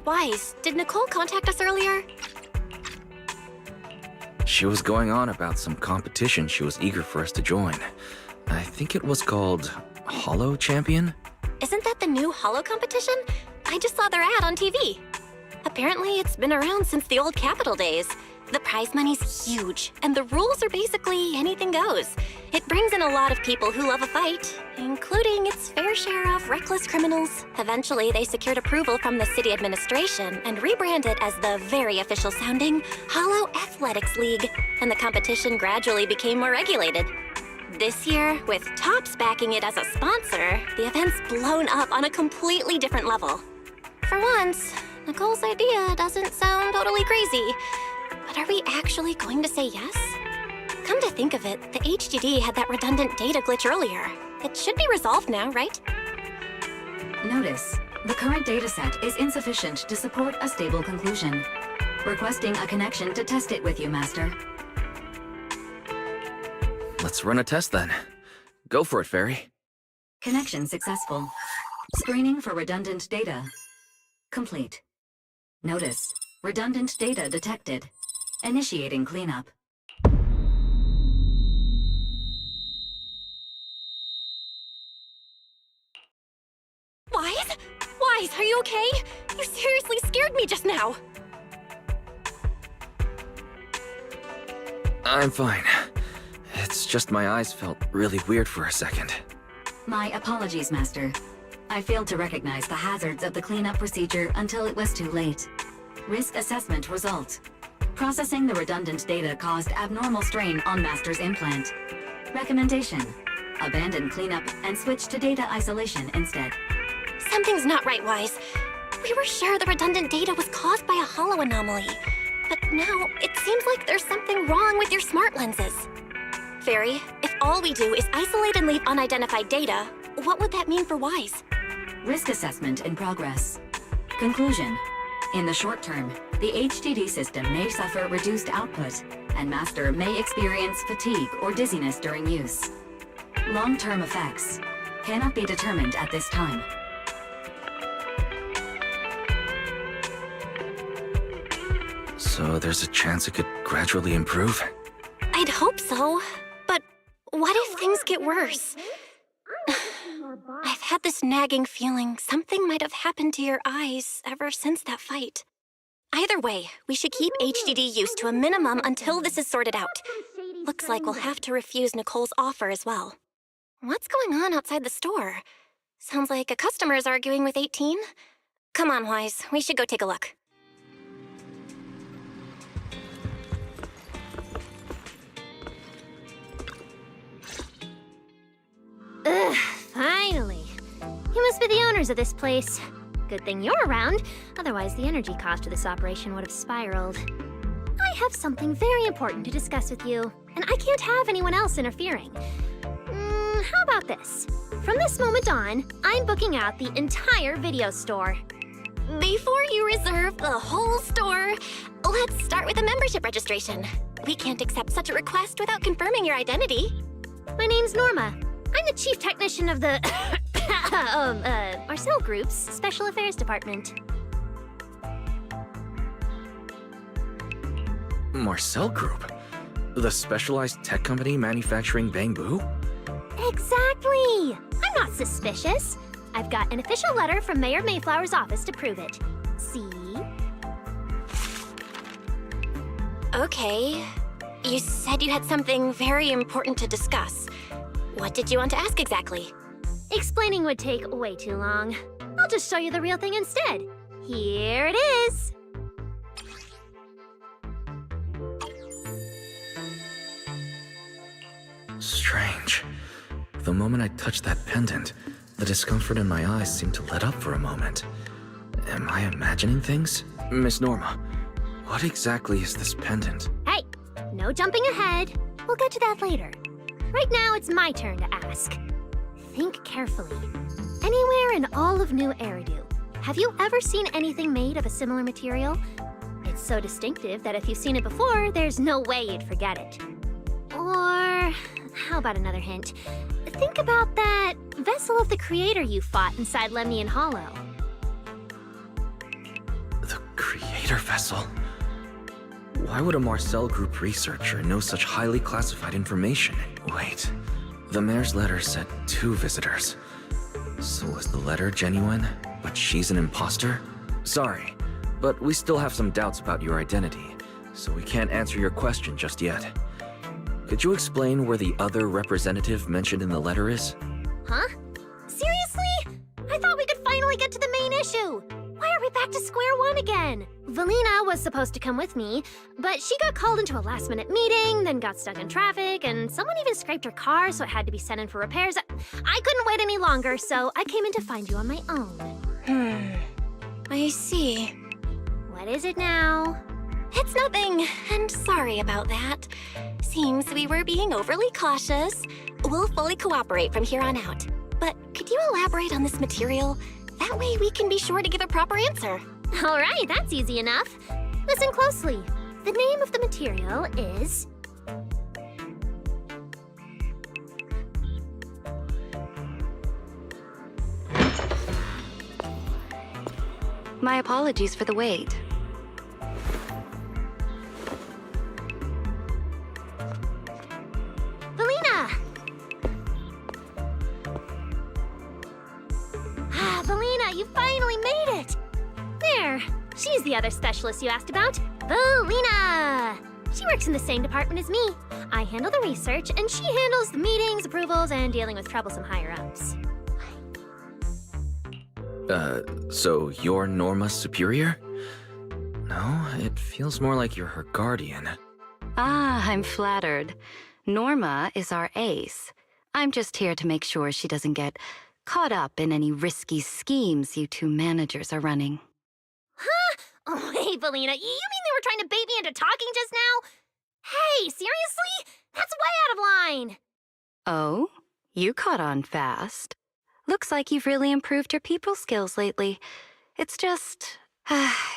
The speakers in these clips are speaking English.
Wise, did Nicole contact us earlier? She was going on about some competition she was eager for us to join. I think it was called Hollow Champion? Isn't that the new Hollow competition? I just saw their ad on TV. Apparently, it's been around since the old Capital days. The prize money's huge, and the rules are basically anything goes. It brings in a lot of people who love a fight, including its fair share of reckless criminals. Eventually, they secured approval from the city administration and rebranded as the very official sounding Hollow Athletics League, and the competition gradually became more regulated. This year, with Topps backing it as a sponsor, the event's blown up on a completely different level. For once, Nicole's idea doesn't sound totally crazy. But are we actually going to say yes? Come to think of it, the HDD had that redundant data glitch earlier. It should be resolved now, right? Notice, the current dataset is insufficient to support a stable conclusion. Requesting a connection to test it with you, Master. Let's run a test then. Go for it, Fairy. Connection successful. Screening for redundant data. Complete. Notice, redundant data detected. Initiating cleanup. Wise? Wise, are you okay? You seriously scared me just now. I'm fine. It's just my eyes felt really weird for a second. My apologies, Master. I failed to recognize the hazards of the cleanup procedure until it was too late. Risk assessment result. Processing the redundant data caused abnormal strain on Master's implant. Recommendation: abandon cleanup and switch to data isolation instead. Something's not right, Wise. We were sure the redundant data was caused by a hollow anomaly. But now, it seems like there's something wrong with your smart lenses. Fairy, if all we do is isolate and leave unidentified data, what would that mean for Wise? Risk assessment in progress. Conclusion: in the short term, the HDD system may suffer reduced output, and Master may experience fatigue or dizziness during use. Long-term effects cannot be determined at this time. So there's a chance it could gradually improve? I'd hope so, but what if things get worse? I've had this nagging feeling something might have happened to your eyes ever since that fight. Either way, we should keep HDD use to a minimum until this is sorted out. Looks like we'll have to refuse Nicole's offer as well. What's going on outside the store? Sounds like a customer is arguing with 18. Come on, Wise, we should go take a look. Ugh, finally. You must be the owners of this place. Good thing you're around, otherwise the energy cost of this operation would have spiraled. I have something very important to discuss with you, and I can't have anyone else interfering. How about this? From this moment on, I'm booking out the entire video store. Before you reserve the whole store, let's start with a membership registration. We can't accept such a request without confirming your identity. My name's Norma. I'm the chief technician of the Marcel Group's Special Affairs Department. Marcel Group? The specialized tech company manufacturing bamboo? Exactly! I'm not suspicious. I've got an official letter from Mayor Mayflower's office to prove it. See? Okay. You said you had something very important to discuss. What did you want to ask exactly? Explaining would take way too long. I'll just show you the real thing instead. Here it is! Strange. The moment I touched that pendant, the discomfort in my eyes seemed to let up for a moment. Am I imagining things? Miss Norma, what exactly is this pendant? Hey, no jumping ahead. We'll get to that later. Right now, it's my turn to ask. Think carefully. Anywhere in all of New Eridu, have you ever seen anything made of a similar material? It's so distinctive that if you've seen it before, there's no way you'd forget it. Or, how about another hint? Think about that vessel of the Creator you fought inside Lemnian Hollow. Raider vessel? Why would a Marcel Group researcher know such highly classified information? Wait, the mayor's letter said 2 visitors. So was the letter genuine, but she's an imposter? Sorry, but we still have some doubts about your identity, so we can't answer your question just yet. Could you explain where the other representative mentioned in the letter is? Huh? Seriously? I thought we could finally get to the main issue. Why are we back to square one again? Valina was supposed to come with me, but she got called into a last-minute meeting, then got stuck in traffic, and someone even scraped her car, so it had to be sent in for repairs. I couldn't wait any longer, so I came in to find you on my own. I see. What is it now? It's nothing, and sorry about that. Seems we were being overly cautious. We'll fully cooperate from here on out. But could you elaborate on this material? That way we can be sure to give a proper answer. All right, that's easy enough. Listen closely. The name of the material is... My apologies for the wait. Valina! Valina, you finally made it! There, she's the other specialist you asked about. Valina! She works in the same department as me. I handle the research, and she handles the meetings, approvals, and dealing with troublesome higher-ups. So you're Norma's superior? No, it feels more like you're her guardian. Ah, I'm flattered. Norma is our ace. I'm just here to make sure she doesn't get caught up in any risky schemes you 2 managers are running. Huh? Oh, hey, Valina, you mean they were trying to bait me into talking just now? Hey, seriously? That's way out of line! Oh? You caught on fast. Looks like you've really improved your people skills lately. It's just...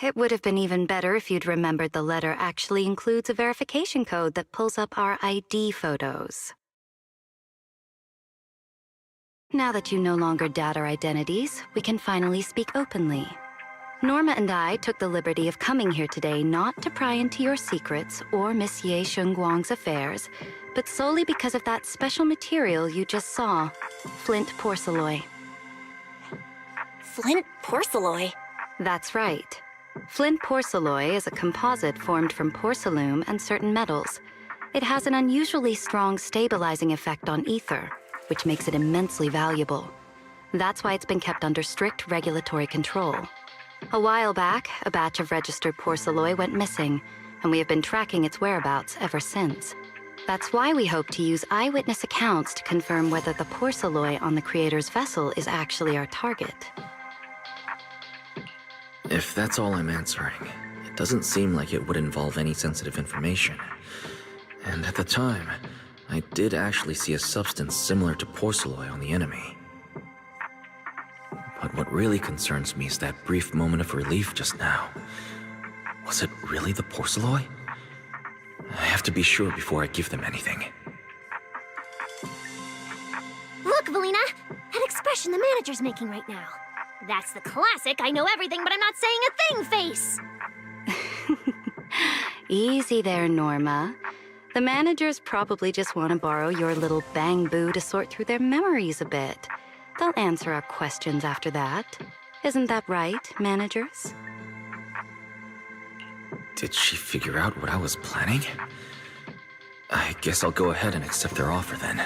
it would have been even better if you'd remembered the letter actually includes a verification code that pulls up our ID photos. Now that you no longer doubt our identities, we can finally speak openly. Norma and I took the liberty of coming here today not to pry into your secrets or Miss Ye Shengguang's affairs, but solely because of that special material you just saw, flint porcelain. Flint porcelain? That's right. Flint porcelain is a composite formed from porcelain and certain metals. It has an unusually strong stabilizing effect on ether, which makes it immensely valuable. That's why it's been kept under strict regulatory control. A while back, a batch of registered porcelain went missing, and we have been tracking its whereabouts ever since. That's why we hope to use eyewitness accounts to confirm whether the porcelain on the creator's vessel is actually our target. If that's all I'm answering, it doesn't seem like it would involve any sensitive information. And at the time, I did actually see a substance similar to porcelain on the enemy. But what really concerns me is that brief moment of relief just now. Was it really the porcelain? I have to be sure before I give them anything. Look, Valina! That expression the manager's making right now. That's the classic I know everything but I'm not saying a thing face! Easy there, Norma. The managers probably just want to borrow your little bang-boo to sort through their memories a bit. They'll answer our questions after that. Isn't that right, managers? Did she figure out what I was planning? I guess I'll go ahead and accept their offer then.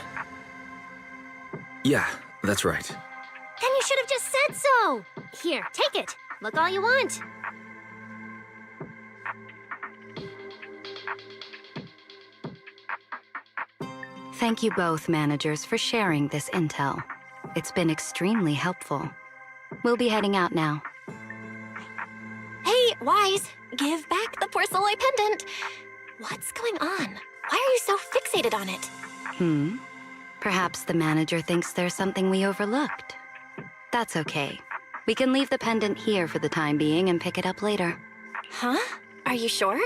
Yeah, that's right. Then you should have just said so! Here, take it. Look all you want. Thank you both, managers, for sharing this intel. It's been extremely helpful. We'll be heading out now. Hey, Wise, give back the porcelain pendant. What's going on? Why are you so fixated on it? Perhaps the manager thinks there's something we overlooked. That's okay. We can leave the pendant here for the time being and pick it up later. Huh? Are you sure?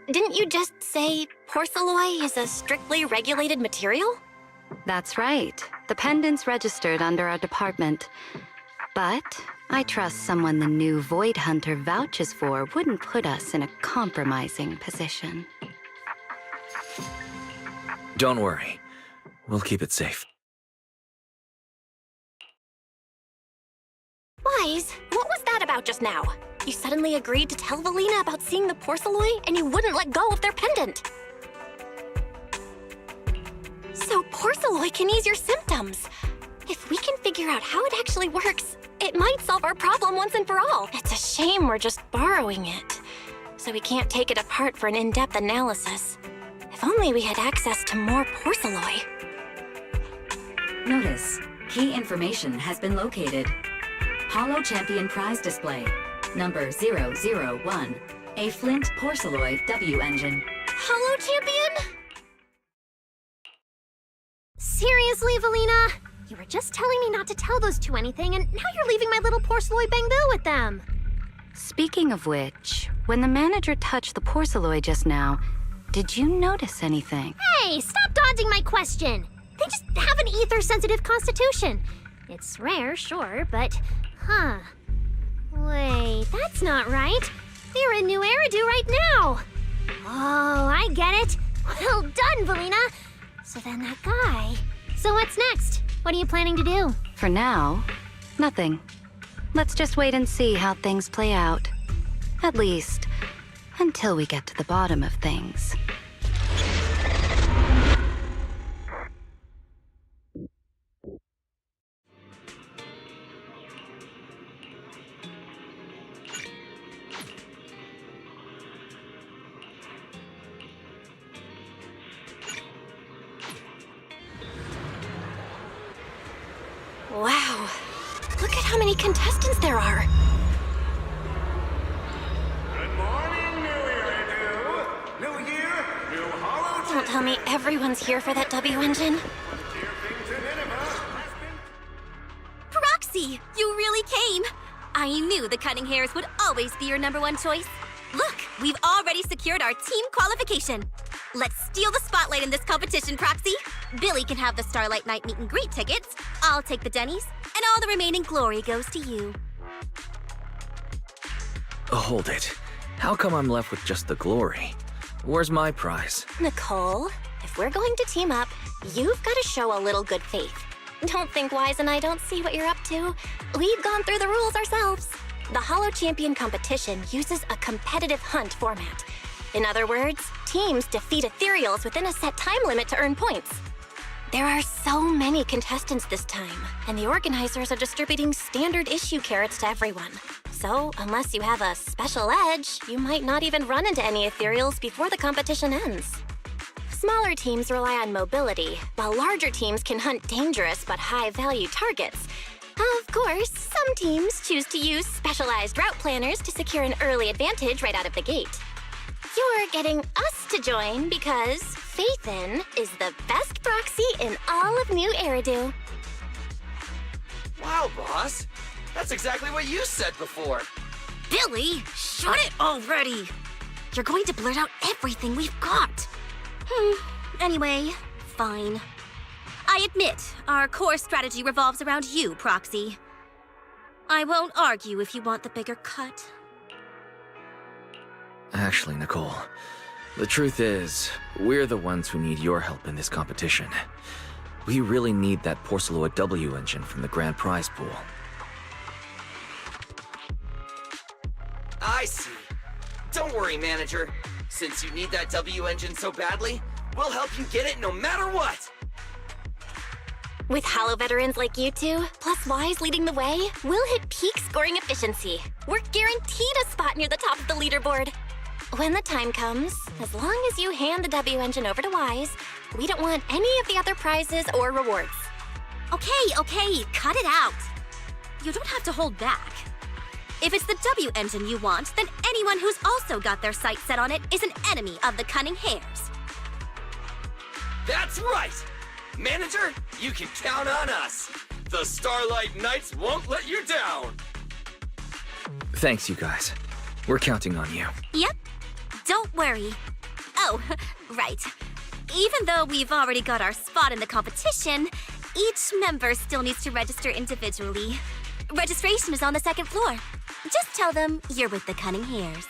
Didn't you just say porcelain is a strictly regulated material? That's right. The pendant's registered under our department. But I trust someone the new Void Hunter vouches for wouldn't put us in a compromising position. Don't worry. We'll keep it safe. Wise, what was that about just now? You suddenly agreed to tell Valina about seeing the Porceloi, and you wouldn't let go of their pendant. So Porceloi can ease your symptoms. If we can figure out how it actually works, it might solve our problem once and for all. It's a shame we're just borrowing it, so we can't take it apart for an in-depth analysis. If only we had access to more Porceloi. Notice, key information has been located. Holo Champion prize display, number 001, a Flint Porceloi W engine. Holo Champion? Seriously, Valina? You were just telling me not to tell those two anything, and now you're leaving my little Porceloi Bangbu with them. Speaking of which, when the manager touched the Porceloi just now, did you notice anything? Hey, stop dodging my question. They just have an ether-sensitive constitution. It's rare, sure, but... Huh. Wait, that's not right. They're in New Eridu right now. Oh, I get it. Well done, Valina. So then that guy... So what's next? What are you planning to do? For now, nothing. Let's just wait and see how things play out. At least, until we get to the bottom of things. Wow. Look at how many contestants there are. Good morning, New Eridu. New year, new Holo. Don't tell me everyone's here for that W engine. Dear King to Nineveh has been... Proxy, you really came! I knew the Cunning Hairs would always be your #1 choice. Look, we've already secured our team qualification. Let's steal the spotlight in this competition, Proxy. Billy can have the Starlight Night meet and greet tickets. I'll take the Denny's, and all the remaining glory goes to you. Hold it. How come I'm left with just the glory? Where's my prize? Nicole, if we're going to team up, you've got to show a little good faith. Don't think Wise and I don't see what you're up to. We've gone through the rules ourselves. The Holo Champion competition uses a competitive hunt format. In other words, teams defeat ethereals within a set time limit to earn points. There are so many contestants this time, and the organizers are distributing standard issue carrots to everyone. So, unless you have a special edge, you might not even run into any ethereals before the competition ends. Smaller teams rely on mobility, while larger teams can hunt dangerous but high-value targets. Of course, some teams choose to use specialized route planners to secure an early advantage right out of the gate. You're getting us to join because Faithin is the best proxy in all of New Eridu. Wow, boss. That's exactly what you said before. Billy, shut it already! You're going to blurt out everything we've got. Anyway, fine. I admit, our core strategy revolves around you, Proxy. I won't argue if you want the bigger cut. Actually, Nicole, the truth is, we're the ones who need your help in this competition. We really need that Porceloi W engine from the grand prize pool. I see. Don't worry, manager. Since you need that W engine so badly, we'll help you get it no matter what. With Holo veterans like you two, plus Wise leading the way, we'll hit peak scoring efficiency. We're guaranteed a spot near the top of the leaderboard. When the time comes, as long as you hand the W engine over to Wise, we don't want any of the other prizes or rewards. Okay, cut it out. You don't have to hold back. If it's the W engine you want, then anyone who's also got their sights set on it is an enemy of the Cunning Hairs. That's right! Manager, you can count on us. The Starlight Knights won't let you down. Thanks, you guys. We're counting on you. Yep. Don't worry. Oh, right. Even though we've already got our spot in the competition, each member still needs to register individually. Registration is on the second floor. Just tell them you're with the Cunning Hares.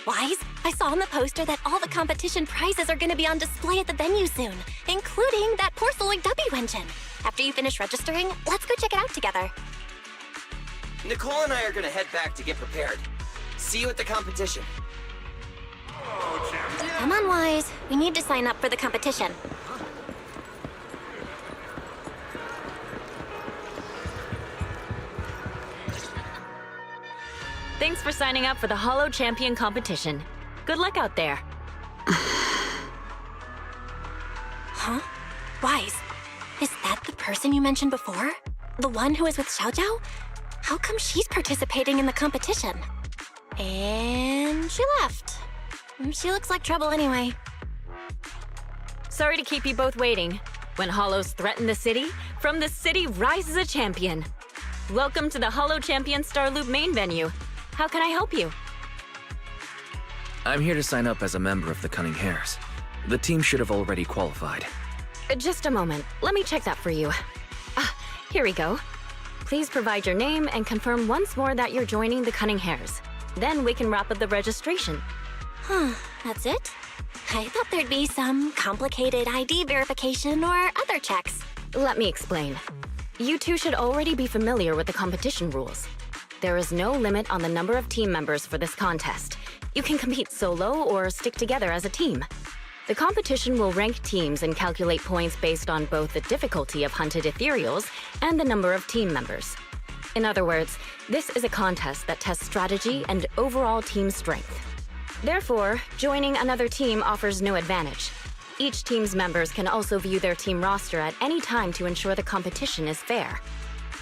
Wise, I saw on the poster that all the competition prizes are going to be on display at the venue soon, including that porcelain W engine. After you finish registering, let's go check it out together. Nicole and I are gonna head back to get prepared. See you at the competition. Come on, Wise. We need to sign up for the competition. Thanks for signing up for the Hollow Champion competition. Good luck out there. Huh? Wise, is that the person you mentioned before? The one who was with Xiaojiao? How come she's participating in the competition? And she left. She looks like trouble anyway. Sorry to keep you both waiting. When Hollows threaten the city, from the city rises a champion. Welcome to the Hollow Champion Star Loop main venue. How can I help you? I'm here to sign up as a member of the Cunning Hares. The team should have already qualified. Just a moment. Let me check that for you. Here we go. Please provide your name and confirm once more that you're joining the Cunning Hares. Then we can wrap up the registration. Huh, that's it? I thought there'd be some complicated ID verification or other checks. Let me explain. You two should already be familiar with the competition rules. There is no limit on the number of team members for this contest. You can compete solo or stick together as a team. The competition will rank teams and calculate points based on both the difficulty of hunted ethereals and the number of team members. In other words, this is a contest that tests strategy and overall team strength. Therefore, joining another team offers no advantage. Each team's members can also view their team roster at any time to ensure the competition is fair.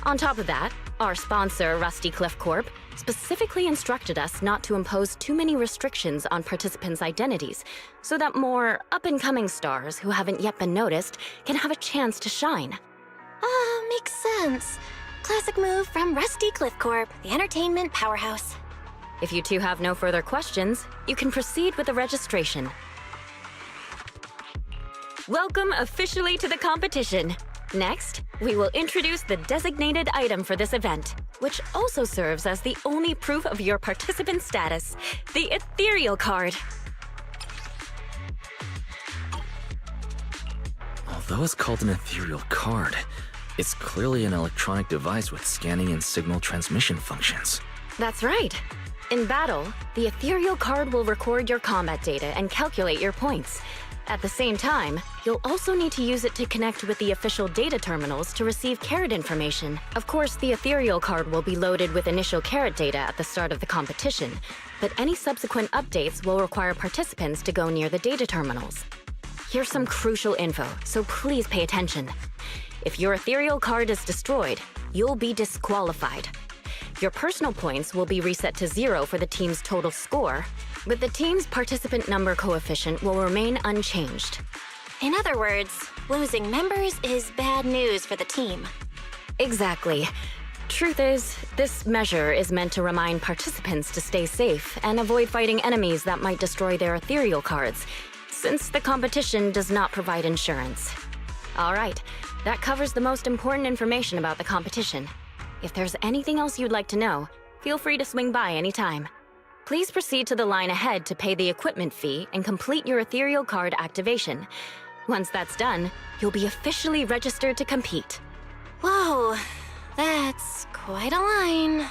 On top of that, our sponsor, Rusty Cliff Corp, specifically instructed us not to impose too many restrictions on participants' identities, so that more up-and-coming stars who haven't yet been noticed can have a chance to shine. Makes sense. Classic move from Rusty Cliff Corp, the entertainment powerhouse. If you two have no further questions, you can proceed with the registration. Welcome officially to the competition. Next, we will introduce the designated item for this event, which also serves as the only proof of your participant status, the ethereal card. Although it's called an ethereal card, it's clearly an electronic device with scanning and signal transmission functions. That's right. In battle, the ethereal card will record your combat data and calculate your points. At the same time, you'll also need to use it to connect with the official data terminals to receive carrot information. Of course, the ethereal card will be loaded with initial carrot data at the start of the competition, but any subsequent updates will require participants to go near the data terminals. Here's some crucial info, so please pay attention. If your ethereal card is destroyed, you'll be disqualified. Your personal points will be reset to 0 for the team's total score, but the team's participant number coefficient will remain unchanged. In other words, losing members is bad news for the team. Exactly. Truth is, this measure is meant to remind participants to stay safe and avoid fighting enemies that might destroy their ethereal cards, since the competition does not provide insurance. All right, that covers the most important information about the competition. If there's anything else you'd like to know, feel free to swing by anytime. Please proceed to the line ahead to pay the equipment fee and complete your ethereal card activation. Once that's done, you'll be officially registered to compete. Whoa, that's quite a line.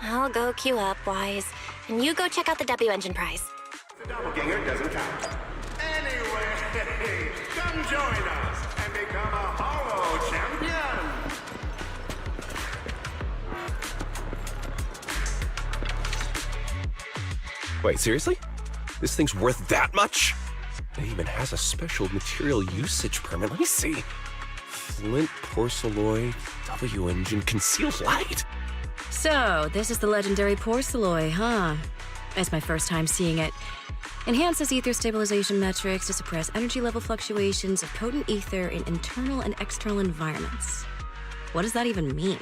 I'll go queue up, Wise, and you go check out the W engine prize. The doppelganger doesn't count. Anyway, come join us and become a Hollow Champion. Wait, seriously? This thing's worth that much? It even has a special material usage permit. Let me see. Flint, porcelloy, W engine, concealed light. So, this is the legendary porcelloy, huh? It's my first time seeing it. Enhances ether stabilization metrics to suppress energy level fluctuations of potent ether in internal and external environments. What does that even mean?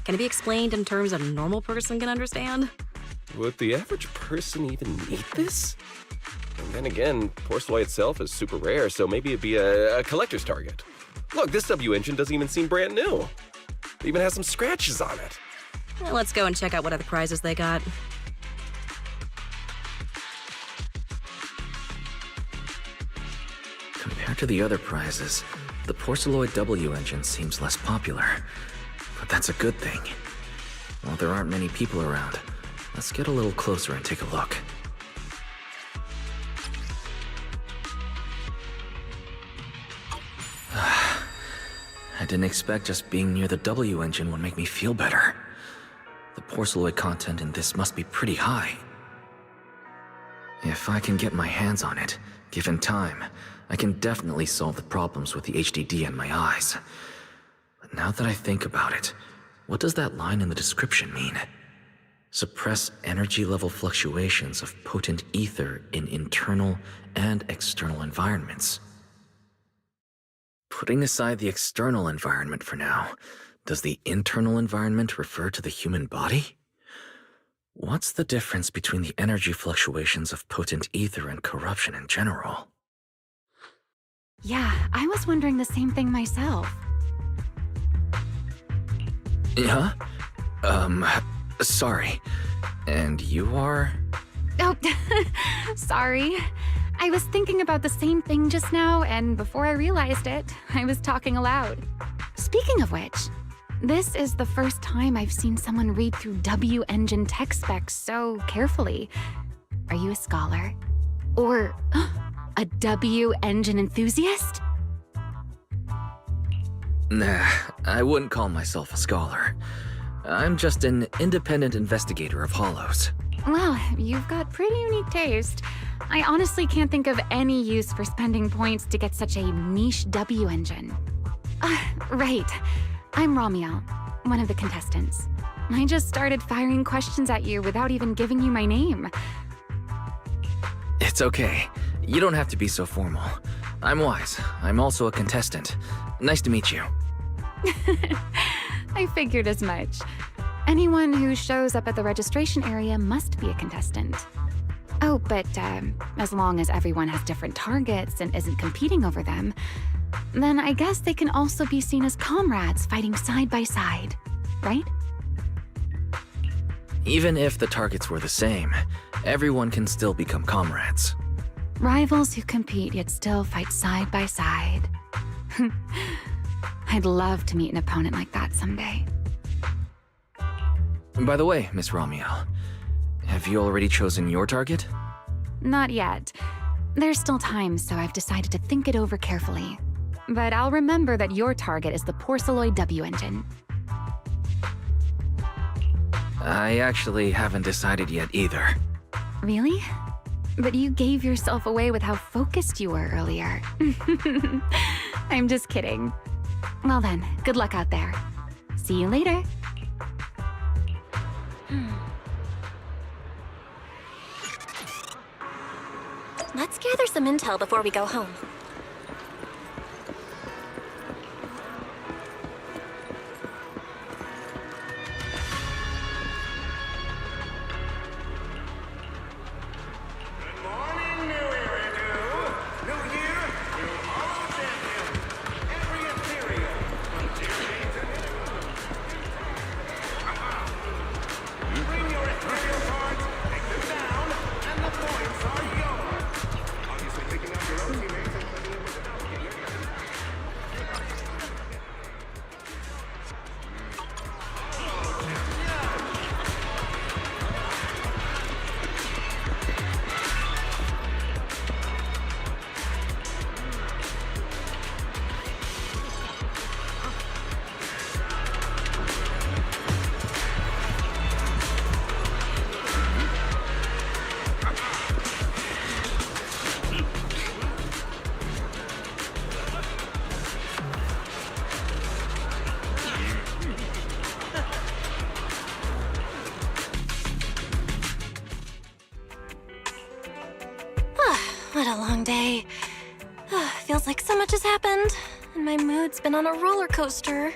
Can it be explained in terms a normal person can understand? Would the average person even need this? And then again, porcelloy itself is super rare, so maybe it'd be a collector's target. Look, this W engine doesn't even seem brand new. It even has some scratches on it. Well, let's go and check out what other prizes they got. Compared to the other prizes, the Porceloid W engine seems less popular. But that's a good thing. While there aren't many people around, let's get a little closer and take a look. I didn't expect just being near the W engine would make me feel better. The Porceloid content in this must be pretty high. If I can get my hands on it, given time, I can definitely solve the problems with the HDD in my eyes. But now that I think about it, what does that line in the description mean? Suppress energy level fluctuations of potent ether in internal and external environments. Putting aside the external environment for now, does the internal environment refer to the human body? What's the difference between the energy fluctuations of potent ether and corruption in general? Yeah, I was wondering the same thing myself. Huh? Sorry. And you are? Oh, sorry. I was thinking about the same thing just now, and before I realized it, I was talking aloud. Speaking of which, this is the first time I've seen someone read through W engine tech specs so carefully. Are you a scholar? Or a W engine enthusiast? Nah, I wouldn't call myself a scholar. I'm just an independent investigator of hollows. Well, you've got pretty unique taste. I honestly can't think of any use for spending points to get such a niche W engine. Right. I'm Ramiel, one of the contestants. I just started firing questions at you without even giving you my name. It's okay. You don't have to be so formal. I'm Wise. I'm also a contestant. Nice to meet you. I figured as much. Anyone who shows up at the registration area must be a contestant. Oh, but as long as everyone has different targets and isn't competing over them, then I guess they can also be seen as comrades fighting side by side, right? Even if the targets were the same, everyone can still become comrades. Rivals who compete yet still fight side by side. I'd love to meet an opponent like that someday. By the way, Miss Ramiel, have you already chosen your target? Not yet. There's still time, so I've decided to think it over carefully. But I'll remember that your target is the Porceloid W engine. I actually haven't decided yet either. Really? But you gave yourself away with how focused you were earlier. I'm just kidding. Well then, good luck out there. See you later. Let's gather some intel before we go home. Good morning, New Eridu. New year, new Hollow champion. Every ethereal, from Tierney to bring your ethereal cards, take them down, and the points are yours. Obviously picking up your own teammates and putting them with the doppelganger. What a long day. Feels like so much has happened, and my mood's been on a roller coaster.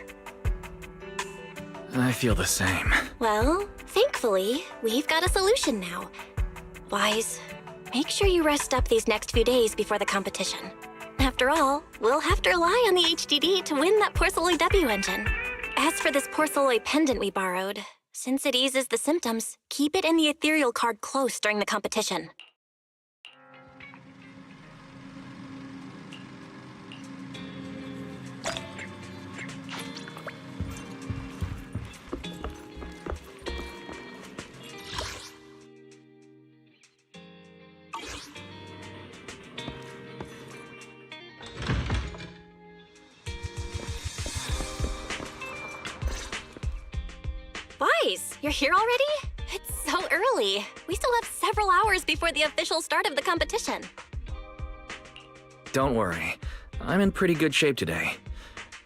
I feel the same. Well, thankfully, we've got a solution now. Wise, make sure you rest up these next few days before the competition. After all, we'll have to rely on the HDD to win that Porceloid W engine. As for this porcelain pendant we borrowed, since it eases the symptoms, keep it in the ethereal card close during the competition. Wise, you're here already? It's so early. We still have several hours before the official start of the competition. Don't worry. I'm in pretty good shape today.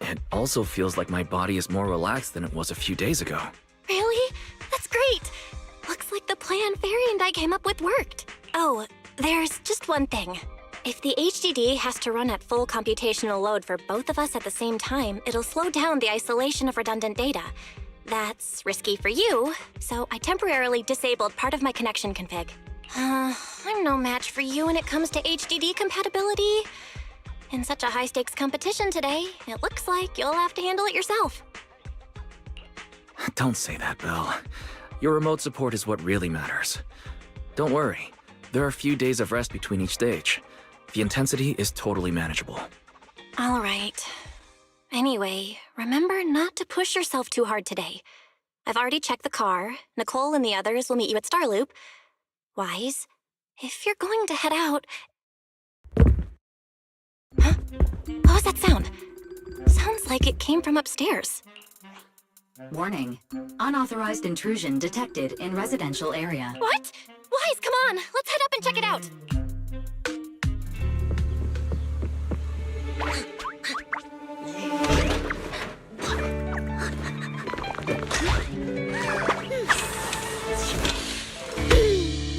It also feels like my body is more relaxed than it was a few days ago. Really? That's great. Looks like the plan Fairy and I came up with worked. Oh, there's just one thing. If the HDD has to run at full computational load for both of us at the same time, it'll slow down the isolation of redundant data. That's risky for you, so I temporarily disabled part of my connection config. I'm no match for you when it comes to HDD compatibility. In such a high-stakes competition today, it looks like you'll have to handle it yourself. Don't say that, Belle. Your remote support is what really matters. Don't worry. There are a few days of rest between each stage. The intensity is totally manageable. All right. Anyway, remember not to push yourself too hard today. I've already checked the car. Nicole and the others will meet you at Starloop. Wise, if you're going to head out... Huh? What was that sound? Sounds like it came from upstairs. Warning. Unauthorized intrusion detected in residential area. What? Wise, come on! Let's head up and check it out!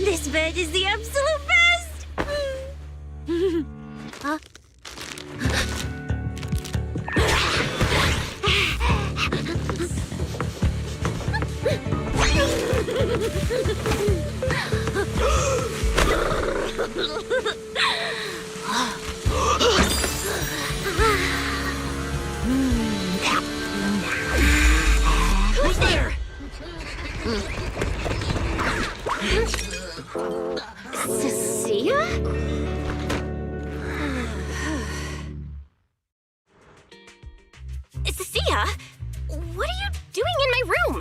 This bed is the absolute best! Huh? Who's there? Cecilia? Cecilia? What are you doing in my room?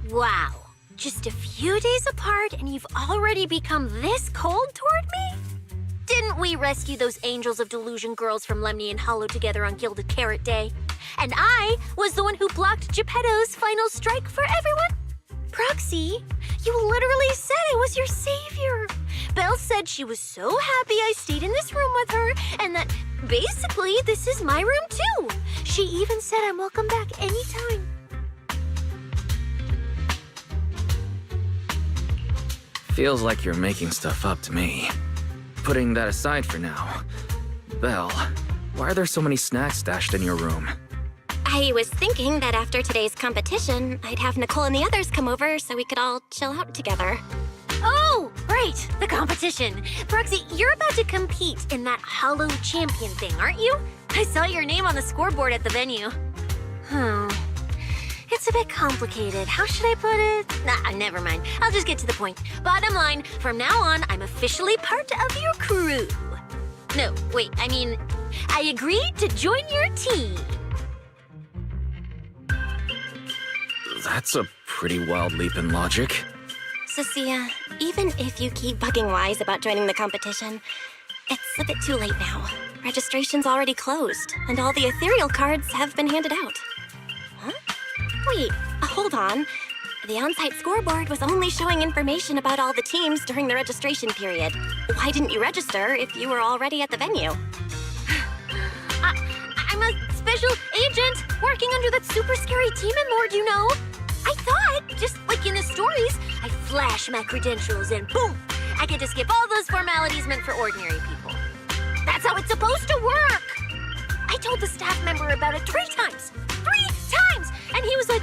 Wow. Just a few days apart and you've already become this cold toward me? Didn't we rescue those Angels of Delusion girls from Lemny and Hollow together on Gilded Carrot Day? And I was the one who blocked Geppetto's final strike for everyone? Proxy, you literally said I was your savior. Belle said she was so happy I stayed in this room with her, and that basically this is my room too. She even said I'm welcome back anytime. Feels like you're making stuff up to me. Putting that aside for now. Belle, why are there so many snacks stashed in your room? I was thinking that after today's competition, I'd have Nicole and the others come over so we could all chill out together. Oh, right, the competition. Proxy, you're about to compete in that Hollow Champion thing, aren't you? I saw your name on the scoreboard at the venue. It's a bit complicated. How should I put it? Nah, never mind. I'll just get to the point. Bottom line, from now on, I'm officially part of your crew. No, wait, I mean, I agreed to join your team. That's a pretty wild leap in logic. Cecilia, even if you keep bugging Wise about joining the competition, it's a bit too late now. Registration's already closed, and all the ethereal cards have been handed out. Huh? Wait, hold on. The on-site scoreboard was only showing information about all the teams during the registration period. Why didn't you register if you were already at the venue? I'm a special agent working under that super scary demon lord, you know. I thought, just like in the stories, I flash my credentials and boom, I get to skip all those formalities meant for ordinary people. That's how it's supposed to work. I told the staff member about it 3 times. 3 times! And he was like,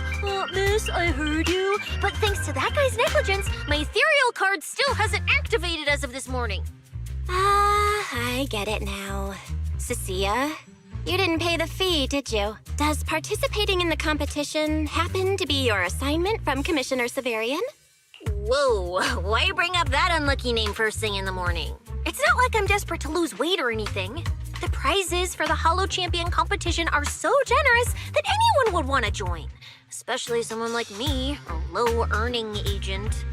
miss, I heard you. But thanks to that guy's negligence, my ethereal card still hasn't activated as of this morning. I get it now. Cecilia, You didn't pay the fee, did you? Does participating in the competition happen to be your assignment from Commissioner Severian? Whoa, why bring up that unlucky name first thing in the morning? It's not like I'm desperate to lose weight or anything. The prizes for the Hollow Champion competition are so generous that anyone would want to join. Especially someone like me, a low-earning agent.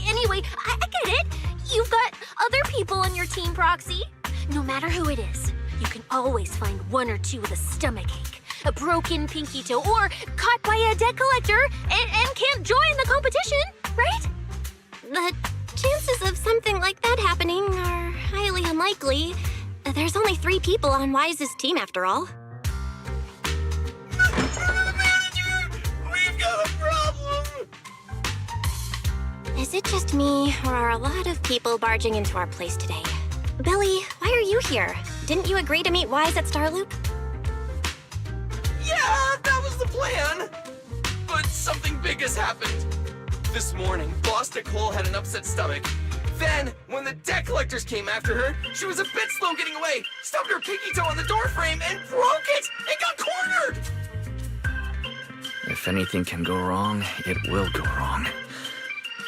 Anyway, I get it. You've got other people on your team, Proxy. No matter who it is, you can always find one or two with a stomachache, a broken pinky toe, or caught by a debt collector and can't join the competition, right? The chances of something like that happening are highly unlikely. There's only 3 people on Wise's team after all. Manager! We've got a problem! Is it just me, or are a lot of people barging into our place today? Billy, why are you here? Didn't you agree to meet Wise at Starloop? Yeah, that was the plan! But something big has happened. This morning, Boss Nicole had an upset stomach. Then, when the debt collectors came after her, she was a bit slow getting away, stubbed her pinky toe on the door frame, and broke it! And got cornered! If anything can go wrong, it will go wrong.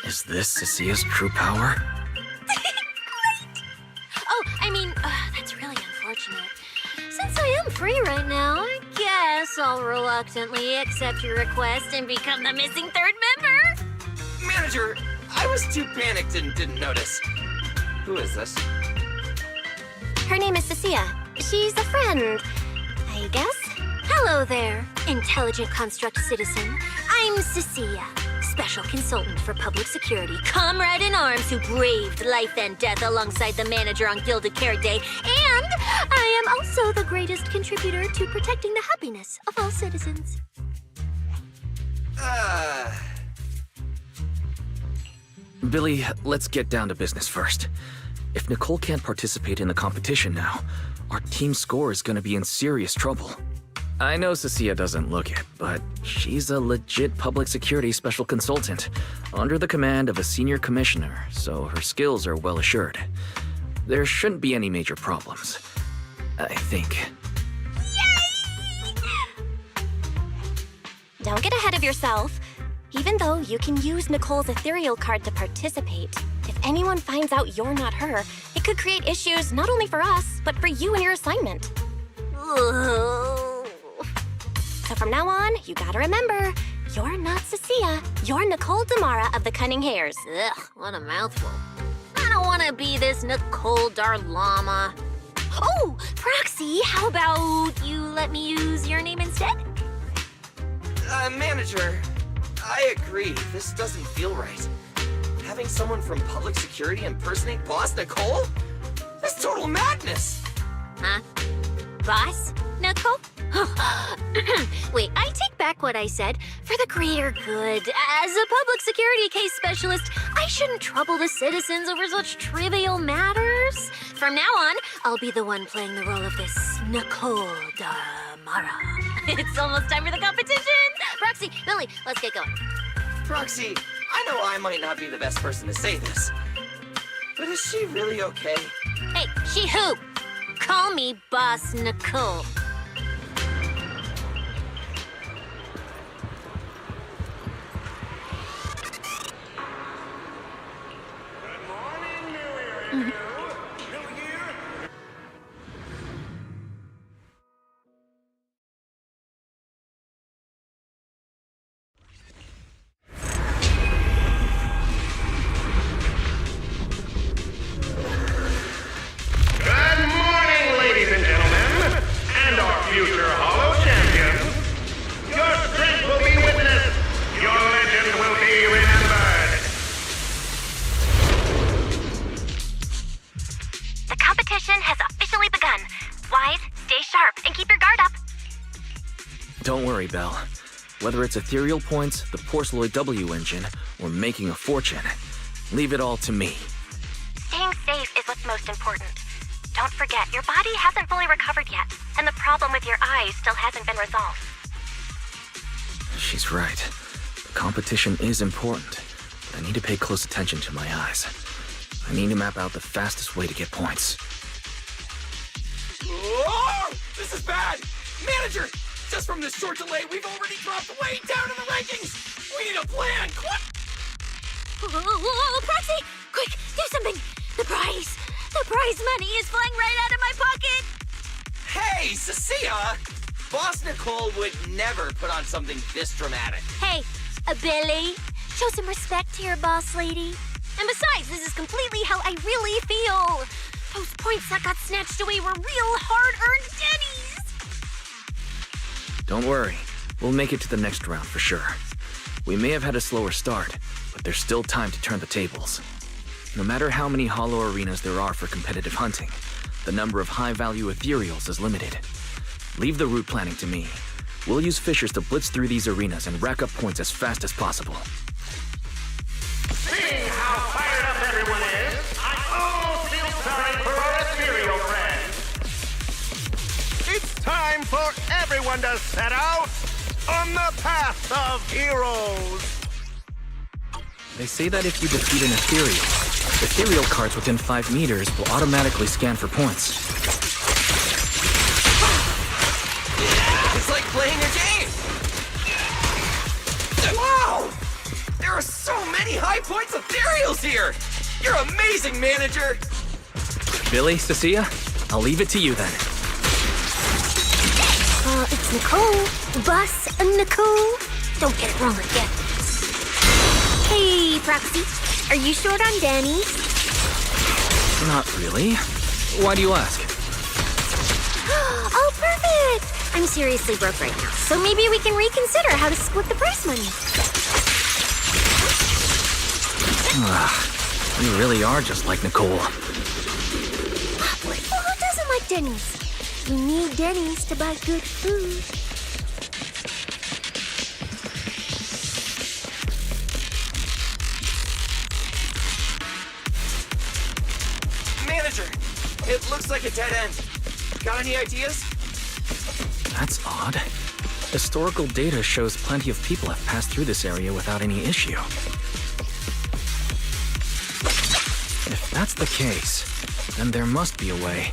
Is this Cecia's true power? That's really unfortunate. Since I am free right now, I guess I'll reluctantly accept your request and become the missing 3rd member. Manager, I was too panicked and didn't notice. Who is this? Her name is Cecia. She's a friend, I guess. Hello there, intelligent construct citizen. I'm Cecilia, special consultant for public security, comrade in arms who braved life and death alongside the manager on Gilded Carrot Day, and I am also the greatest contributor to protecting the happiness of all citizens. Billy, let's get down to business first. If Nicole can't participate in the competition now, our team score is gonna be in serious trouble. I know Cecia doesn't look it, but she's a legit public security special consultant, under the command of a senior commissioner, so her skills are well assured. There shouldn't be any major problems, I think. Don't get ahead of yourself. Even though you can use Nicole's ethereal card to participate, if anyone finds out you're not her, it could create issues not only for us, but for you and your assignment. So from now on, you gotta remember, you're not Cecia, you're Nicole Damara of the Cunning Hares. Ugh, what a mouthful. I don't want to be this Nicole Darlama. Oh, Proxy, how about you let me use your name instead? Manager, I agree. This doesn't feel right. Having someone from public security impersonate Boss Nicole? That's total madness! Huh? Boss Nicole? Wait, I take back what I said. For the greater good, as a public security case specialist, I shouldn't trouble the citizens over such trivial matters. From now on, I'll be the one playing the role of this Nicole Damara. It's almost time for the competition! Proxy, Billy, let's get going. Proxy, I know I might not be the best person to say this, but is she really okay? Hey, she who? Call me Boss Nicole. Good morning, New Year. New Year. Good morning, ladies and gentlemen, and our future Hollow champions. Your strength will be witnessed. Your legend will be remembered. The competition has officially begun. Wise, stay sharp and keep your guard up. Don't worry, Belle. Whether it's ethereal points, the Porceloid W engine, or making a fortune, leave it all to me. Staying safe is what's most important. Don't forget, your body hasn't fully recovered yet, and the problem with your eyes still hasn't been resolved. She's right. The competition is important, but I need to pay close attention to my eyes. I need to map out the fastest way to get points. Oh, this is bad! Manager! Just from this short delay, we've already dropped way down in the rankings! We need a plan! Whoa, Proxy! Quick, do something! The prize money is flying right out of my pocket! Hey, Cecilia! Boss Nicole would never put on something this dramatic. Hey, Billy, show some respect to your boss lady. And besides, this is completely how I really feel. Those points that got snatched away were real hard-earned Denny's. Don't worry. We'll make it to the next round for sure. We may have had a slower start, but there's still time to turn the tables. No matter how many hollow arenas there are for competitive hunting, the number of high-value ethereals is limited. Leave the route planning to me. We'll use fishers to blitz through these arenas and rack up points as fast as possible. Seeing how fired up everyone is, I almost feel sorry for our ethereal friends. It's time for everyone to set out on the path of heroes. They say that if you defeat an ethereal cards within 5 meters will automatically scan for points. It's like playing a game! Wow! There are so many high points ethereals here! You're amazing, manager! Billy, Cecilia, I'll leave it to you then. It's Nicole. Bus Nicole. Don't get it wrong again. Hey, Proxy. Are you short on Danny's? Not really. Why do you ask? Oh, perfect! I'm seriously broke right now, so maybe we can reconsider how to split the prize money. You really are just like Nicole. Well, who doesn't like Denny's? You need Denny's to buy good food. Manager, it looks like a dead end. Got any ideas? That's odd. Historical data shows plenty of people have passed through this area without any issue. If that's the case, then there must be a way.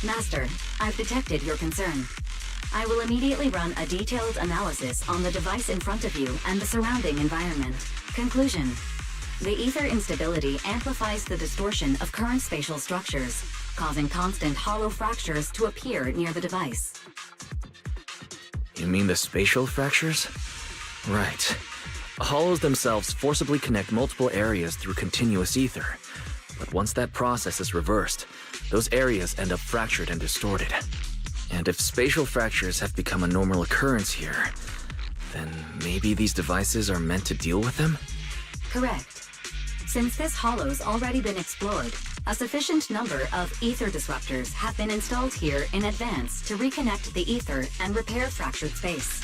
Master, I've detected your concern. I will immediately run a detailed analysis on the device in front of you and the surrounding environment. Conclusion. The ether instability amplifies the distortion of current spatial structures, causing constant hollow fractures to appear near the device. You mean the spatial fractures? Right. Hollows themselves forcibly connect multiple areas through continuous ether. But once that process is reversed, those areas end up fractured and distorted. And if spatial fractures have become a normal occurrence here, then maybe these devices are meant to deal with them? Correct. Since this hollow's already been explored, a sufficient number of ether disruptors have been installed here in advance to reconnect the ether and repair fractured space.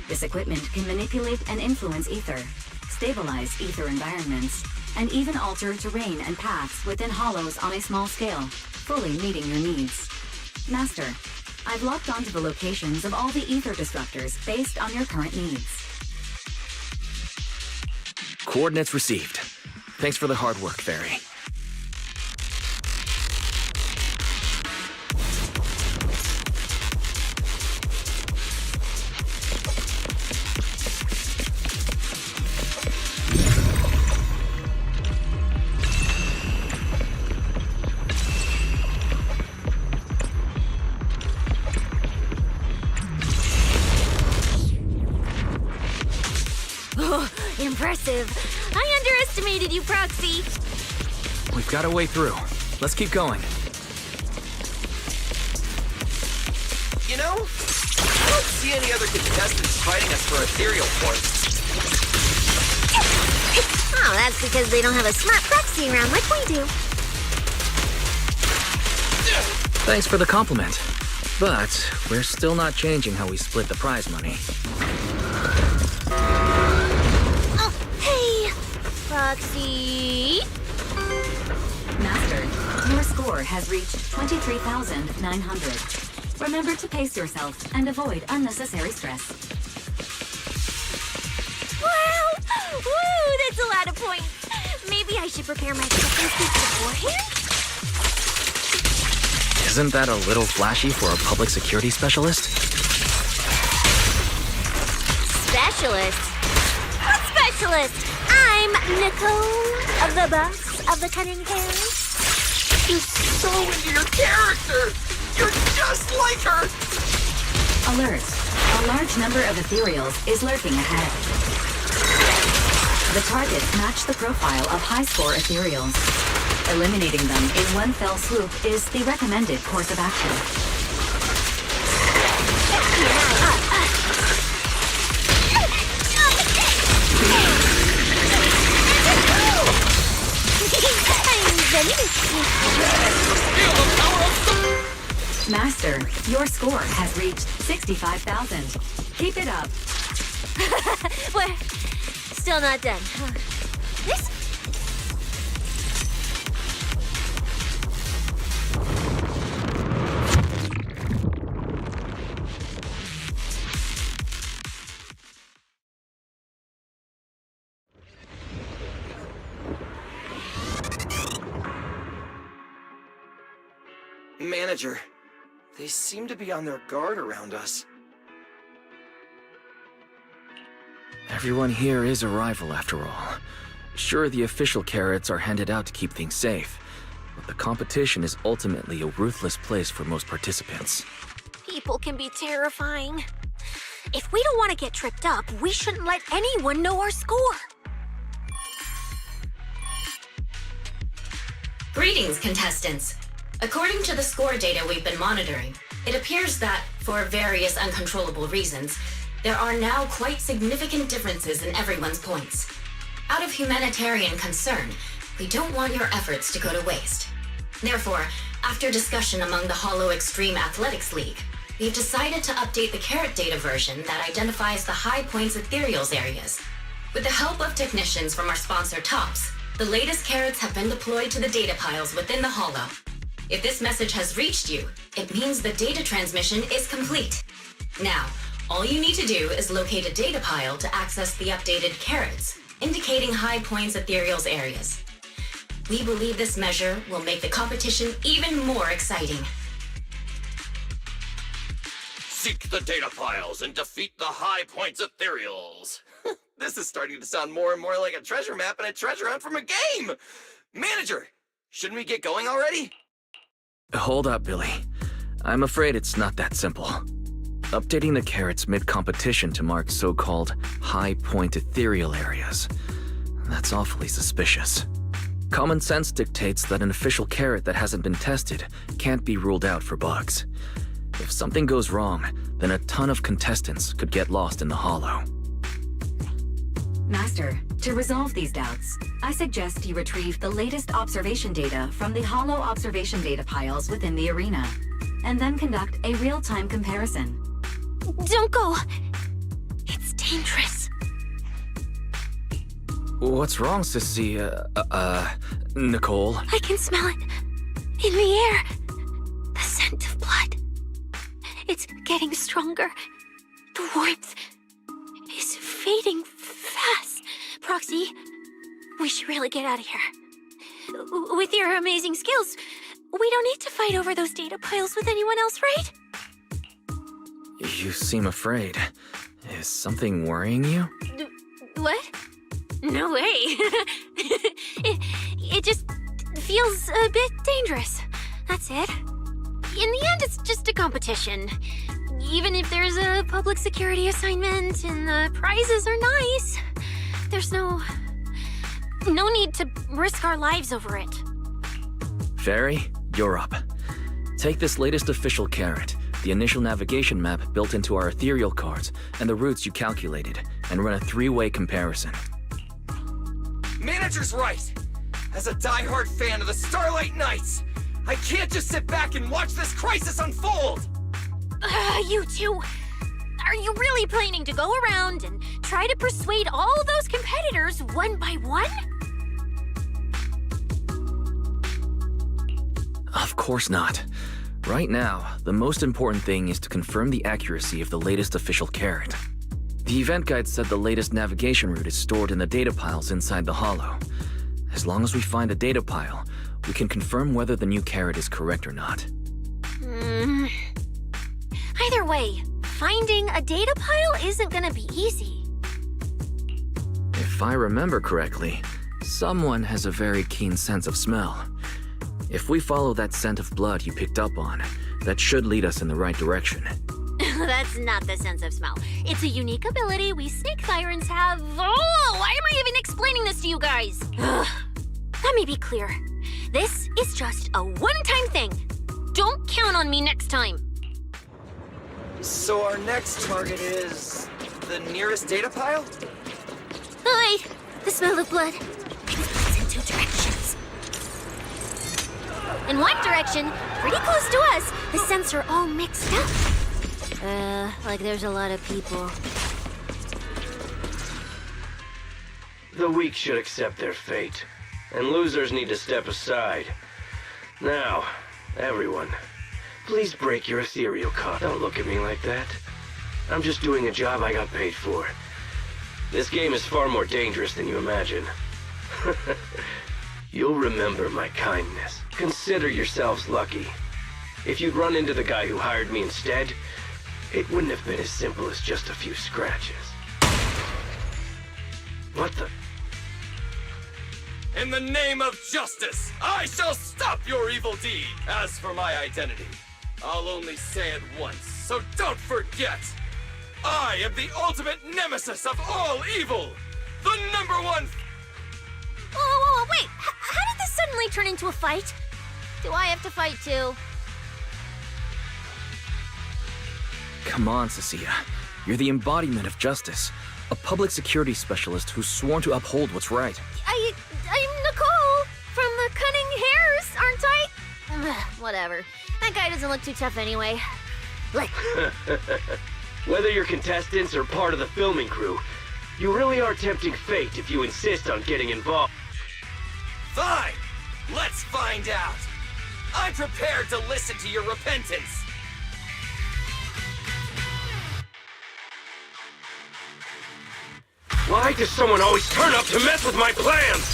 This equipment can manipulate and influence ether, stabilize ether environments, and even alter terrain and paths within hollows on a small scale, fully meeting your needs. Master, I've locked onto the locations of all the ether disruptors based on your current needs. Coordinates received. Thanks for the hard work, Fairy. Oh, impressive. I underestimated you, Proxy. We've got a way through. Let's keep going. You know, I don't see any other contestants fighting us for ethereal points. Oh, that's because they don't have a smart Proxy around like we do. Thanks for the compliment. But we're still not changing how we split the prize money. Proxy. Master, your score has reached 23,900. Remember to pace yourself and avoid unnecessary stress. Wow! Woo! That's a lot of points. Maybe I should prepare my second speech beforehand? Isn't that a little flashy for a public security specialist? Specialist? What specialist? I'm Nicole, the boss of the Cunning Hairs. You're so into your character! You're just like her! Alert. A large number of ethereals is lurking ahead. The targets match the profile of high-score ethereals. Eliminating them in one fell swoop is the recommended course of action. Master, your score has reached 65,000. Keep it up. We're still not done. This? Manager, they seem to be on their guard around us. Everyone here is a rival after all. Sure, the official carrots are handed out to keep things safe, but the competition is ultimately a ruthless place for most participants. People can be terrifying. If we don't want to get tripped up, we shouldn't let anyone know our score. Greetings, contestants. According to the score data we've been monitoring, it appears that, for various uncontrollable reasons, there are now quite significant differences in everyone's points. Out of humanitarian concern, we don't want your efforts to go to waste. Therefore, after discussion among the Hollow Extreme Athletics League, we've decided to update the carrot data version that identifies the high points ethereals areas. With the help of technicians from our sponsor TOPS, the latest carrots have been deployed to the data piles within the Hollow. If this message has reached you, it means the data transmission is complete. Now, all you need to do is locate a data pile to access the updated carrots, indicating high points ethereals areas. We believe this measure will make the competition even more exciting. Seek the data piles and defeat the high points ethereals. This is starting to sound more and more like a treasure map and a treasure hunt from a game! Manager, shouldn't we get going already? Hold up, Billy. I'm afraid it's not that simple. Updating the carrots mid-competition to mark so-called high-point ethereal areas. That's awfully suspicious. Common sense dictates that an official carrot that hasn't been tested can't be ruled out for bugs. If something goes wrong, then a ton of contestants could get lost in the Hollow. Master, to resolve these doubts, I suggest you retrieve the latest observation data from the Hollow observation data piles within the arena, and then conduct a real-time comparison. Don't go. It's dangerous. What's wrong, Sissy? Nicole? I can smell it. In the air. The scent of blood. It's getting stronger. The warmth is fading fast. Proxy, we should really get out of here. With your amazing skills, we don't need to fight over those data piles with anyone else, right? You seem afraid. Is something worrying you? What? No way. it just feels a bit dangerous. That's it. In the end, it's just a competition. Even if there's a public security assignment and the prizes are nice, there's no need to risk our lives over it. Fairy, you're up. Take this latest official carrot, the initial navigation map built into our ethereal cards, and the routes you calculated, and run a 3-way comparison. Manager's right! As a die-hard fan of the Starlight Knights, I can't just sit back and watch this crisis unfold! You two, are you really planning to go around and try to persuade all those competitors one by one? course not. Right now, the most important thing is to confirm the accuracy of the latest official carrot. The event guide said the latest navigation route is stored in the data piles inside the hollow. As long as we find the data pile, we can confirm whether the new carrot is correct or not. Either way, finding a data pile isn't gonna be easy. If I remember correctly, someone has a very keen sense of smell. If we follow that scent of blood you picked up on, that should lead us in the right direction. That's not the sense of smell. It's a unique ability we snake sirens have. Oh, why am I even explaining this to you guys? Ugh. Let me be clear. This is just a one-time thing. Don't count on me next time. So our next target is the nearest data pile? Oh, wait, the smell of blood. It's in two directions. In one direction, pretty close to us, the scents are all mixed up. Like there's a lot of people. The weak should accept their fate, and losers need to step aside. Now, everyone, please break your ethereal code. Don't look at me like that. I'm just doing a job I got paid for. This game is far more dangerous than you imagine. You'll remember my kindness. Consider yourselves lucky. If you'd run into the guy who hired me instead, it wouldn't have been as simple as just a few scratches. What the? In the name of justice, I shall stop your evil deed. As for my identity, I'll only say it once, so don't forget. I am the ultimate nemesis of all evil! The #1... Whoa, wait! How did this suddenly turn into a fight? Do I have to fight too? Come on, Cecilia. You're the embodiment of justice. A public security specialist who's sworn to uphold what's right. I'm Nicole from the Cunning Hairs, aren't I? Whatever. That guy doesn't look too tough anyway. Like, Whether you're contestants or part of the filming crew, you really are tempting fate if you insist on getting involved. Fine! Let's find out! I'm prepared to listen to your repentance! Why does someone always turn up to mess with my plans?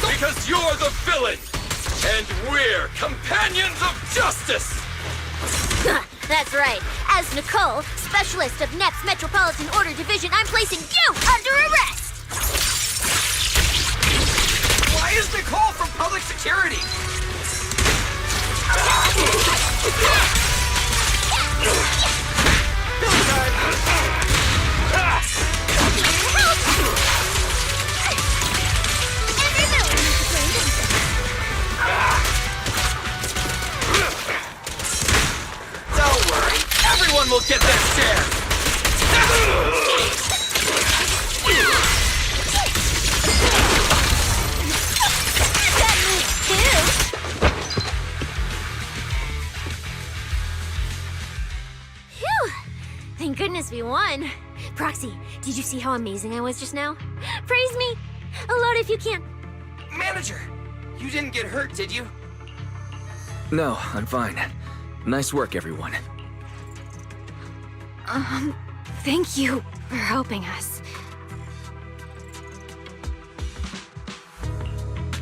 Because you're the villain! And we're companions of justice! that's right. As Nicole, specialist of NEP's Metropolitan Order Division, I'm placing you under arrest! Why is Nicole from public security? Don't worry, everyone will get their share! That moves too! Phew! Thank goodness we won. Proxy, did you see how amazing I was just now? Praise me! Aloud if you can. Manager, you didn't get hurt, did you? No, I'm fine. Nice work, everyone. Thank you for helping us.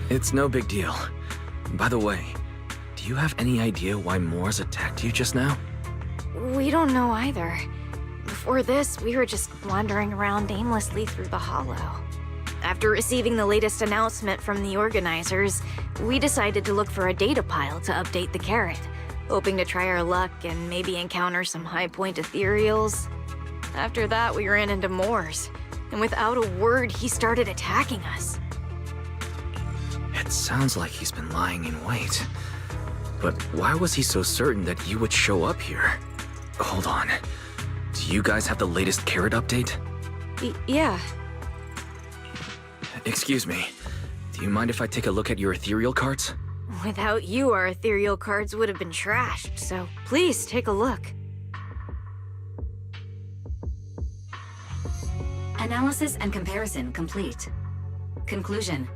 It's no big deal. By the way, do you have any idea why Moors attacked you just now? We don't know either. Before this, we were just wandering around aimlessly through the hollow. After receiving the latest announcement from the organizers, we decided to look for a data pile to update the carrot, hoping to try our luck and maybe encounter some high-point ethereals. After that, we ran into Moors, and without a word, he started attacking us. It sounds like he's been lying in wait. But why was he so certain that you would show up here? Hold on. Do you guys have the latest carrot update? Yeah. Excuse me. Do you mind if I take a look at your ethereal cards? Without you, our ethereal cards would have been trashed, so please take a look. Analysis and comparison complete. Conclusion.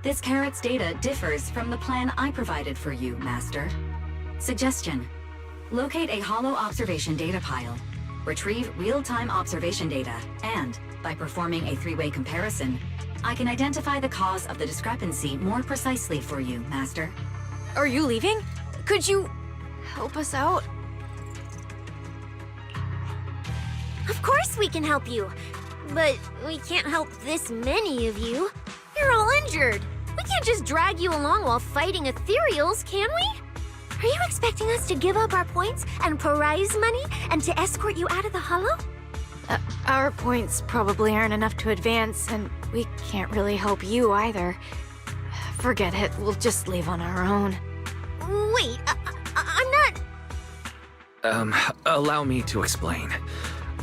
This carrot's data differs from the plan I provided for you, Master. Suggestion: locate a hollow observation data pile, retrieve real-time observation data, and, by performing a three-way comparison, I can identify the cause of the discrepancy more precisely for you, Master. Are you leaving? Could you help us out? Of course we can help you, but we can't help this many of you. You're all injured. We can't just drag you along while fighting ethereals, can we? Are you expecting us to give up our points and prize money and to escort you out of the hollow? Our points probably aren't enough to advance, and we can't really help you either. Forget it, we'll just leave on our own. Wait, I'm not... Allow me to explain.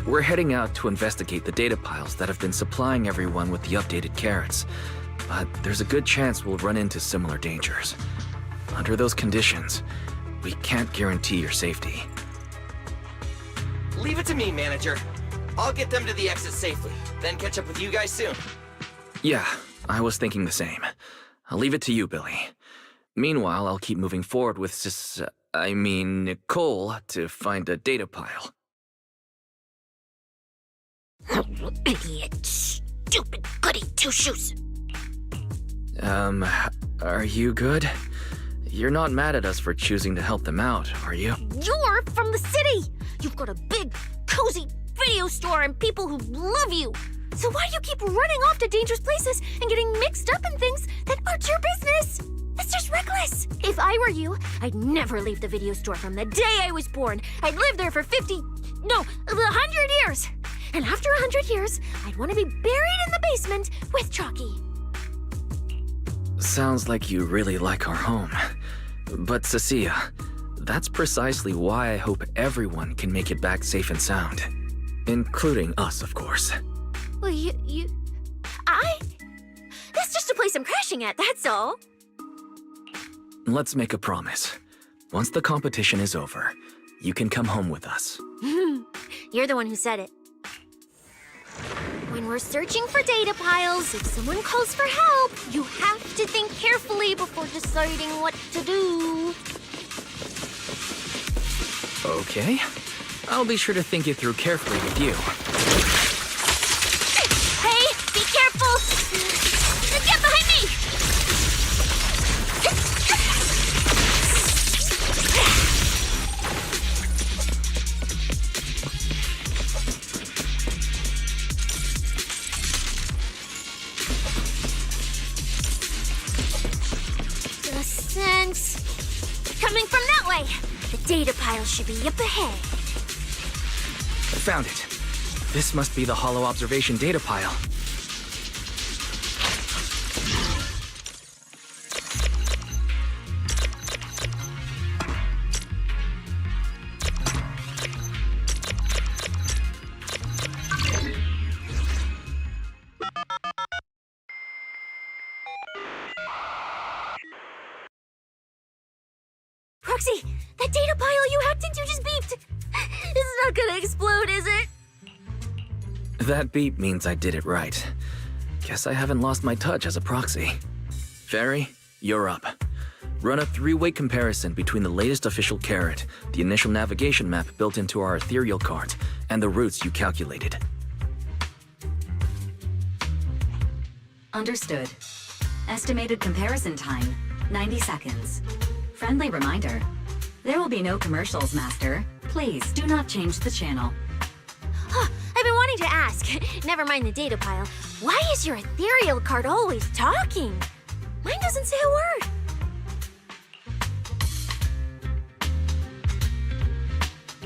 We're heading out to investigate the data piles that have been supplying everyone with the updated carrots. But there's a good chance we'll run into similar dangers. Under those conditions, we can't guarantee your safety. Leave it to me, Manager. I'll get them to the exit safely, then catch up with you guys soon. Yeah, I was thinking the same. I'll leave it to you, Billy. Meanwhile, I'll keep moving forward with Nicole to find a data pile. Idiot. Stupid goody two-shoes. Are you good? You're not mad at us for choosing to help them out, are you? You're from the city! You've got a big, cozy video store and people who love you! So why do you keep running off to dangerous places and getting mixed up in things that aren't your business? That's just reckless! If I were you, I'd never leave the video store from the day I was born. I'd live there for 100 years! And after 100 years, I'd want to be buried in the basement with Chalky. Sounds like you really like our home. But Cecilia, that's precisely why I hope everyone can make it back safe and sound. Including us, of course. Well, that's just a place I'm crashing at, that's all. Let's make a promise. Once the competition is over, you can come home with us. You're the one who said it. When we're searching for data piles, if someone calls for help, you have to think carefully before deciding what to do. Okay. I'll be sure to think it through carefully with you. Hey, be careful! Get behind me! Descent. Coming from that way. The data pile should be up ahead. Found it. This must be the hollow observation data pile. Proxy, that data pile you hacked into just beeped. It's not gonna explode, is it? That beep means I did it right. Guess I haven't lost my touch as a proxy. Fairy, you're up. Run a three-way comparison between the latest official carrot, the initial navigation map built into our ethereal cart, and the routes you calculated. Understood. Estimated comparison time, 90 seconds. Friendly reminder, there will be no commercials, Master. Please do not change the channel. I've been wanting to ask. Never mind the data pile. Why is your ethereal card always talking? Mine doesn't say a word.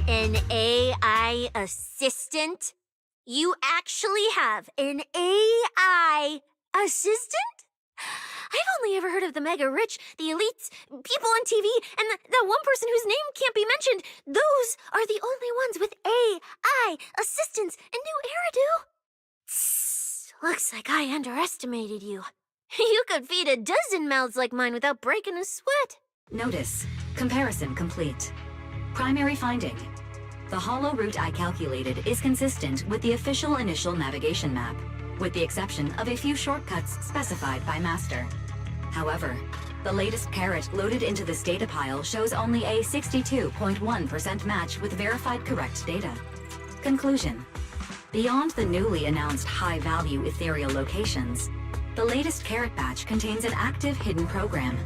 An AI assistant? You actually have an AI assistant? I've only ever heard of the mega rich, the elites, people on TV, and that one person whose name can't be mentioned. Those are the only ones with AI assistants in New Eridu. Tss, looks like I underestimated you. You could feed a dozen mouths like mine without breaking a sweat. Notice, comparison complete. Primary finding. The hollow route I calculated is consistent with the official initial navigation map, with the exception of a few shortcuts specified by Master. However, the latest carrot loaded into this data pile shows only a 62.1% match with verified correct data. Conclusion. Beyond the newly announced high-value ethereal locations, the latest carrot batch contains an active hidden program.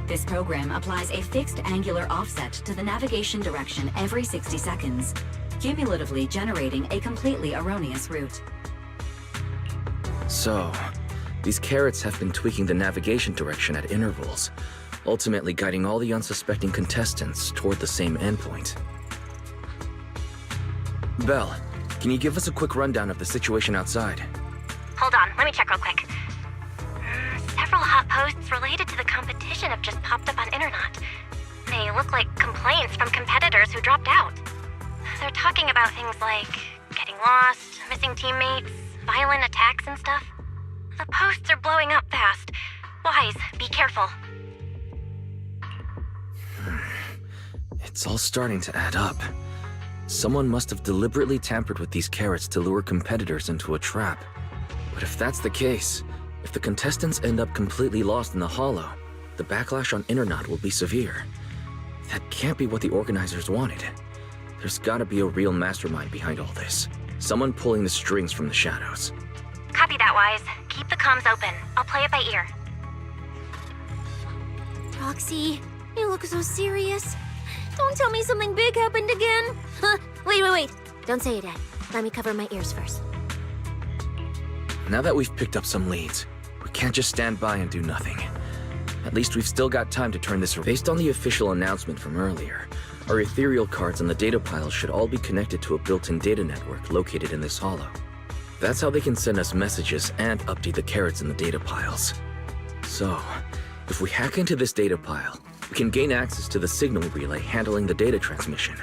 This program applies a fixed angular offset to the navigation direction every 60 seconds, cumulatively generating a completely erroneous route. So, these carrots have been tweaking the navigation direction at intervals, ultimately guiding all the unsuspecting contestants toward the same endpoint. Belle, can you give us a quick rundown of the situation outside? Hold on, let me check real quick. Several hot posts related to the competition have just popped up on Internet. They look like complaints from competitors who dropped out. They're talking about things like getting lost, missing teammates, violent attacks and stuff. The posts are blowing up fast. Wise, be careful. It's all starting to add up. Someone must have deliberately tampered with these carrots to lure competitors into a trap. But if that's the case, if the contestants end up completely lost in the hollow, the backlash on Internet will be severe. That can't be what the organizers wanted. There's gotta be a real mastermind behind all this. Someone pulling the strings from the shadows. Copy that, Wise. Keep the comms open. I'll play it by ear. Roxy, you look so serious. Don't tell me something big happened again. Huh? Wait. Don't say it yet. Let me cover my ears first. Now that we've picked up some leads, we can't just stand by and do nothing. At least we've still got time to turn this around. Based on the official announcement from earlier, our ethereal cards and the data piles should all be connected to a built-in data network located in this hollow. That's how they can send us messages and update the carrots in the data piles. So, if we hack into this data pile, we can gain access to the signal relay handling the data transmission.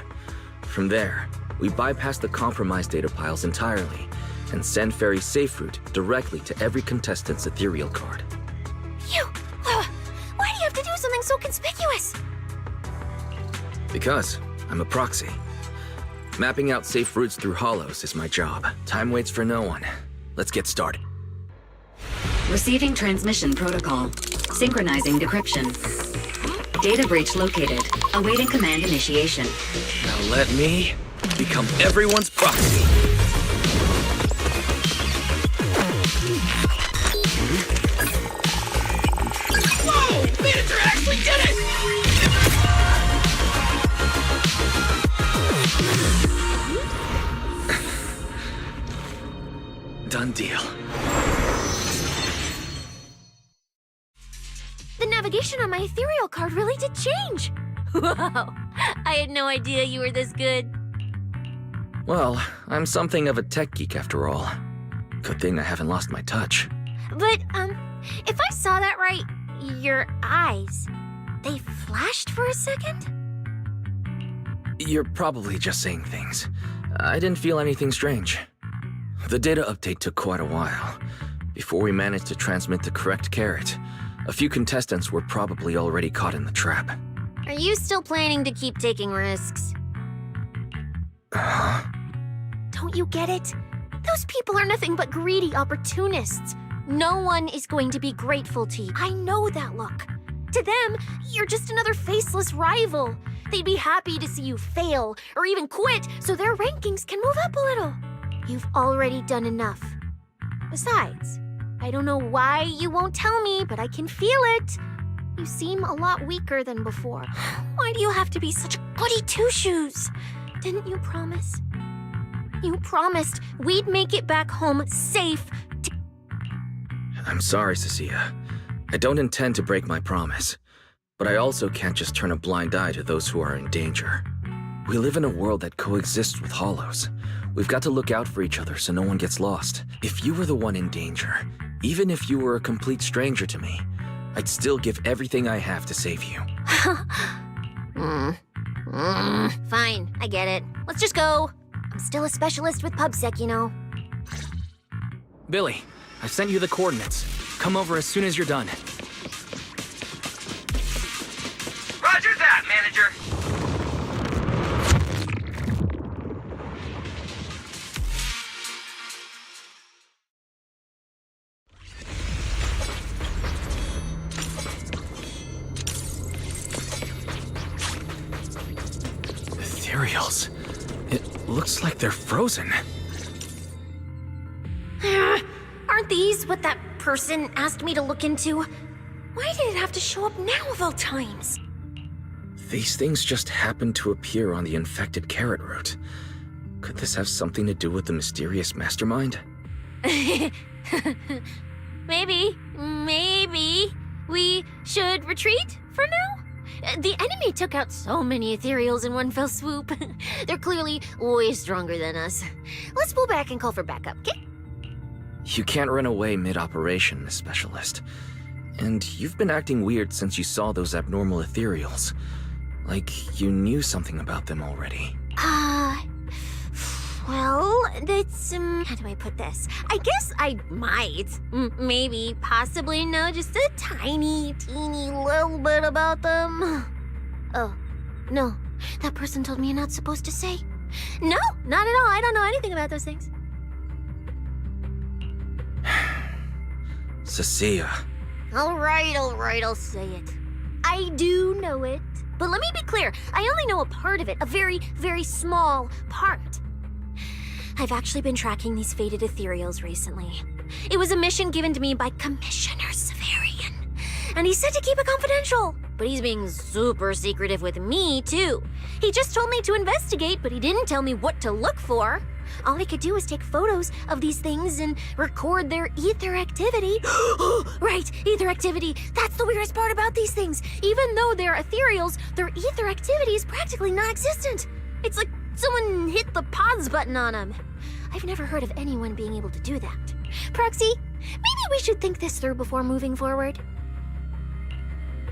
From there, we bypass the compromised data piles entirely and send Fairy's safe route directly to every contestant's ethereal card. Why do you have to do something so conspicuous? Because I'm a proxy. Mapping out safe routes through hollows is my job. Time waits for no one. Let's get started. Receiving transmission protocol. Synchronizing decryption. Data breach located. Awaiting command initiation. Now let me become everyone's proxy. Whoa! Manager actually did it! Done deal. The navigation on my ethereal card really did change. Wow, I had no idea you were this good. Well, I'm something of a tech geek after all. Good thing I haven't lost my touch. But, if I saw that right, your eyes, they flashed for a second? You're probably just saying things. I didn't feel anything strange. The data update took quite a while. Before we managed to transmit the correct carrot, a few contestants were probably already caught in the trap. Are you still planning to keep taking risks? Don't you get it? Those people are nothing but greedy opportunists. No one is going to be grateful to you. I know that look. To them, you're just another faceless rival. They'd be happy to see you fail or even quit so their rankings can move up a little. You've already done enough. Besides, I don't know why you won't tell me, but I can feel it. You seem a lot weaker than before. Why do you have to be such goody two-shoes? Didn't you promise? You promised we'd make it back home safe. I'm sorry, Cecilia. I don't intend to break my promise. But I also can't just turn a blind eye to those who are in danger. We live in a world that coexists with hollows. We've got to look out for each other so no one gets lost. If you were the one in danger, even if you were a complete stranger to me, I'd still give everything I have to save you. Fine, I get it. Let's just go. I'm still a specialist with PubSec, you know. Billy, I sent you the coordinates. Come over as soon as you're done. Roger that, manager. ethereals. It looks like they're frozen. Aren't these what that person asked me to look into? Why did it have to show up now of all times? These things just happened to appear on the infected carrot root. Could this have something to do with the mysterious mastermind? Maybe. We should retreat for now? The enemy took out so many ethereals in one fell swoop. They're clearly way stronger than us. Let's pull back and call for backup, okay? You can't run away mid-operation, Miss Specialist. And you've been acting weird since you saw those abnormal ethereals. Like you knew something about them already. Well, that's, how do I put this? I guess I might, maybe, possibly know just a teeny little bit about them. Oh, no, that person told me you're not supposed to say. No, not at all. I don't know anything about those things. Cecilia. All right, I'll say it. I do know it. But let me be clear, I only know a part of it, a very, very small part. I've actually been tracking these faded ethereals recently. It was a mission given to me by Commissioner Severian. And he said to keep it confidential. But he's being super secretive with me, too. He just told me to investigate, but he didn't tell me what to look for. All he could do was take photos of these things and record their ether activity. Right, ether activity. That's the weirdest part about these things. Even though they're ethereals, their ether activity is practically non-existent. It's like someone hit the pause button on them. I've never heard of anyone being able to do that. Proxy, maybe we should think this through before moving forward.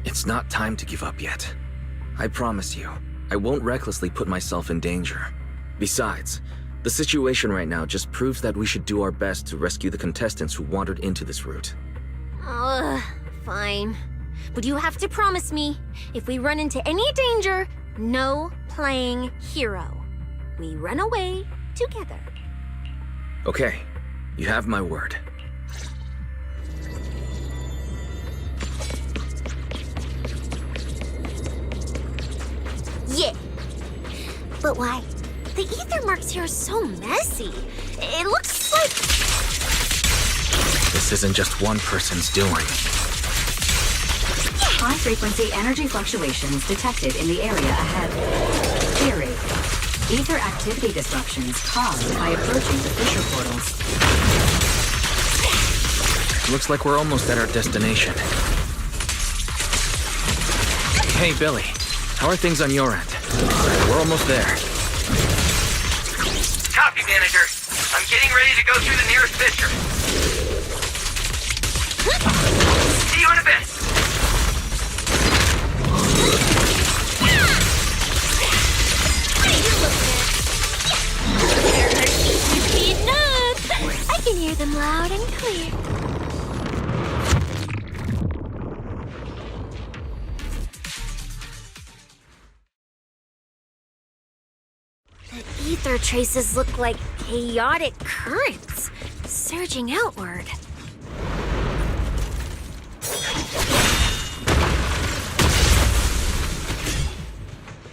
It's not time to give up yet. I promise you, I won't recklessly put myself in danger. Besides, the situation right now just proves that we should do our best to rescue the contestants who wandered into this route. Fine. But you have to promise me, if we run into any danger, no playing hero. We run away together. Okay, you have my word. Yeah. But why? The ether marks here are so messy. It looks like... This isn't just one person's doing. High-frequency energy fluctuations detected in the area ahead. Theory. Ether activity disruptions caused by approaching the fissure portals. Looks like we're almost at our destination. Hey, Billy. How are things on your end? We're almost there. Copy, Manager. I'm getting ready to go through the nearest fissure. See you in a bit. I can hear them loud and clear. The ether traces look like chaotic currents, surging outward.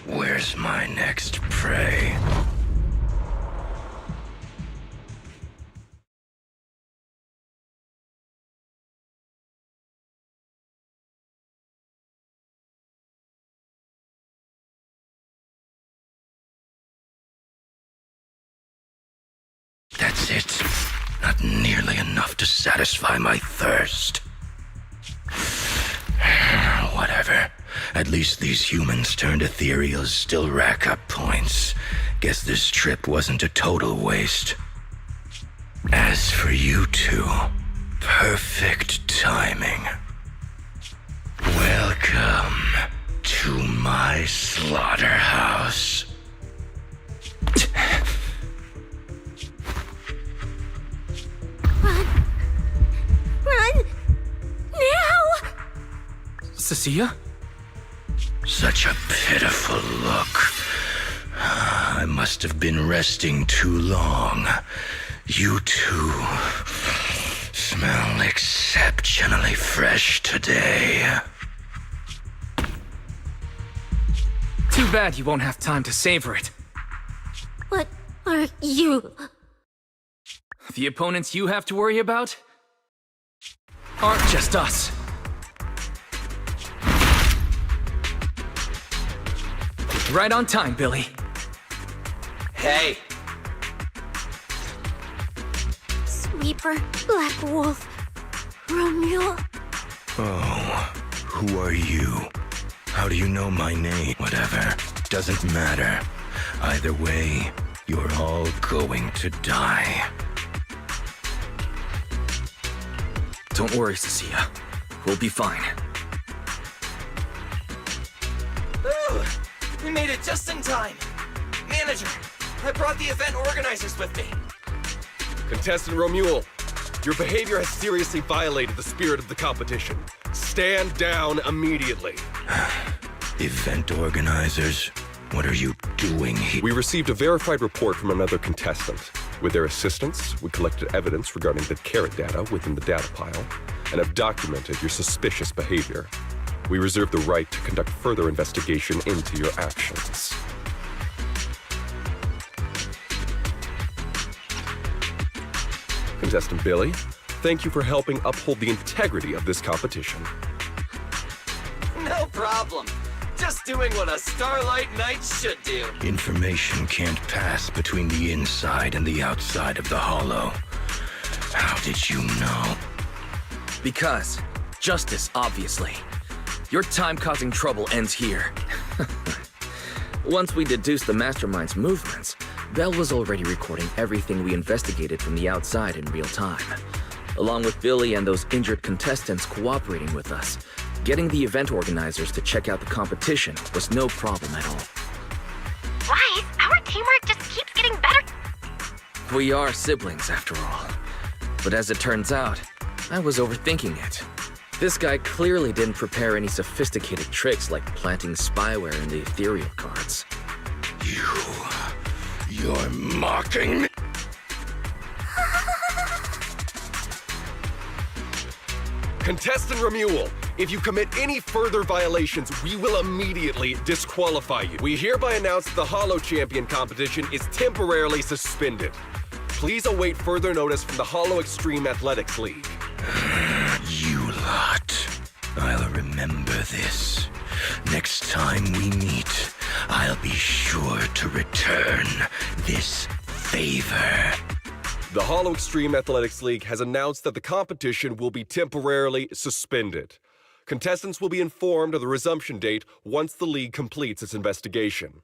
Where's my next prey? That's it. Not nearly enough to satisfy my thirst. Whatever. At least these humans turned ethereals still rack up points. Guess this trip wasn't a total waste. As for you two, perfect timing. Welcome to my slaughterhouse. Run! Now! Cecilia? Such a pitiful look. I must have been resting too long. You two smell exceptionally fresh today. Too bad you won't have time to savor it. What are you? The opponents you have to worry about aren't just us. Right on time, Billy. Hey! Sweeper, Black Wolf, Romeo. Oh, who are you? How do you know my name? Whatever. Doesn't matter. Either way, you're all going to die. Don't worry, Cecilia. We'll be fine. Ooh, we made it just in time. Manager, I brought the event organizers with me. Contestant Romuald, your behavior has seriously violated the spirit of the competition. Stand down immediately. Event organizers? What are you doing here? We received a verified report from another contestant. With their assistance, we collected evidence regarding the carrot data within the data pile and have documented your suspicious behavior. We reserve the right to conduct further investigation into your actions. Contestant Billy, thank you for helping uphold the integrity of this competition. No problem. Just doing what a Starlight Knight should do. Information can't pass between the inside and the outside of the Hollow. How did you know? Because justice, obviously. Your time causing trouble ends here. Once we deduced the Mastermind's movements, Bell was already recording everything we investigated from the outside in real time. Along with Billy and those injured contestants cooperating with us, getting the event organizers to check out the competition was no problem at all. Why? Our teamwork just keeps getting better. We are siblings, after all. But as it turns out, I was overthinking it. This guy clearly didn't prepare any sophisticated tricks like planting spyware in the ethereal cards. You're mocking me? Contestant Romuald, if you commit any further violations, we will immediately disqualify you. We hereby announce that the Hollow Champion competition is temporarily suspended. Please await further notice from the Hollow Extreme Athletics League. You lot. I'll remember this. Next time we meet, I'll be sure to return this favor. The Hollow Extreme Athletics League has announced that the competition will be temporarily suspended. Contestants will be informed of the resumption date once the league completes its investigation.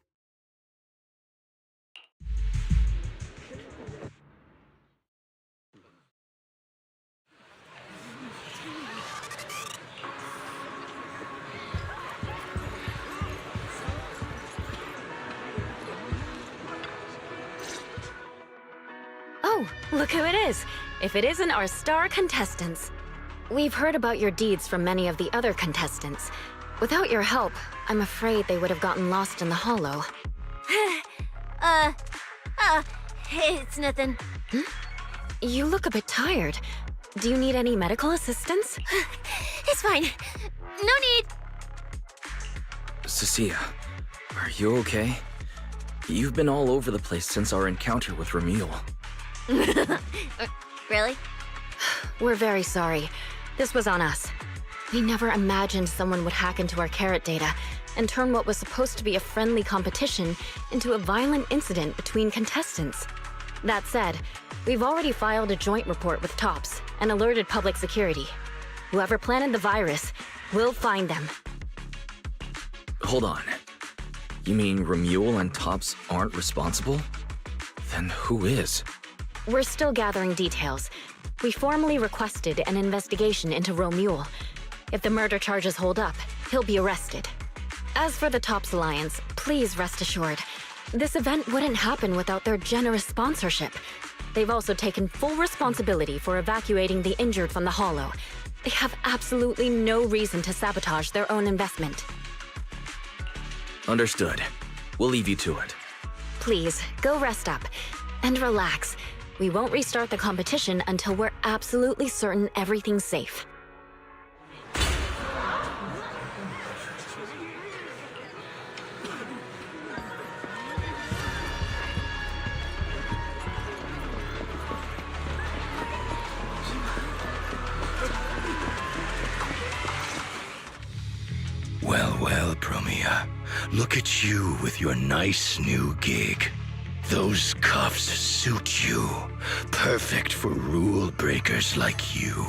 Oh, look who it is. If it isn't our star contestants. We've heard about your deeds from many of the other contestants. Without your help, I'm afraid they would have gotten lost in the Hollow. It's nothing. You look a bit tired. Do you need any medical assistance? It's fine. No need. Cecilia, are you okay? You've been all over the place since our encounter with Romuald. Really? We're very sorry. This was on us. We never imagined someone would hack into our carrot data and turn what was supposed to be a friendly competition into a violent incident between contestants. That said, we've already filed a joint report with TOPS and alerted public security. Whoever planted the virus, we'll find them. Hold on. You mean Romuald and TOPS aren't responsible? Then who is? We're still gathering details. We formally requested an investigation into Romuald. If the murder charges hold up, he'll be arrested. As for the TOPS Alliance, please rest assured, this event wouldn't happen without their generous sponsorship. They've also taken full responsibility for evacuating the injured from the Hollow. They have absolutely no reason to sabotage their own investment. Understood. We'll leave you to it. Please, go rest up. And relax. We won't restart the competition until we're absolutely certain everything's safe. Look at you with your nice new gig. Those cuffs suit you. Perfect for rule breakers like you.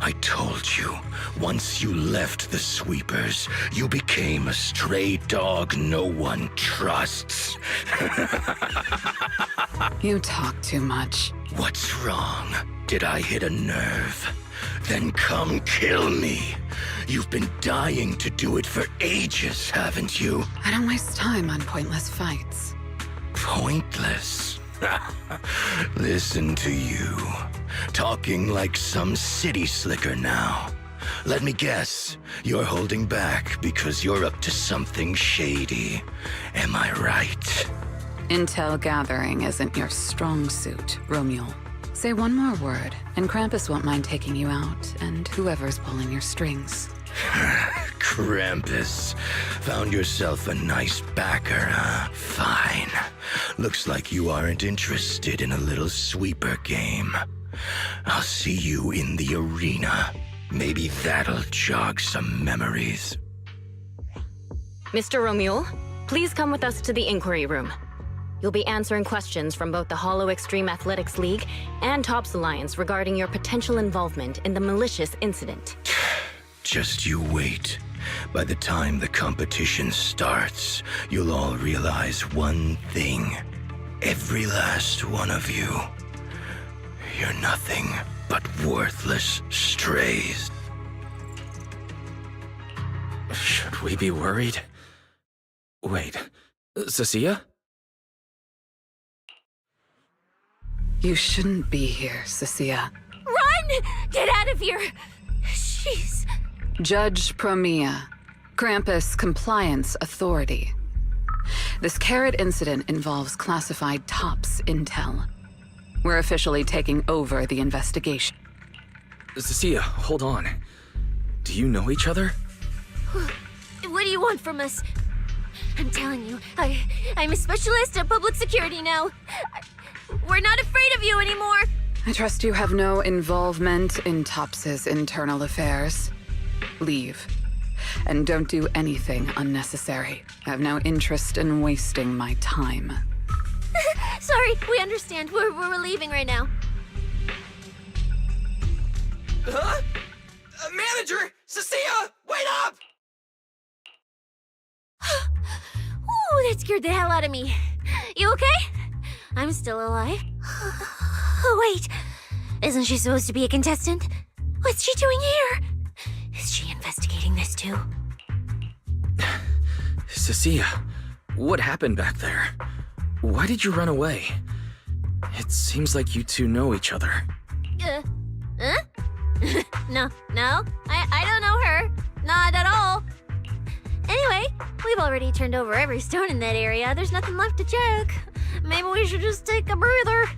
I told you, once you left the sweepers, you became a stray dog no one trusts. You talk too much. What's wrong? Did I hit a nerve? Then come kill me. You've been dying to do it for ages, haven't you? I don't waste time on pointless fights. Pointless? Listen to you. Talking like some city slicker now. Let me guess, you're holding back because you're up to something shady. Am I right? Intel gathering isn't your strong suit, Romeo. Say one more word, and Krampus won't mind taking you out, and whoever's pulling your strings. Krampus. Found yourself a nice backer, huh? Fine. Looks like you aren't interested in a little sweeper game. I'll see you in the arena. Maybe that'll jog some memories. Mr. Romeo, please come with us to the inquiry room. You'll be answering questions from both the Hollow Extreme Athletics League and Tops Alliance regarding your potential involvement in the malicious incident. Just you wait. By the time the competition starts, you'll all realize one thing. Every last one of you. You're nothing but worthless strays. Should we be worried? Wait, Cecilia? You shouldn't be here, Cecilia. Run! Get out of here! She's... Judge Promia, Krampus Compliance Authority. This carrot incident involves classified Tops intel. We're officially taking over the investigation. Cecilia, hold on. Do you know each other? What do you want from us? I'm telling you, I'm a specialist at public security now. We're not afraid of you anymore. I trust you have no involvement in Tops's internal affairs. Leave. And don't do anything unnecessary. I have no interest in wasting my time. Sorry, we understand. We're leaving right now. Huh? Manager! Cecilia! Wait up! Ooh, that scared the hell out of me. You okay? I'm still alive. Oh, wait. Isn't she supposed to be a contestant? What's she doing here? Is she investigating this too? Cecilia, what happened back there? Why did you run away? It seems like you two know each other. Huh? No, I don't know her. Not at all. Anyway, we've already turned over every stone in that area. There's nothing left to check. Maybe we should just take a breather.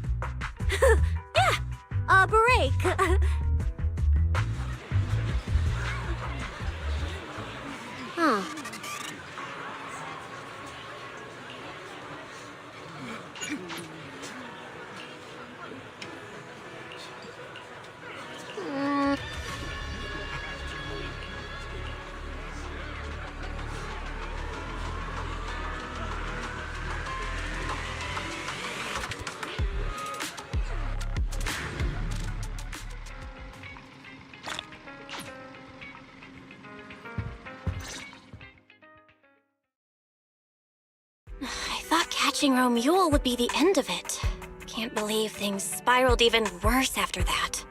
Yeah, a break. Catching Romule would be the end of it. Can't believe things spiraled even worse after that.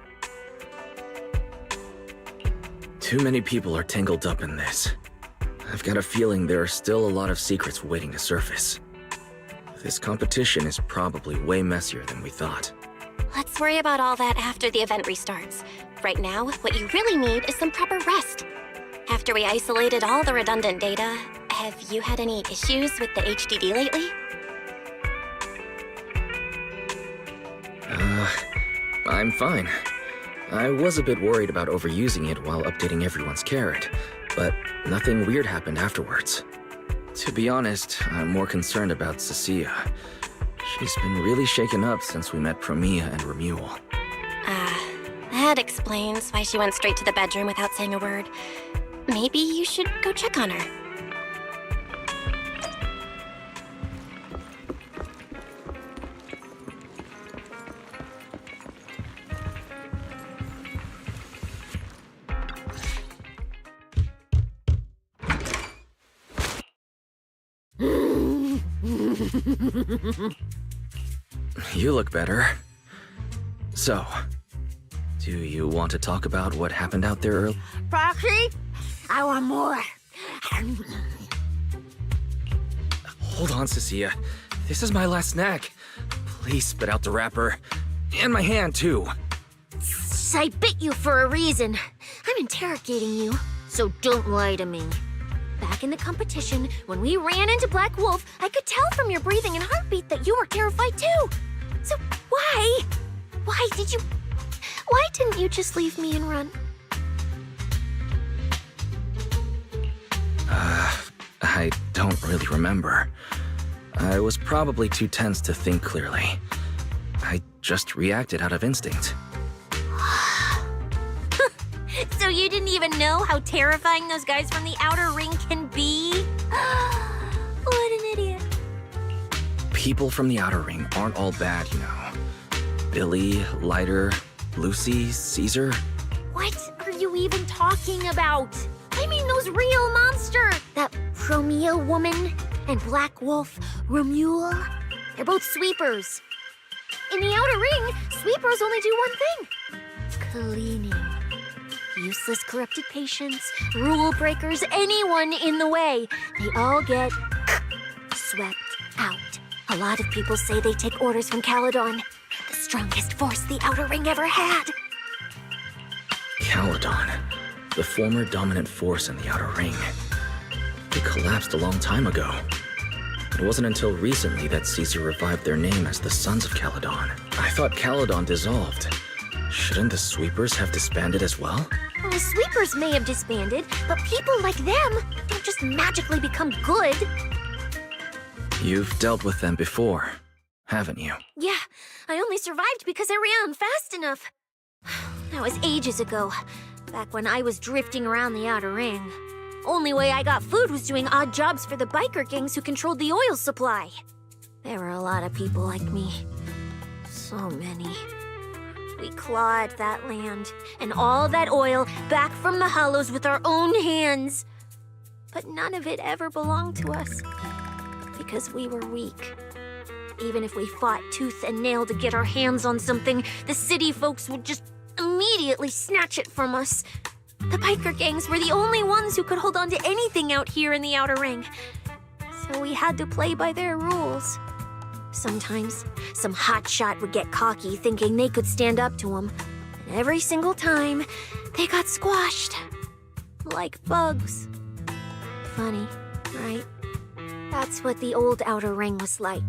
Too many people are tangled up in this. I've got a feeling there are still a lot of secrets waiting to surface. This competition is probably way messier than we thought. Let's worry about all that after the event restarts. Right now, what you really need is some proper rest. After we isolated all the redundant data, have you had any issues with the HDD lately? I'm fine. I was a bit worried about overusing it while updating everyone's carrot, but nothing weird happened afterwards. To be honest, I'm more concerned about Cecilia. She's been really shaken up since we met Promia and Remuel. That explains why she went straight to the bedroom without saying a word. Maybe you should go check on her. You look better. So, do you want to talk about what happened out there earlier? Proxy, I want more. Hold on, Cecilia. This is my last snack. Please spit out the wrapper. And my hand, too. I bit you for a reason. I'm interrogating you, so don't lie to me. Back in the competition, when we ran into Black Wolf, I could tell from your breathing and heartbeat that you were terrified too. So why didn't you just leave me and run? I don't really remember. I was probably too tense to think clearly. I just reacted out of instinct. So you didn't even know how terrifying those guys from the outer ring can be? What an idiot. People from the outer ring aren't all bad, you know. Billy, Lighter, Lucy, Caesar. What are you even talking about? I mean those real monsters! That Romeo woman and Black Wolf, Romuald. They're both sweepers. In the outer ring, sweepers only do one thing. Cleaning. Useless corrupted patients, rule breakers, anyone in the way. They all get swept out. A lot of people say they take orders from Caledon, the strongest force the outer ring ever had. Caledon, the former dominant force in the outer ring. It collapsed a long time ago. It wasn't until recently that Caesar revived their name as the Sons of Caledon. I thought Caledon dissolved. Shouldn't the sweepers have disbanded as well? Well, the sweepers may have disbanded, but people like them don't just magically become good. You've dealt with them before, haven't you? Yeah, I only survived because I ran fast enough. That was ages ago, back when I was drifting around the outer ring. Only way I got food was doing odd jobs for the biker gangs who controlled the oil supply. There were a lot of people like me. So many. We clawed that land and all that oil back from the hollows with our own hands. But none of it ever belonged to us, because we were weak. Even if we fought tooth and nail to get our hands on something, the city folks would just immediately snatch it from us. The biker gangs were the only ones who could hold on to anything out here in the outer ring. So we had to play by their rules. Sometimes, some hotshot would get cocky thinking they could stand up to him. And every single time, they got squashed. Like bugs. Funny, right? That's what the old outer ring was like.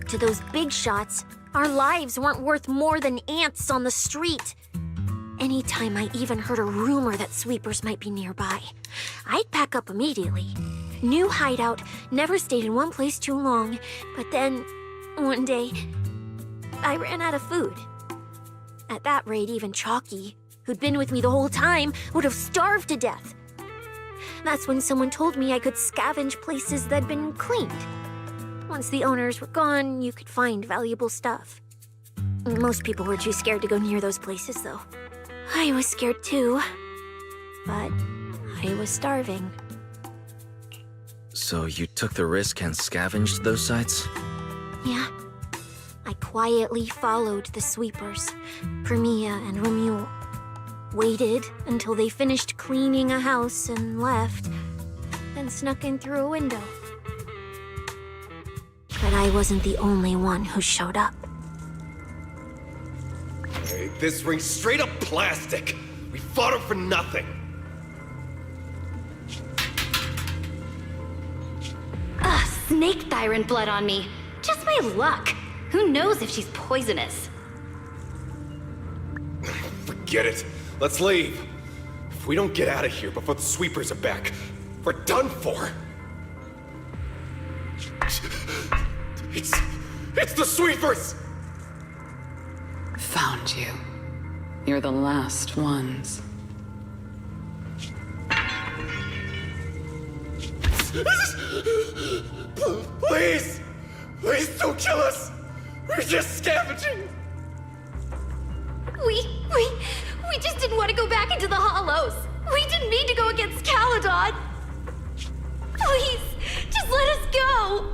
To those big shots, our lives weren't worth more than ants on the street. Anytime I even heard a rumor that sweepers might be nearby, I'd pack up immediately. New hideout, never stayed in one place too long, but then, one day, I ran out of food. At that rate, even Chalky, who'd been with me the whole time, would have starved to death. That's when someone told me I could scavenge places that'd been cleaned. Once the owners were gone, you could find valuable stuff. Most people were too scared to go near those places, though. I was scared too, but I was starving. So you took the risk and scavenged those sites? Yeah. I quietly followed the sweepers, Premia and Romuald. Waited until they finished cleaning a house and left, then snuck in through a window. But I wasn't the only one who showed up. Hey, this ring's straight up plastic. We fought her for nothing. Snake tyrant blood on me. Just my luck. Who knows if she's poisonous? Forget it. Let's leave. If we don't get out of here before the sweepers are back, we're done for. It's the sweepers! Found you. You're the last ones. Please! Please don't kill us! We're just scavenging! We just didn't want to go back into the hollows. We didn't mean to go against Caledon. Please, just let us go.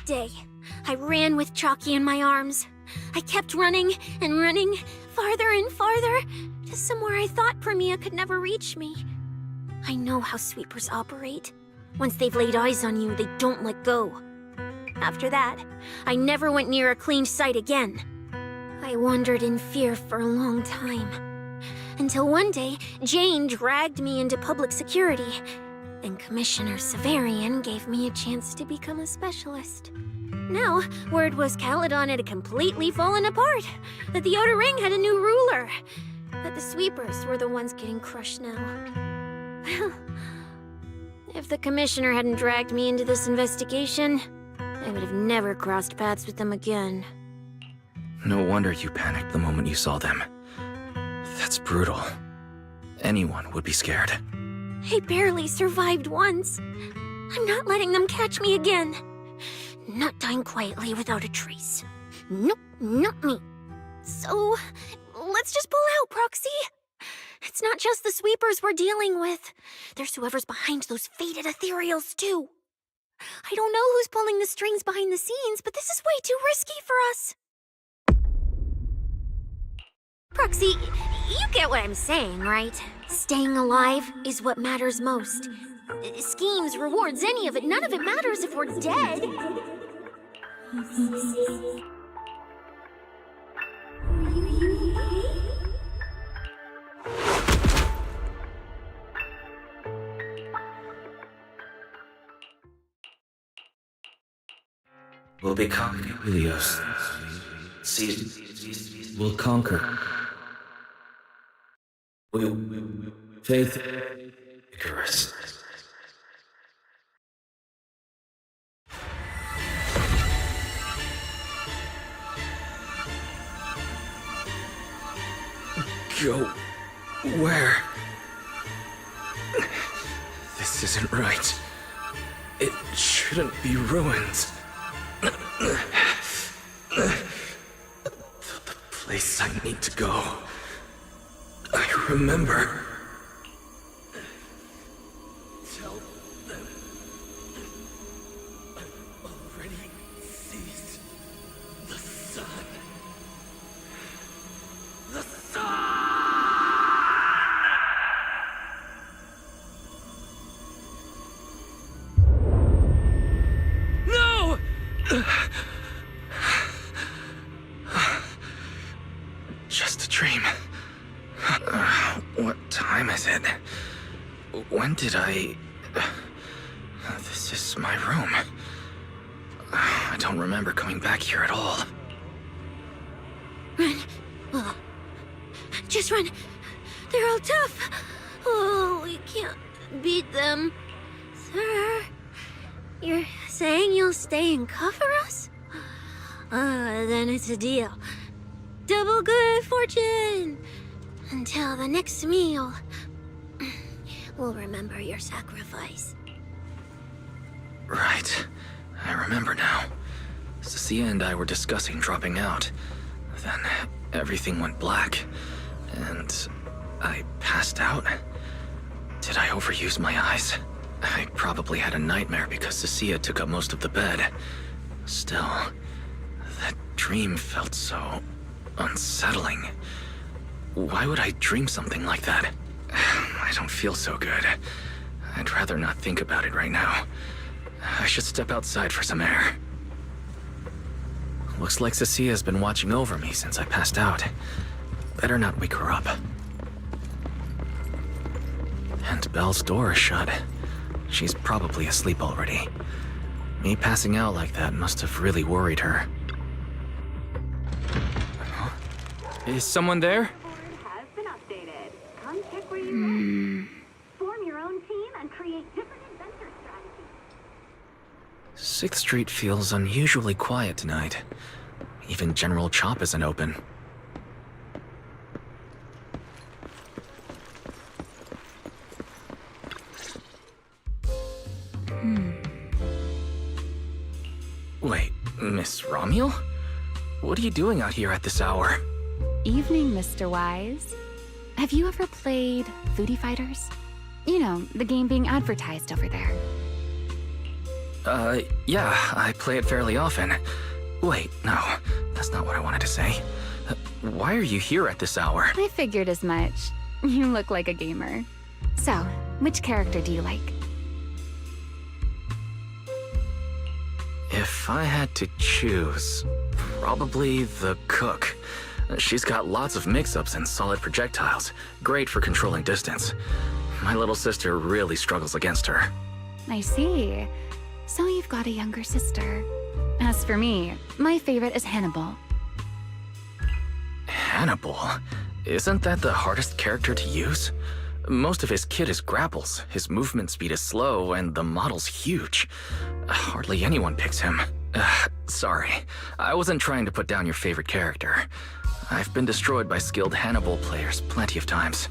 that day. I ran with Chalky in my arms. I kept running and running, farther and farther, to somewhere I thought Premia could never reach me. I know how sweepers operate. Once they've laid eyes on you, they don't let go. After that, I never went near a clean site again. I wandered in fear for a long time. Until one day, Jane dragged me into public security, and Commissioner Severian gave me a chance to become a specialist. Now, word was Caledon had completely fallen apart, that the Outer Ring had a new ruler, that the sweepers were the ones getting crushed now. Well, if the Commissioner hadn't dragged me into this investigation, I would have never crossed paths with them again. No wonder you panicked the moment you saw them. That's brutal. Anyone would be scared. I barely survived once. I'm not letting them catch me again. Not dying quietly without a trace. Nope, not me. So, let's just pull out, Proxy. It's not just the sweepers we're dealing with. There's whoever's behind those faded ethereals, too. I don't know who's pulling the strings behind the scenes, but this is way too risky for us. Proxy, you get what I'm saying, right? Staying alive is what matters most. Schemes, rewards, any of it, none of it matters if we're dead. We'll become Helios. We'll conquer. Faith. Icarus. Go where? This isn't right. It shouldn't be ruins. The place I need to go. I remember. Tell them I've already seized the sun. The sun! No! Just a dream. What time is it? When did I... This is my room. I don't remember coming back here at all. Run. Oh. Just run. They're all tough. Oh, we can't beat them. Sir, you're saying you'll stay and cover us? Then it's a deal. Double good fortune. Until the next meal. We'll remember your sacrifice. Right. I remember now. Cecilia and I were discussing dropping out. Then everything went black, and I passed out. Did I overuse my eyes? I probably had a nightmare because Cecilia took up most of the bed. Still, that dream felt so unsettling. Why would I dream something like that? I don't feel so good. I'd rather not think about it right now. I should step outside for some air. Looks like Cecilia's been watching over me since I passed out. Better not wake her up. And Belle's door is shut. She's probably asleep already. Me passing out like that must have really worried her. Is someone there? Has been updated. Come check where you live. Form your own team and create different adventure strategies. 6th Street feels unusually quiet tonight. Even General Chop isn't open. Wait, Miss Romuel? What are you doing out here at this hour? Evening, Mr. Wise. Have you ever played Foodie Fighters? You know, the game being advertised over there. Yeah, I play it fairly often. Wait, no, that's not what I wanted to say. Why are you here at this hour? I figured as much. You look like a gamer. So, which character do you like? If I had to choose, probably the cook. She's got lots of mix-ups and solid projectiles, great for controlling distance. My little sister really struggles against her. I see. So you've got a younger sister. As for me, my favorite is Hannibal. Hannibal? Isn't that the hardest character to use? Most of his kit is grapples, his movement speed is slow, and the model's huge. Hardly anyone picks him. Sorry, I wasn't trying to put down your favorite character. I've been destroyed by skilled Hannibal players plenty of times.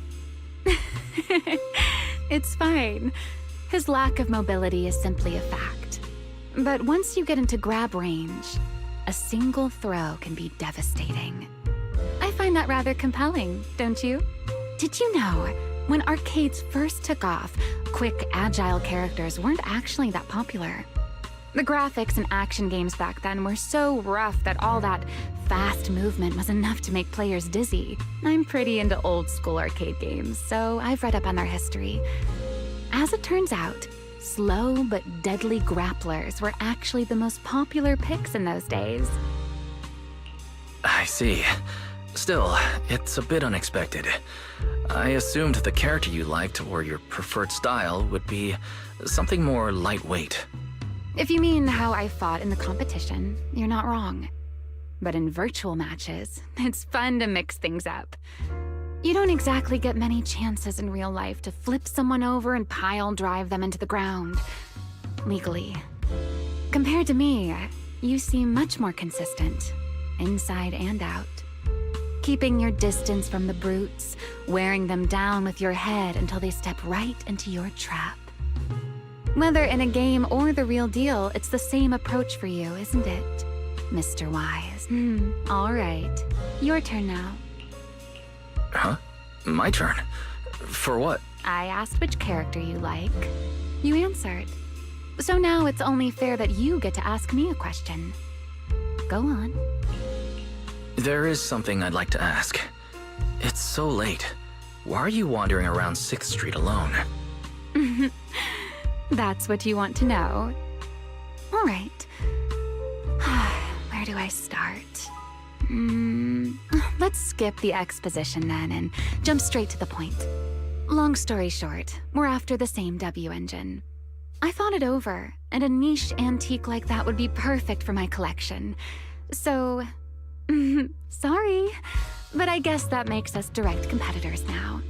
It's fine. His lack of mobility is simply a fact. But once you get into grab range, a single throw can be devastating. I find that rather compelling, don't you? Did you know, when arcades first took off, quick, agile characters weren't actually that popular. The graphics in action games back then were so rough that all that fast movement was enough to make players dizzy. I'm pretty into old school arcade games, so I've read up on their history. As it turns out, slow but deadly grapplers were actually the most popular picks in those days. I see. Still, it's a bit unexpected. I assumed the character you liked or your preferred style would be something more lightweight. If you mean how I fought in the competition, you're not wrong. But in virtual matches, it's fun to mix things up. You don't exactly get many chances in real life to flip someone over and pile drive them into the ground. Legally. Compared to me, you seem much more consistent, inside and out. Keeping your distance from the brutes, wearing them down with your head until they step right into your trap. Whether in a game or the real deal, it's the same approach for you, isn't it, Mr. Wise? All right. Your turn now. Huh? My turn? For what? I asked which character you like. You answered. So now it's only fair that you get to ask me a question. Go on. There is something I'd like to ask. It's so late. Why are you wandering around 6th Street alone? That's what you want to know. All right. Where do I start? Let's skip the exposition then and jump straight to the point. Long story short, we're after the same W engine. I thought it over, and a niche antique like that would be perfect for my collection. So, sorry, but I guess that makes us direct competitors now.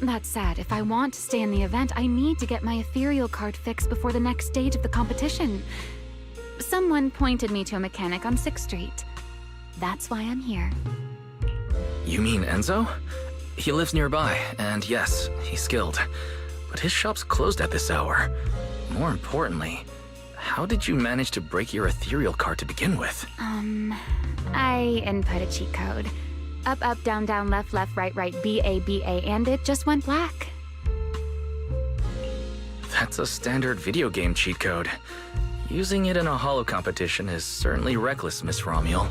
That said, if I want to stay in the event, I need to get my ethereal card fixed before the next stage of the competition. Someone pointed me to a mechanic on 6th Street. That's why I'm here. You mean Enzo? He lives nearby, and yes, he's skilled. But his shop's closed at this hour. More importantly, how did you manage to break your ethereal card to begin with? I input a cheat code. Up, up, down, down, left, left, right, right, B-A, B-A, and it just went black. That's a standard video game cheat code. Using it in a holo competition is certainly reckless, Miss Romuel.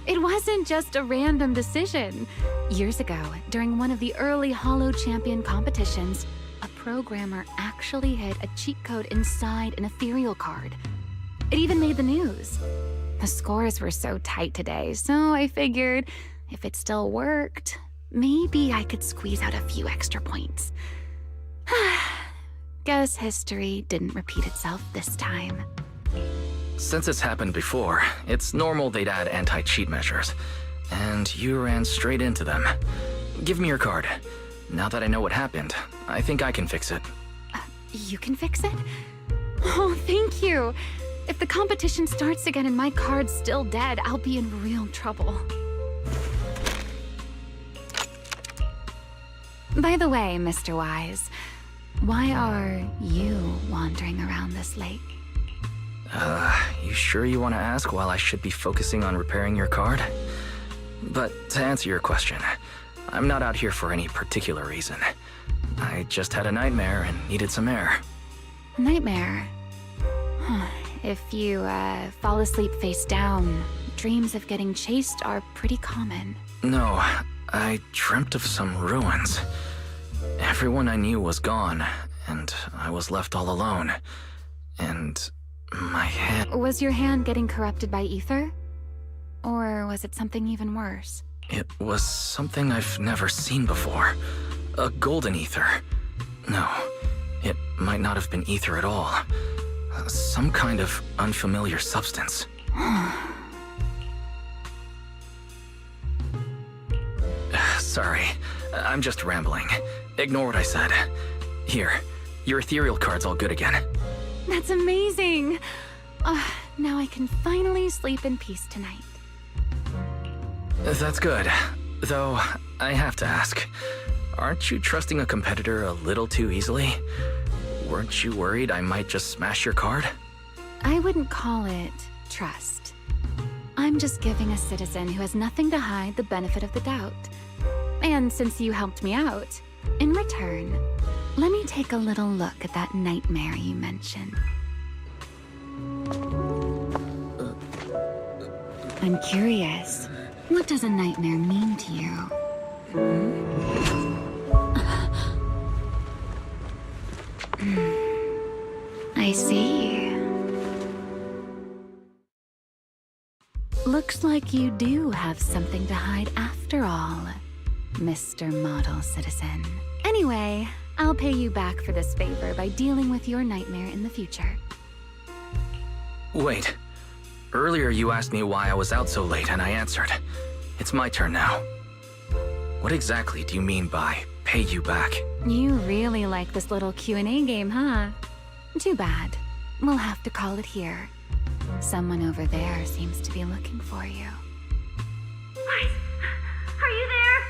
It wasn't just a random decision. Years ago, during one of the early Holo Champion competitions, a programmer actually hid a cheat code inside an ethereal card. It even made the news. The scores were so tight today, so I figured if it still worked, maybe I could squeeze out a few extra points. Guess history didn't repeat itself this time. Since it's happened before, it's normal they'd add anti-cheat measures. And you ran straight into them. Give me your card. Now that I know what happened, I think I can fix it. You can fix it? Oh, thank you. If the competition starts again and my card's still dead, I'll be in real trouble. By the way, Mr. Wise, why are you wandering around this lake? You sure you want to ask while I should be focusing on repairing your card? But to answer your question, I'm not out here for any particular reason. I just had a nightmare and needed some air. A nightmare? If you fall asleep face down, dreams of getting chased are pretty common. No, I dreamt of some ruins. Everyone I knew was gone, and I was left all alone. And my hand... Was your hand getting corrupted by ether? Or was it something even worse? It was something I've never seen before. A golden ether. No, it might not have been ether at all. Some kind of unfamiliar substance. Sorry, I'm just rambling. Ignore what I said. Here, your ethereal card's all good again. That's amazing! Now I can finally sleep in peace tonight. That's good. Though, I have to ask, aren't you trusting a competitor a little too easily? Weren't you worried I might just smash your card? I wouldn't call it trust. I'm just giving a citizen who has nothing to hide the benefit of the doubt. And since you helped me out, in return, let me take a little look at that nightmare you mentioned. I'm curious, what does a nightmare mean to you? I see. Looks like you do have something to hide after all, Mr. Model Citizen. Anyway, I'll pay you back for this favor by dealing with your nightmare in the future. Wait. Earlier you asked me why I was out so late and I answered. It's my turn now. What exactly do you mean by pay you back? You really like this little Q&A game, huh? Too bad. We'll have to call it here. Someone over there seems to be looking for you. Guys, are you there?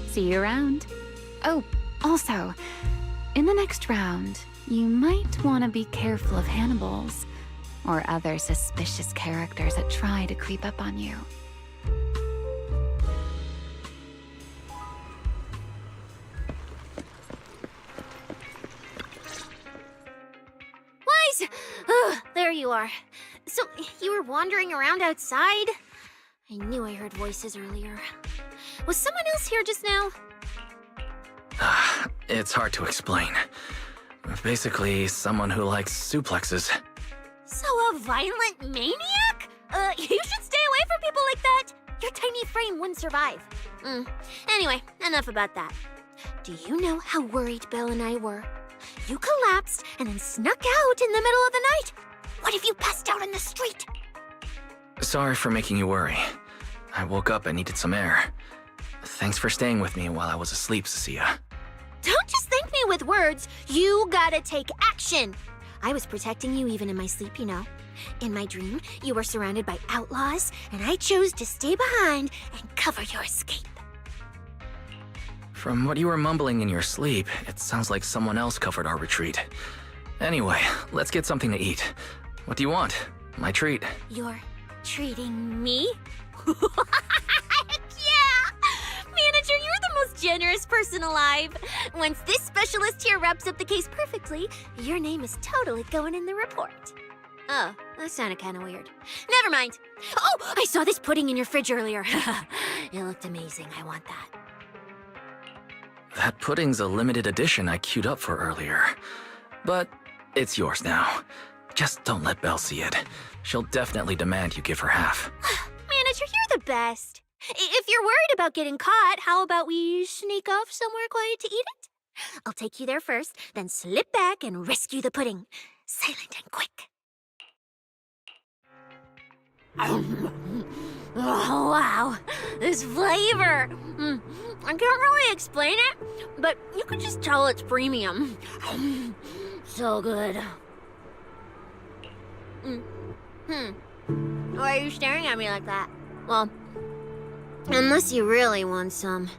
See you around. Oh, also, in the next round, you might want to be careful of Hannibals or other suspicious characters that try to creep up on you. Wise! There you are. So, you were wandering around outside? I knew I heard voices earlier. Was someone else here just now? It's hard to explain. Basically, someone who likes suplexes. So a violent maniac? You should stay away from people like that. Your tiny frame wouldn't survive. Anyway, enough about that. Do you know how worried Belle and I were? You collapsed and then snuck out in the middle of the night. What if you passed out in the street? Sorry for making you worry. I woke up and needed some air. Thanks for staying with me while I was asleep, Cecilia. Don't just thank me with words. You gotta take action. I was protecting you even in my sleep, you know. In my dream, you were surrounded by outlaws, and I chose to stay behind and cover your escape. From what you were mumbling in your sleep, it sounds like someone else covered our retreat. Anyway, let's get something to eat. What do you want? My treat. You're treating me? Heck yeah! Manager, you're the most generous person alive. Once this specialist here wraps up the case perfectly, your name is totally going in the report. Oh, that sounded kind of weird. Never mind. Oh, I saw this pudding in your fridge earlier. It looked amazing. I want that. That pudding's a limited edition I queued up for earlier. But it's yours now. Just don't let Belle see it. She'll definitely demand you give her half. Manager, you're the best. If you're worried about getting caught, how about we sneak off somewhere quiet to eat it? I'll take you there first, then slip back and rescue the pudding. Silent and quick. Oh, wow. This flavor. I can't really explain it, but you can just tell it's premium. So good. Why are you staring at me like that? Well, unless you really want some.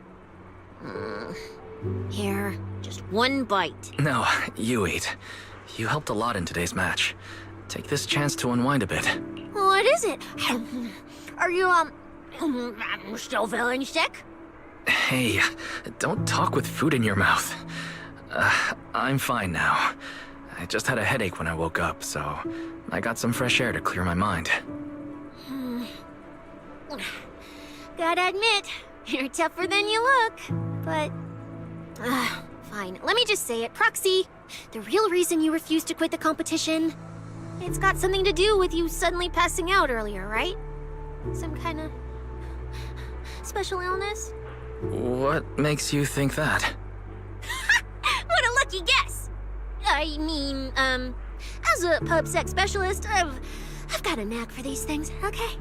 Here, just one bite. No, you eat. You helped a lot in today's match. Take this chance to unwind a bit. What is it? Are you, still feeling sick? Hey, don't talk with food in your mouth. I'm fine now. I just had a headache when I woke up, so I got some fresh air to clear my mind. Gotta admit, you're tougher than you look. But, fine. Let me just say it. Proxy, the real reason you refused to quit the competition, it's got something to do with you suddenly passing out earlier, right? Some kind of special illness? What makes you think that? What a lucky guess! I mean, as a pub sex specialist, I've got a knack for these things, okay?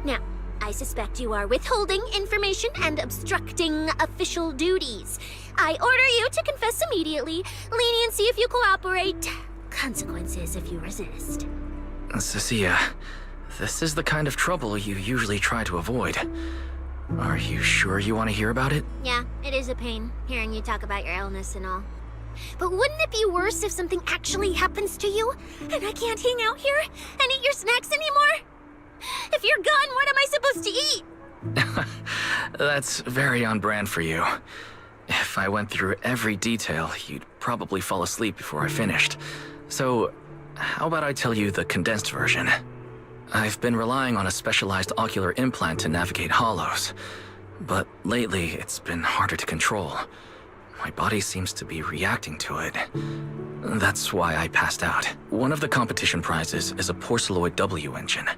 Now, I suspect you are withholding information and obstructing official duties. I order you to confess immediately. Leniency if you cooperate. Consequences if you resist. Cecilia, this is the kind of trouble you usually try to avoid. Are you sure you want to hear about it? Yeah, it is a pain, hearing you talk about your illness and all. But wouldn't it be worse if something actually happens to you, and I can't hang out here and eat your snacks anymore? If you're gone, what am I supposed to eat? That's very on brand for you. If I went through every detail, you'd probably fall asleep before I finished. So, how about I tell you the condensed version? I've been relying on a specialized ocular implant to navigate hollows, but lately it's been harder to control. My body seems to be reacting to it. That's why I passed out. One of the competition prizes is a Porceloid W engine,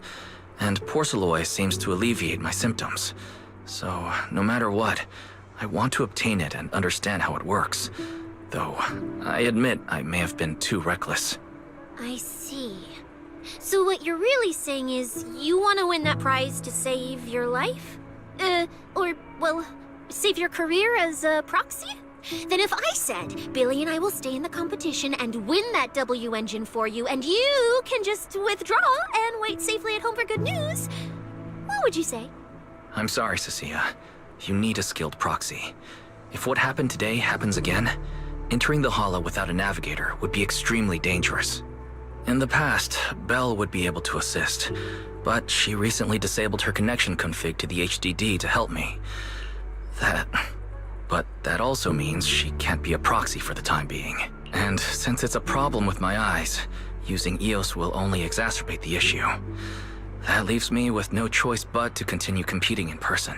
and Porceloid seems to alleviate my symptoms. So, no matter what, I want to obtain it and understand how it works. Though, I admit I may have been too reckless. I see. So what you're really saying is you want to win that prize to save your life? Save your career as a proxy? Then if I said, Billy and I will stay in the competition and win that W engine for you, and you can just withdraw and wait safely at home for good news, what would you say? I'm sorry, Cecilia. You need a skilled proxy. If what happened today happens again, entering the hollow without a navigator would be extremely dangerous. In the past, Belle would be able to assist, but she recently disabled her connection config to the HDD to help me. But that also means she can't be a proxy for the time being. And since it's a problem with my eyes, using EOS will only exacerbate the issue. That leaves me with no choice but to continue competing in person.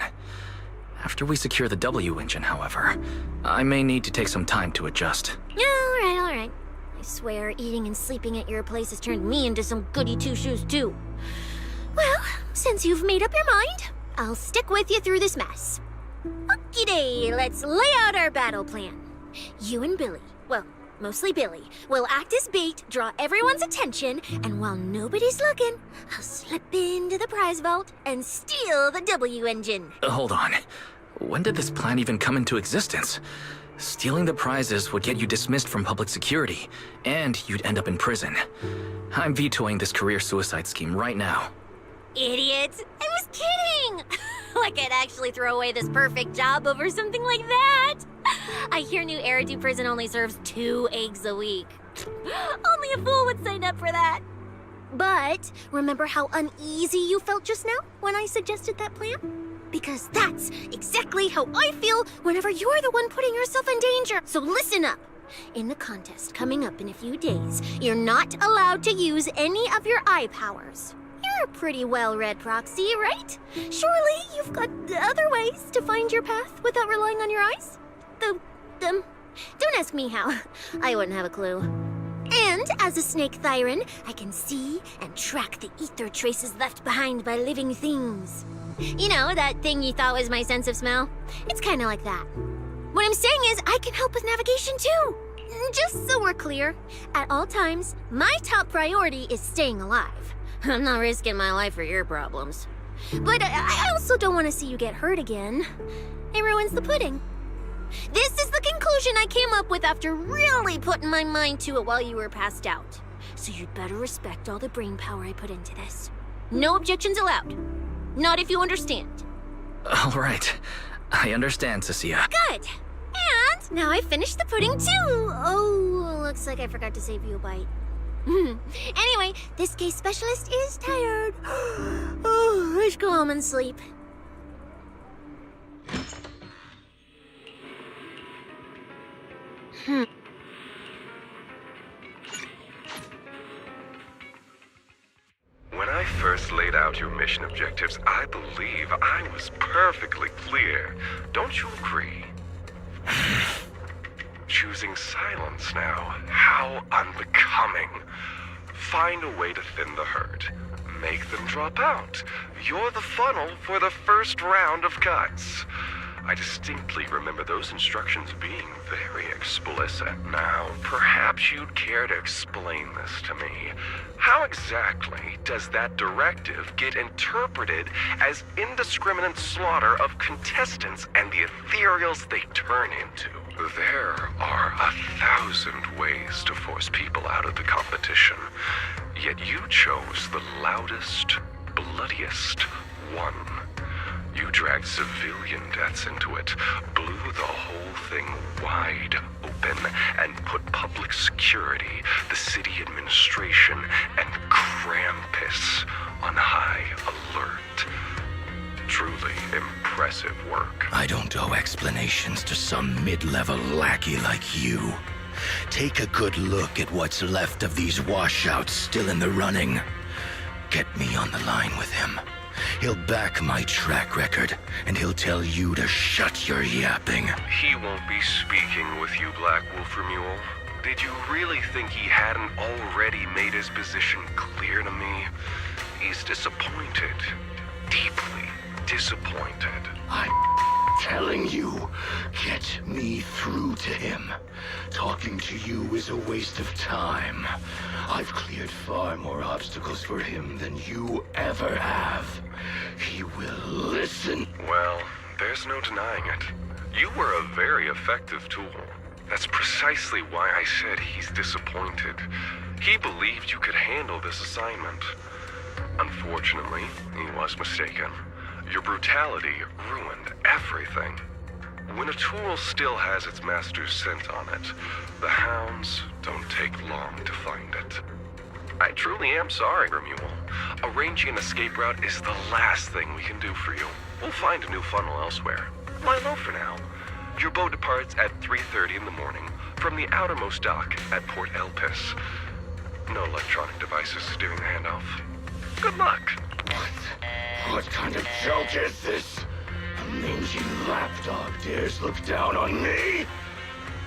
After we secure the W engine, however, I may need to take some time to adjust. All right. I swear, eating and sleeping at your place has turned me into some goody two-shoes too. Well, since you've made up your mind, I'll stick with you through this mess. Okie-day, let's lay out our battle plan. You and Billy, well, mostly Billy, will act as bait, draw everyone's attention, and while nobody's looking, I'll slip into the prize vault and steal the W engine. Hold on. When did this plan even come into existence? Stealing the prizes would get you dismissed from public security, and you'd end up in prison. I'm vetoing this career suicide scheme right now. Idiot! I was kidding! Like I'd actually throw away this perfect job over something like that! I hear New Eridu Prison only serves 2 eggs a week. Only a fool would sign up for that. But remember how uneasy you felt just now when I suggested that plan? Because that's exactly how I feel whenever you're the one putting yourself in danger. So listen up. In the contest coming up in a few days, you're not allowed to use any of your eye powers. You're a pretty well-read proxy, right? Surely you've got other ways to find your path without relying on your eyes? Don't ask me how. I wouldn't have a clue. And as a snake Thyran, I can see and track the ether traces left behind by living things. You know, that thing you thought was my sense of smell? It's kind of like that. What I'm saying is I can help with navigation too. Just so we're clear, at all times, my top priority is staying alive. I'm not risking my life for your problems. But I also don't want to see you get hurt again. It ruins the pudding. This is the conclusion I came up with after really putting my mind to it while you were passed out. So you'd better respect all the brain power I put into this. No objections allowed. Not if you understand. All right. I understand, Cecilia. Good. And now I've finished the pudding too. Oh, looks like I forgot to save you a bite. Anyway, this case specialist is tired. Oh, let's go home and sleep. first laid out your mission objectives, I believe I was perfectly clear. Don't you agree? Choosing silence now. How unbecoming. Find a way to thin the herd. Make them drop out. You're the funnel for the first round of cuts. I distinctly remember those instructions being very explicit. Now, perhaps you'd care to explain this to me. How exactly does that directive get interpreted as indiscriminate slaughter of contestants and the ethereals they turn into? There are 1,000 ways to force people out of the competition, yet you chose the loudest, bloodiest one. You dragged civilian deaths into it, blew the whole thing wide open, and put public security, the city administration, and Krampus on high alert. Truly impressive work. I don't owe explanations to some mid-level lackey like you. Take a good look at what's left of these washouts still in the running. Get me on the line with him. He'll back my track record, and he'll tell you to shut your yapping. He won't be speaking with you, Black Wolf Mule. Did you really think he hadn't already made his position clear to me? He's disappointed. Deeply disappointed. I'm telling you, get me through to him. Talking to you is a waste of time. I've cleared far more obstacles for him than you ever have. He will listen. Well, there's no denying it. You were a very effective tool. That's precisely why I said he's disappointed. He believed you could handle this assignment. Unfortunately, he was mistaken. Your brutality ruined everything. When a tool still has its master's scent on it, the hounds don't take long to find it. I truly am sorry, Mule. Arranging an escape route is the last thing we can do for you. We'll find a new funnel elsewhere. Lie low for now. Your boat departs at 3:30 in the morning from the outermost dock at Port Elpis. No electronic devices during the handoff. Good luck. What kind of joke is this? A mangy lapdog dares look down on me?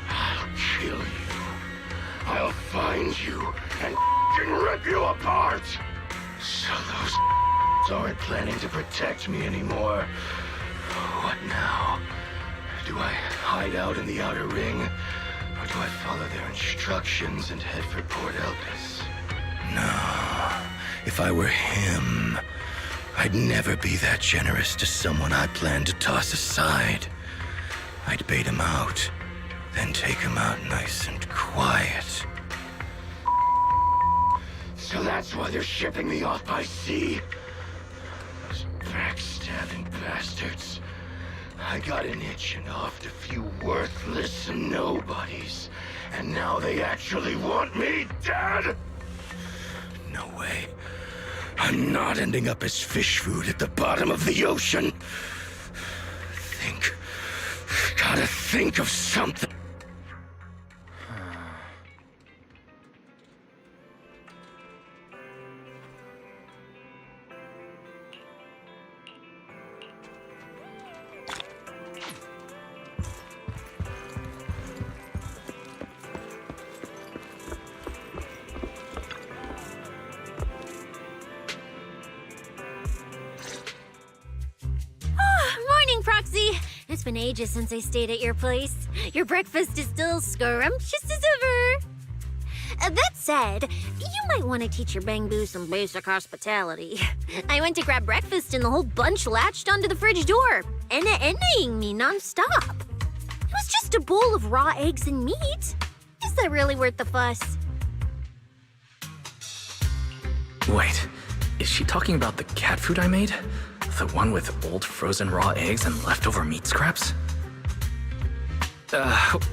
I'll kill you. I'll find you and rip you apart. So those aren't planning to protect me anymore. What now? Do I hide out in the outer ring? Or do I follow their instructions and head for Port Elpis? No. If I were him, I'd never be that generous to someone I planned to toss aside. I'd bait him out, then take him out nice and quiet. So that's why they're shipping me off by sea? Those backstabbing bastards. I got an itch and offed a few worthless nobodies, and now they actually want me dead? No way. I'm not ending up as fish food at the bottom of the ocean. Gotta think of something. Morning, Proxy. It's been ages since I stayed at your place. Your breakfast is still scrumptious as ever. That said, you might want to teach your Bangbu some basic hospitality. I went to grab breakfast and the whole bunch latched onto the fridge door, enna-ennaing me nonstop. It was just a bowl of raw eggs and meat. Is that really worth the fuss? Wait, is she talking about the cat food I made? The one with old frozen raw eggs and leftover meat scraps?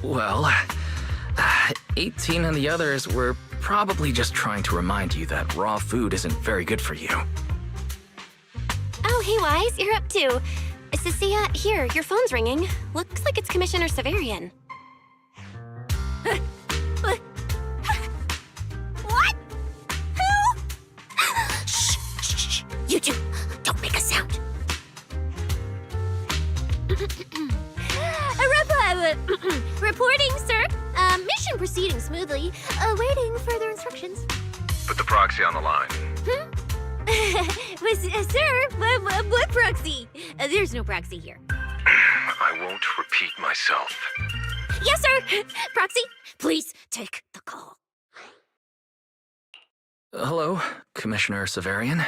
Well, 18 and the others were probably just trying to remind you that raw food isn't very good for you. Oh, hey, Wise, you're up too. Cecilia, here, your phone's ringing. Looks like it's Commissioner Severian. What? Who? Shh! smoothly, awaiting further instructions. Put the proxy on the line. Sir, what proxy? There's no proxy here. I won't repeat myself. Yes, sir! Proxy, please take the call. Hello, Commissioner Severian.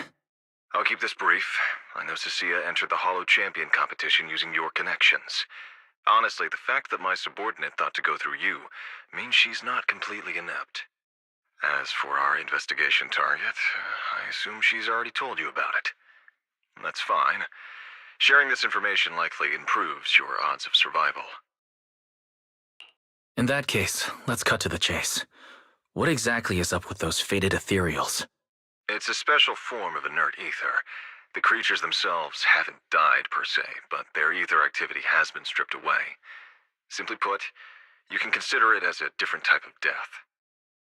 I'll keep this brief. I know Cecilia entered the Hollow Champion competition using your connections. Honestly, the fact that my subordinate thought to go through you means she's not completely inept. As for our investigation target, I assume she's already told you about it. That's fine. Sharing this information likely improves your odds of survival. In that case, let's cut to the chase. What exactly is up with those fated ethereals? It's a special form of inert ether. The creatures themselves haven't died per se, but their ether activity has been stripped away. Simply put, you can consider it as a different type of death.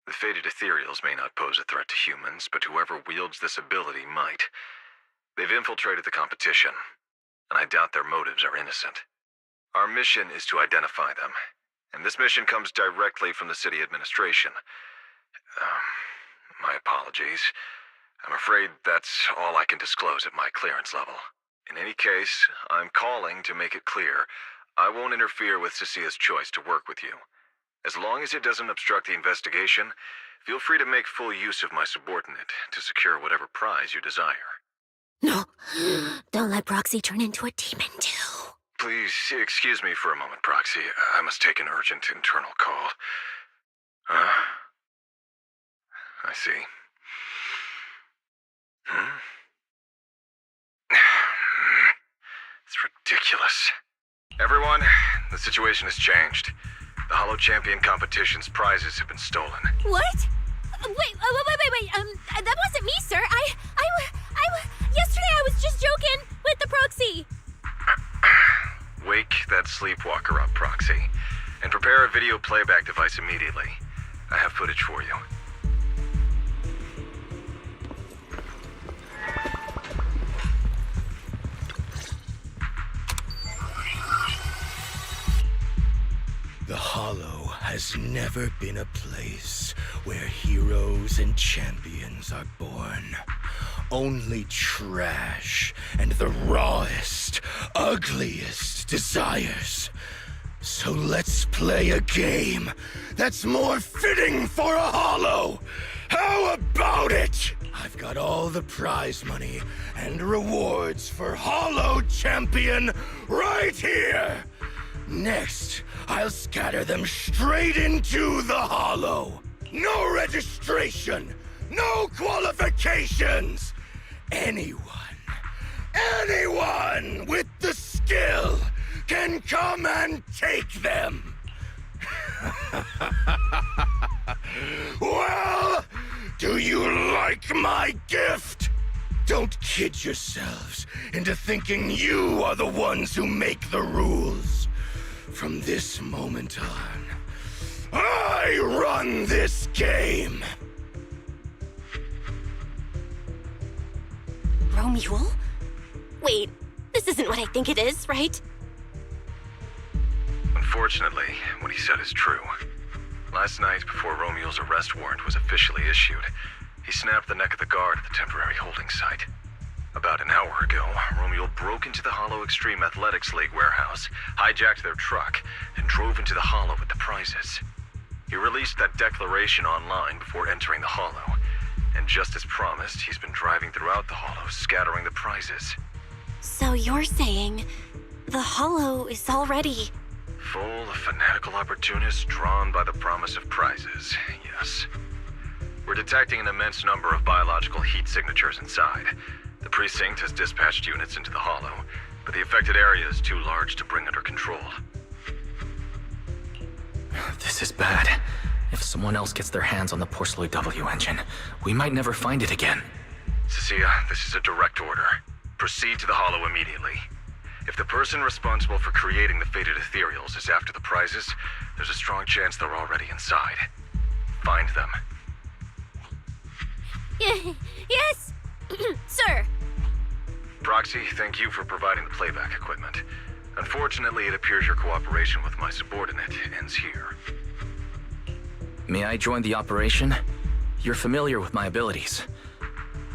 The fated ethereals may not pose a threat to humans, but whoever wields this ability might. They've infiltrated the competition, and I doubt their motives are innocent. Our mission is to identify them, and this mission comes directly from the city administration. My apologies. I'm afraid that's all I can disclose at my clearance level. In any case, I'm calling to make it clear I won't interfere with Cecilia's choice to work with you. As long as it doesn't obstruct the investigation, feel free to make full use of my subordinate to secure whatever prize you desire. No, don't let Proxy turn into a demon, too. Please, excuse me for a moment, Proxy. I must take an urgent internal call. I see. It's ridiculous. Everyone, the situation has changed. The Hollow Champion competition's prizes have been stolen. What? Wait, that wasn't me, sir. Yesterday I was just joking with the Proxy. Wake that sleepwalker up, Proxy, and prepare a video playback device immediately. I have footage for you. The Hollow has never been a place where heroes and champions are born. Only trash and the rawest, ugliest desires. So let's play a game that's more fitting for a Hollow. How about it? I've got all the prize money and rewards for Hollow Champion right here. Next, I'll scatter them straight into the Hollow. No registration, no qualifications. Anyone with the skill can come and take them. Well, do you like my gift? Don't kid yourselves into thinking you are the ones who make the rules. From this moment on, I run this game. Romule? Wait, this isn't what I think it is, right? Unfortunately, what he said is true. Last night, before Romule's arrest warrant was officially issued, he snapped the neck of the guard at the temporary holding site. About an hour ago, Romule broke into the Hollow Extreme Athletics League warehouse, hijacked their truck, and drove into the Hollow with the prizes. He released that declaration online before entering the Hollow, and just as promised, he's been driving throughout the Hollow, scattering the prizes. So you're saying the Hollow is already... Full of fanatical opportunists drawn by the promise of prizes, yes. We're detecting an immense number of biological heat signatures inside. The precinct has dispatched units into the Hollow, but the affected area is too large to bring under control. This is bad. If someone else gets their hands on the Porceloid W engine, we might never find it again. Cecilia, this is a direct order. Proceed to the Hollow immediately. If the person responsible for creating the fated ethereals is after the prizes, there's a strong chance they're already inside. Find them. Yes, sir. Proxy, thank you for providing the playback equipment. Unfortunately, it appears your cooperation with my subordinate ends here. May I join the operation? You're familiar with my abilities.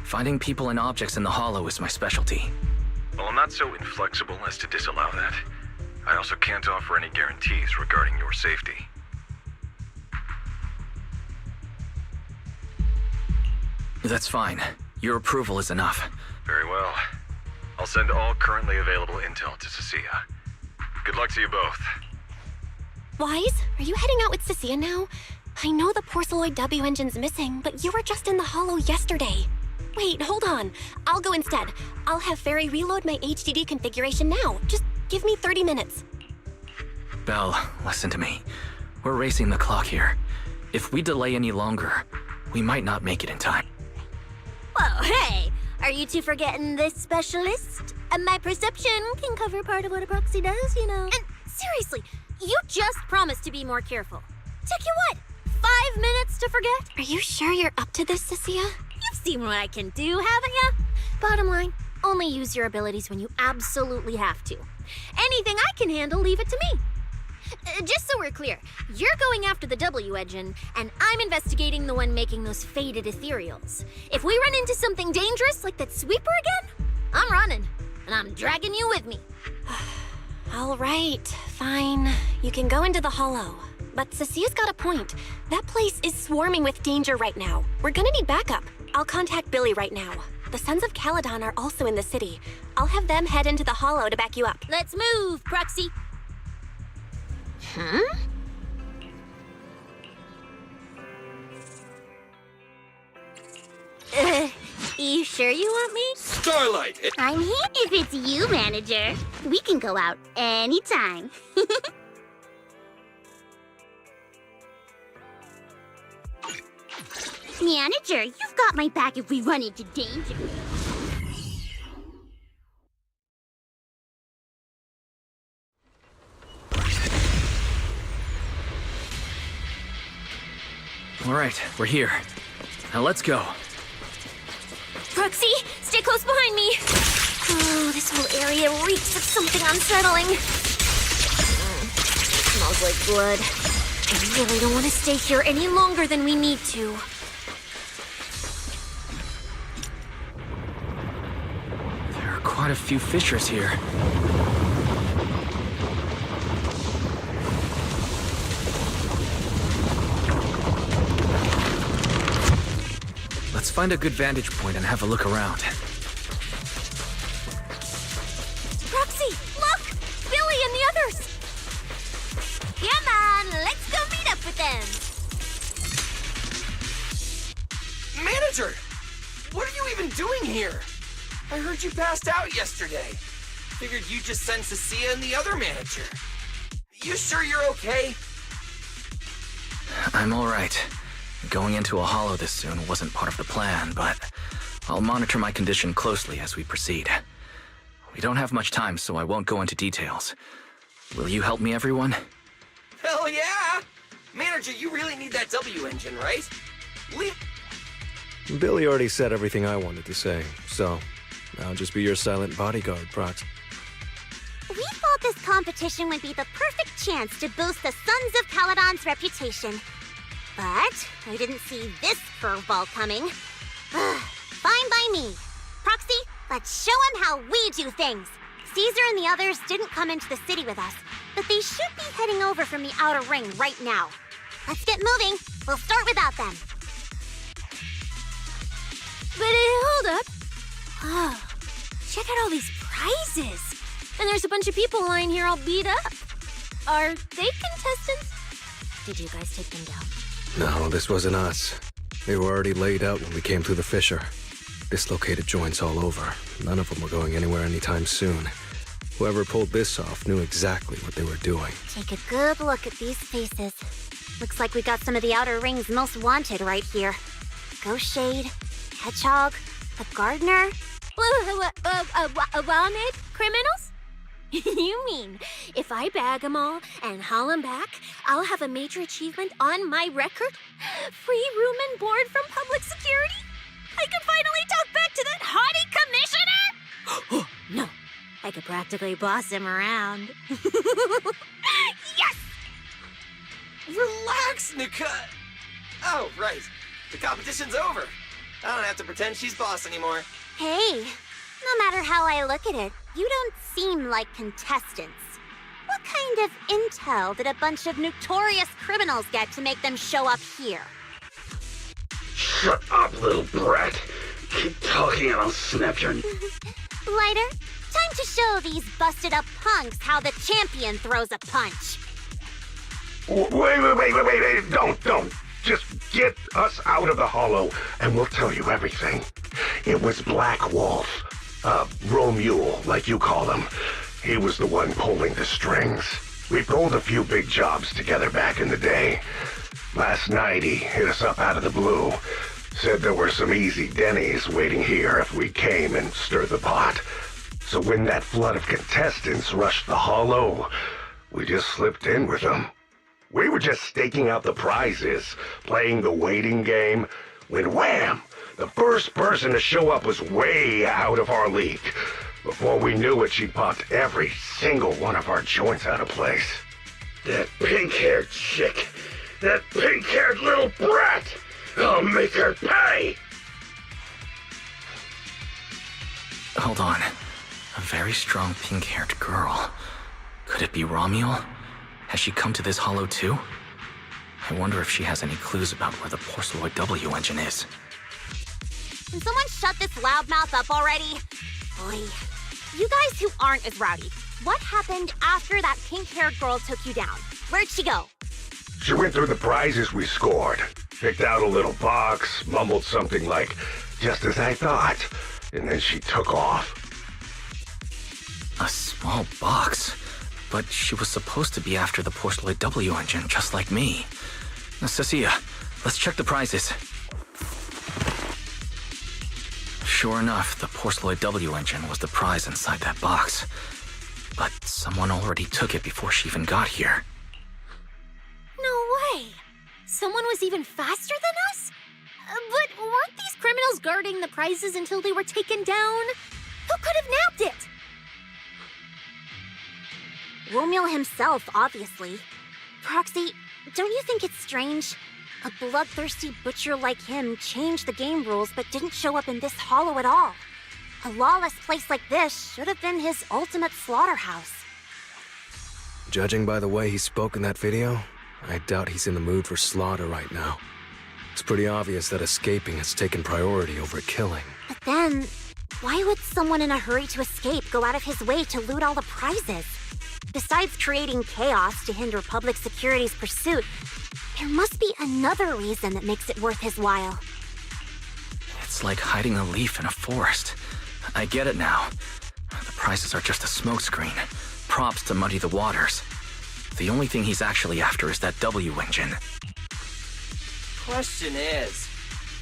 Finding people and objects in the Hollow is my specialty. Well, I'm not so inflexible as to disallow that. I also can't offer any guarantees regarding your safety. That's fine. Your approval is enough. Very well. I'll send all currently available intel to Cecilia. Good luck to you both. Wise, are you heading out with Cecilia now? I know the Porceloid W engine's missing, but you were just in the Hollow yesterday. Wait, hold on. I'll go instead. I'll have Fairy reload my HDD configuration now. Just give me 30 minutes. Belle, listen to me. We're racing the clock here. If we delay any longer, we might not make it in time. Whoa, hey! Are you two forgetting this specialist? My perception can cover part of what a proxy does, you know. And seriously, you just promised to be more careful. Took you what? 5 minutes to forget? Are you sure you're up to this, Cecilia? You've seen what I can do, haven't ya? Bottom line, only use your abilities when you absolutely have to. Anything I can handle, leave it to me. Just so we're clear, you're going after the W engine, and I'm investigating the one making those faded ethereals. If we run into something dangerous like that sweeper again, I'm running, and I'm dragging you with me. All right, fine. You can go into the Hollow. But Cecilia's got a point. That place is swarming with danger right now. We're gonna need backup. I'll contact Billy right now. The Sons of Caledon are also in the city. I'll have them head into the Hollow to back you up. Let's move, Proxy. Huh? You sure you want me? Starlight! I'm here if it's you, manager. We can go out anytime. Manager, you've got my back if we run into danger. All right, we're here. Now let's go. Proxy, stay close behind me. Oh, this whole area reeks of something unsettling. Smells like blood. I really don't want to stay here any longer than we need to. There are quite a few fissures here. Let's find a good vantage point and have a look around. Proxy, look! Billy and the others! Come on, let's go meet up with them! Manager! What are you even doing here? I heard you passed out yesterday. Figured you'd just send Cecilia and the other manager. You sure you're okay? I'm all right. Going into a Hollow this soon wasn't part of the plan, but I'll monitor my condition closely as we proceed. We don't have much time, so I won't go into details. Will you help me, everyone? Hell yeah! Manager, you really need that W engine, right? Billy already said everything I wanted to say, so I'll just be your silent bodyguard, Prox. We thought this competition would be the perfect chance to boost the Sons of Caledon's reputation. But I didn't see this curveball coming. Fine by me. Proxy, let's show them how we do things. Caesar and the others didn't come into the city with us, but they should be heading over from the outer ring right now. Let's get moving. We'll start without them. But hold up. Oh, check out all these prizes. And there's a bunch of people lying here all beat up. Are they contestants? Did you guys take them down? No, this wasn't us. They were already laid out when we came through the fissure. Dislocated joints all over. None of them were going anywhere anytime soon. Whoever pulled this off knew exactly what they were doing. Take a good look at these faces. Looks like we got some of the outer ring's most wanted right here. Ghost Shade, Hedgehog, the Gardener. Wanted criminals? You mean, if I bag them all and haul them back, I'll have a major achievement on my record? Free room and board from public security? I could finally talk back to that haughty commissioner! No, I could practically boss him around. Yes! Relax, Nika. Oh, right. The competition's over. I don't have to pretend she's boss anymore. Hey, no matter how I look at it, you don't seem like contestants. What kind of intel did a bunch of notorious criminals get to make them show up here? Shut up, little brat. Keep talking and I'll snap your... Lighter, time to show these busted up punks how the champion throws a punch. Wait. Don't. Just get us out of the hollow, and we'll tell you everything. It was Black Wolf. Romule, like you call him. He was the one pulling the strings. We pulled a few big jobs together back in the day. Last night, he hit us up out of the blue. Said there were some easy Denny's waiting here if we came and stirred the pot. So when that flood of contestants rushed the hollow, we just slipped in with them. We were just staking out the prizes, playing the waiting game, when wham! The first person to show up was way out of our league. Before we knew it, she popped every single one of our joints out of place. That pink-haired chick. That pink-haired little brat. I'll make her pay! Hold on. A very strong pink-haired girl. Could it be Romule? Has she come to this hollow too? I wonder if she has any clues about where the Porceloid W engine is. Can someone shut this loudmouth up already? Boy, you guys who aren't as rowdy, what happened after that pink-haired girl took you down? Where'd she go? She went through the prizes we scored, picked out a little box, mumbled something like, "just as I thought," and then she took off. A small box? But she was supposed to be after the Porceloid W engine, just like me. Now, Cecilia, let's check the prizes. Sure enough, the Porceloid W engine was the prize inside that box. But someone already took it before she even got here. No way! Someone was even faster than us? But weren't these criminals guarding the prizes until they were taken down? Who could have nabbed it? Romule himself, obviously. Proxy, don't you think it's strange? A bloodthirsty butcher like him changed the game rules but didn't show up in this hollow at all. A lawless place like this should have been his ultimate slaughterhouse. Judging by the way he spoke in that video, I doubt he's in the mood for slaughter right now. It's pretty obvious that escaping has taken priority over killing. But then, why would someone in a hurry to escape go out of his way to loot all the prizes? Besides creating chaos to hinder public security's pursuit, there must be another reason that makes it worth his while. It's like hiding a leaf in a forest. I get it now. The prizes are just a smokescreen, props to muddy the waters. The only thing he's actually after is that W engine. Question is,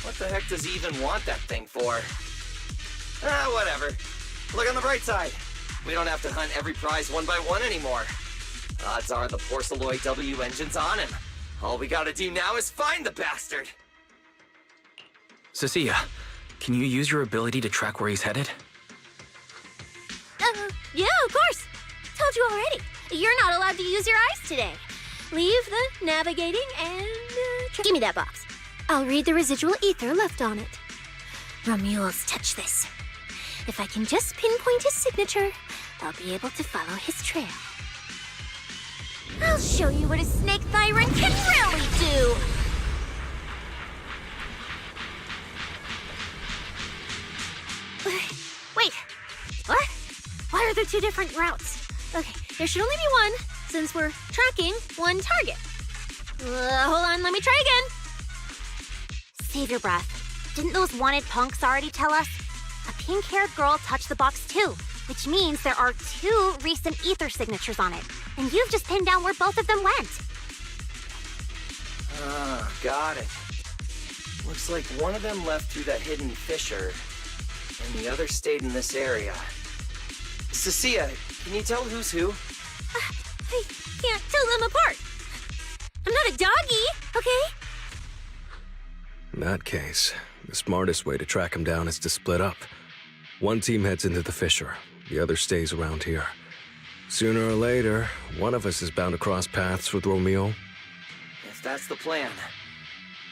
what the heck does he even want that thing for? Whatever. Look on the bright side. We don't have to hunt every prize one by one anymore. Odds are the Porceloid W engine's on him. All we gotta do now is find the bastard. Cecilia, can you use your ability to track where he's headed? Yeah, of course. Told you already. You're not allowed to use your eyes today. Leave the navigating and give me that box. I'll read the residual ether left on it. Romule's touch this. If I can just pinpoint his signature, I'll be able to follow his trail. I'll show you what a snake tyrant can really do! Wait, what? Why are there two different routes? Okay, there should only be one, since we're tracking one target. Hold on, let me try again. Save your breath. Didn't those wanted punks already tell us? A pink-haired girl touched the box too, which means there are two recent ether signatures on it. And you've just pinned down where both of them went. Got it. Looks like one of them left through that hidden fissure, and the other stayed in this area. Cecilia, can you tell who's who? I can't tell them apart. I'm not a doggy, okay? In that case, the smartest way to track him down is to split up. One team heads into the fissure, the other stays around here. Sooner or later, one of us is bound to cross paths with Romule. If that's the plan.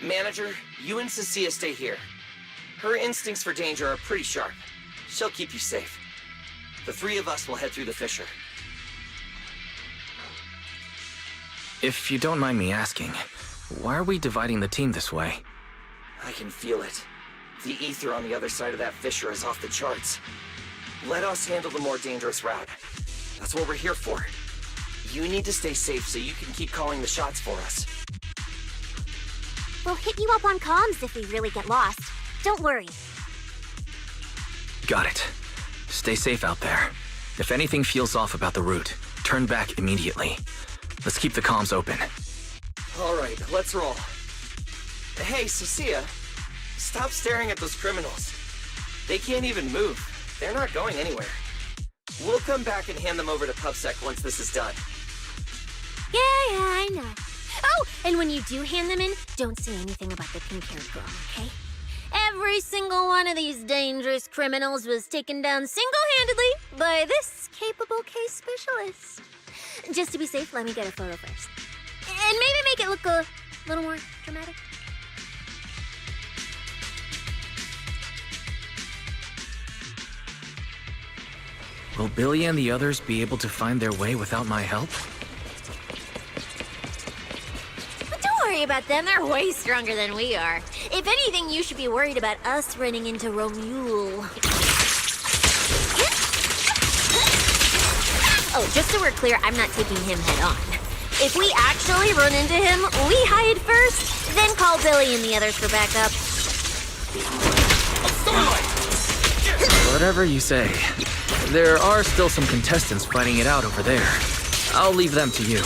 Manager, you and Cecilia stay here. Her instincts for danger are pretty sharp. She'll keep you safe. The three of us will head through the fissure. If you don't mind me asking, why are we dividing the team this way? I can feel it. The ether on the other side of that fissure is off the charts. Let us handle the more dangerous route. That's what we're here for. You need to stay safe so you can keep calling the shots for us. We'll hit you up on comms if we really get lost. Don't worry. Got it. Stay safe out there. If anything feels off about the route, turn back immediately. Let's keep the comms open. All right, let's roll. Hey, Cecilia, stop staring at those criminals. They can't even move. They're not going anywhere. We'll come back and hand them over to PubSec once this is done. Yeah, I know. Oh, and when you do hand them in, don't say anything about the pink-haired girl, okay? Every single one of these dangerous criminals was taken down single-handedly by this capable case specialist. Just to be safe, let me get a photo first. And maybe make it look a little more dramatic. Will Billy and the others be able to find their way without my help? But don't worry about them, they're way stronger than we are. If anything, you should be worried about us running into Romule. Oh, just so we're clear, I'm not taking him head on. If we actually run into him, we hide first, then call Billy and the others for backup. Whatever you say. There are still some contestants fighting it out over there. I'll leave them to you.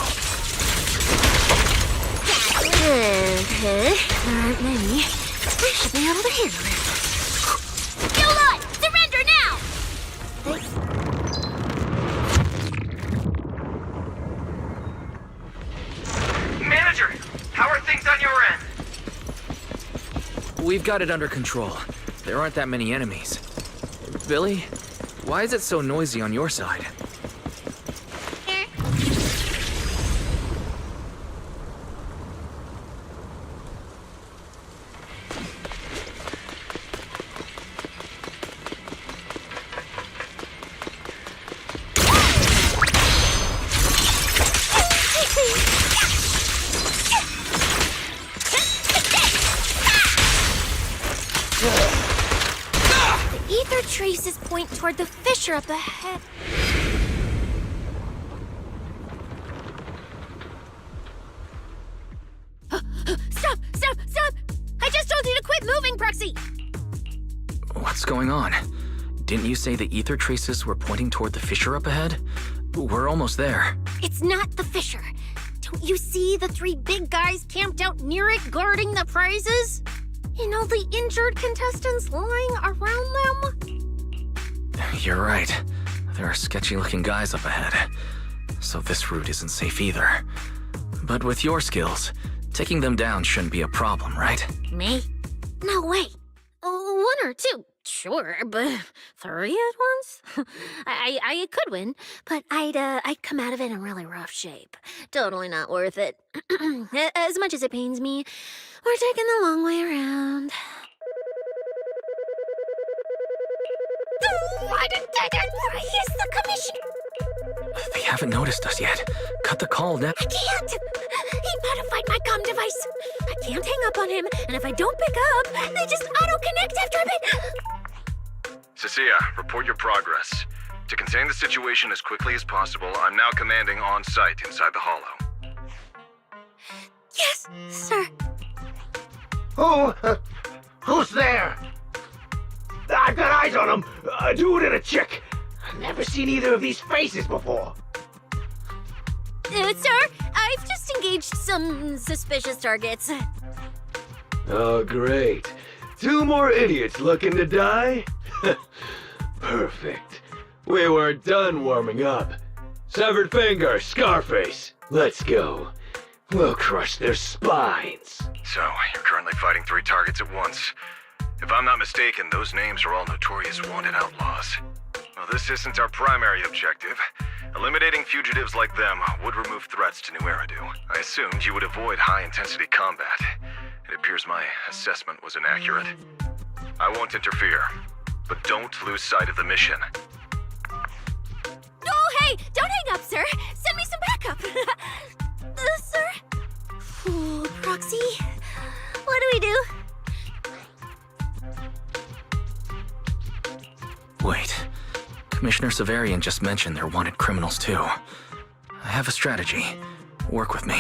Okay, there aren't many. I should be able to handle it. You lot, surrender now! Manager, how are things on your end? We've got it under control. There aren't that many enemies. Billy? Why is it so noisy on your side? Ether traces point toward the fissure up ahead. Stop! Stop! Stop! I just told you to quit moving, Proxy! What's going on? Didn't you say the ether traces were pointing toward the fissure up ahead? We're almost there. It's not the fissure. Don't you see the three big guys camped out near it guarding the prizes? And all the injured contestants lying around them? You're right. There are sketchy-looking guys up ahead. So this route isn't safe either. But with your skills, taking them down shouldn't be a problem, right? Me? No way. One or two, sure, but three at once? I could win, but I'd come out of it in really rough shape. Totally not worth it. As much as it pains me, we're taking the long way around. Why didn't I he's the commissioner? They haven't noticed us yet. Cut the call now. I can't! He modified my comm device. I can't hang up on him, and if I don't pick up, they just auto-connect after a bit. Cecilia, report your progress. To contain the situation as quickly as possible, I'm now commanding on-site inside the hollow. Yes, sir. Who's there? I've got eyes on him. A dude and a chick. I've never seen either of these faces before. Sir, I've just engaged some suspicious targets. Oh, great. 2 more idiots looking to die? Perfect. We weren't done warming up. Severed finger, Scarface. Let's go. We'll crush their spines. So, you're currently fighting 3 targets at once. If I'm not mistaken, those names are all notorious wanted outlaws. Well, this isn't our primary objective. Eliminating fugitives like them would remove threats to New Eridu. I assumed you would avoid high-intensity combat. It appears my assessment was inaccurate. I won't interfere, but don't lose sight of the mission. Oh, hey! Don't hang up, sir! Send me some backup! Sir? Ooh, Proxy? What do we do? Wait. Commissioner Severian just mentioned they're wanted criminals too. I have a strategy. Work with me.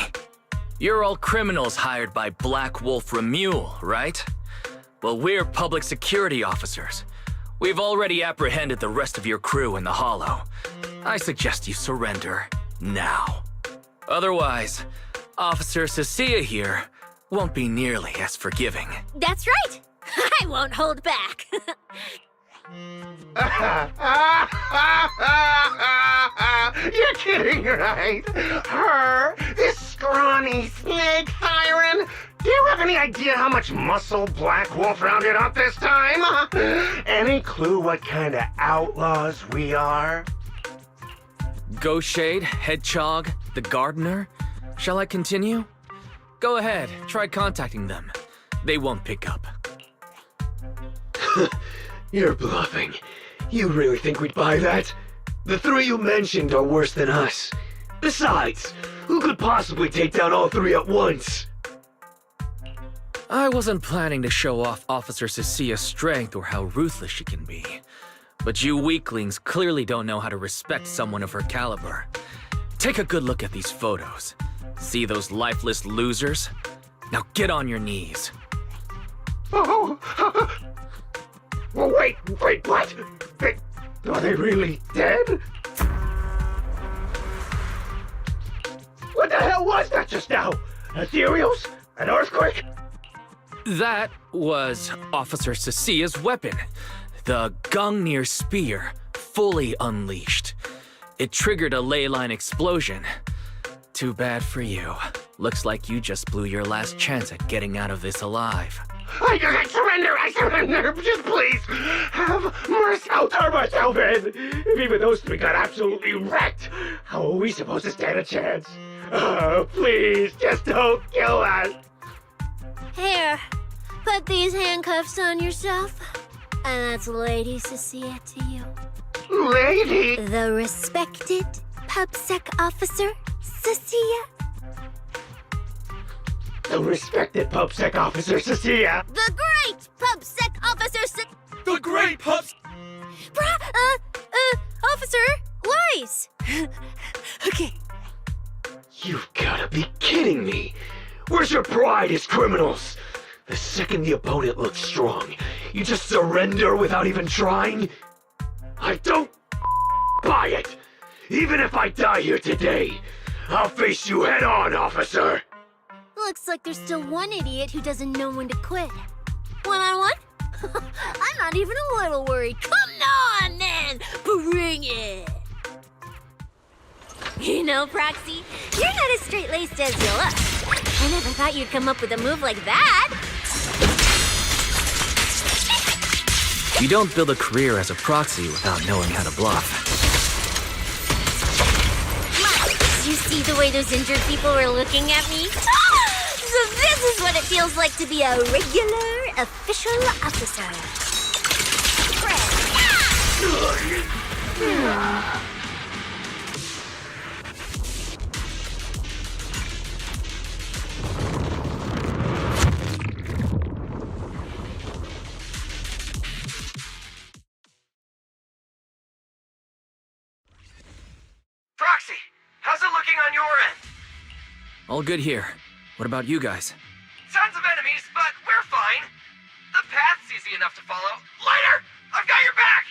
You're all criminals hired by Black Wolf Remule, right? Well, we're public security officers. We've already apprehended the rest of your crew in the Hollow. I suggest you surrender now. Otherwise, Officer Cecilia here won't be nearly as forgiving. That's right! I won't hold back! You're kidding, right? Her? This scrawny snake siren? Do you have any idea how much muscle Black Wolf rounded up this time? Any clue what kind of outlaws we are? Ghost Shade, Hedgehog, the Gardener? Shall I continue? Go ahead, try contacting them. They won't pick up. You're bluffing. You really think we'd buy that? The three you mentioned are worse than us. Besides, who could possibly take down all three at once? I wasn't planning to show off Officer Cecilia's strength or how ruthless she can be. But you weaklings clearly don't know how to respect someone of her caliber. Take a good look at these photos. See those lifeless losers? Now get on your knees. Oh! Well, wait, what? Are they really dead? What the hell was that just now? Ethereals? An earthquake? That was Officer Cecilia's weapon. The Gungnir Spear, fully unleashed. It triggered a ley line explosion. Too bad for you. Looks like you just blew your last chance at getting out of this alive. I surrender! Just please! Have mercy! Oh, Turbo Tobin! If even those three got absolutely wrecked, how are we supposed to stand a chance? Oh, please, just don't kill us! Here, put these handcuffs on yourself. And that's Lady Cecilia to you. Lady? The respected PubSec officer, Cecilia. The respected PubSec officer, Cecilia. The great PubSec officer, The great Pubs... Officer Wise. Okay. You've gotta be kidding me! Where's your pride as criminals? The second the opponent looks strong, you just surrender without even trying? I don't buy it! Even if I die here today, I'll face you head on, officer! Looks like there's still one idiot who doesn't know when to quit. One-on-one? I'm not even a little worried. Come on, then! Bring it! You know, Proxy, you're not as straight-laced as you look. I never thought you'd come up with a move like that. You don't build a career as a proxy without knowing how to bluff. You see the way those injured people were looking at me? So this is what it feels like to be a regular official officer. Proxy, how's it looking on your end? All good here. What about you guys? Tons of enemies, but we're fine. The path's easy enough to follow. Lighter, I've got your back.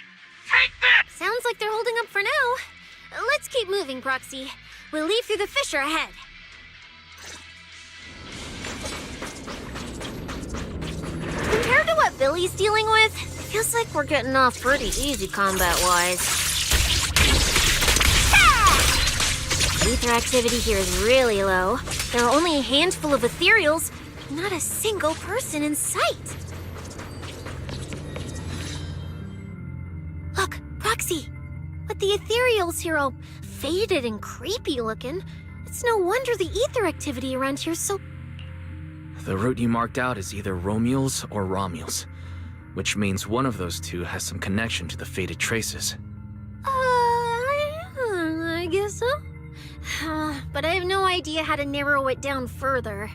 Take this! Sounds like they're holding up for now. Let's keep moving, Proxy. We'll leave through the fissure ahead. Compared to what Billy's dealing with, it feels like we're getting off pretty easy combat-wise. Ether activity here is really low. There are only a handful of ethereals, not a single person in sight. Look, Proxy. With the ethereals here all faded and creepy looking, it's no wonder the ether activity around here is so... The route you marked out is either Romule's or Romule's, which means one of those two has some connection to the faded traces. I guess so. But I have no idea how to narrow it down further.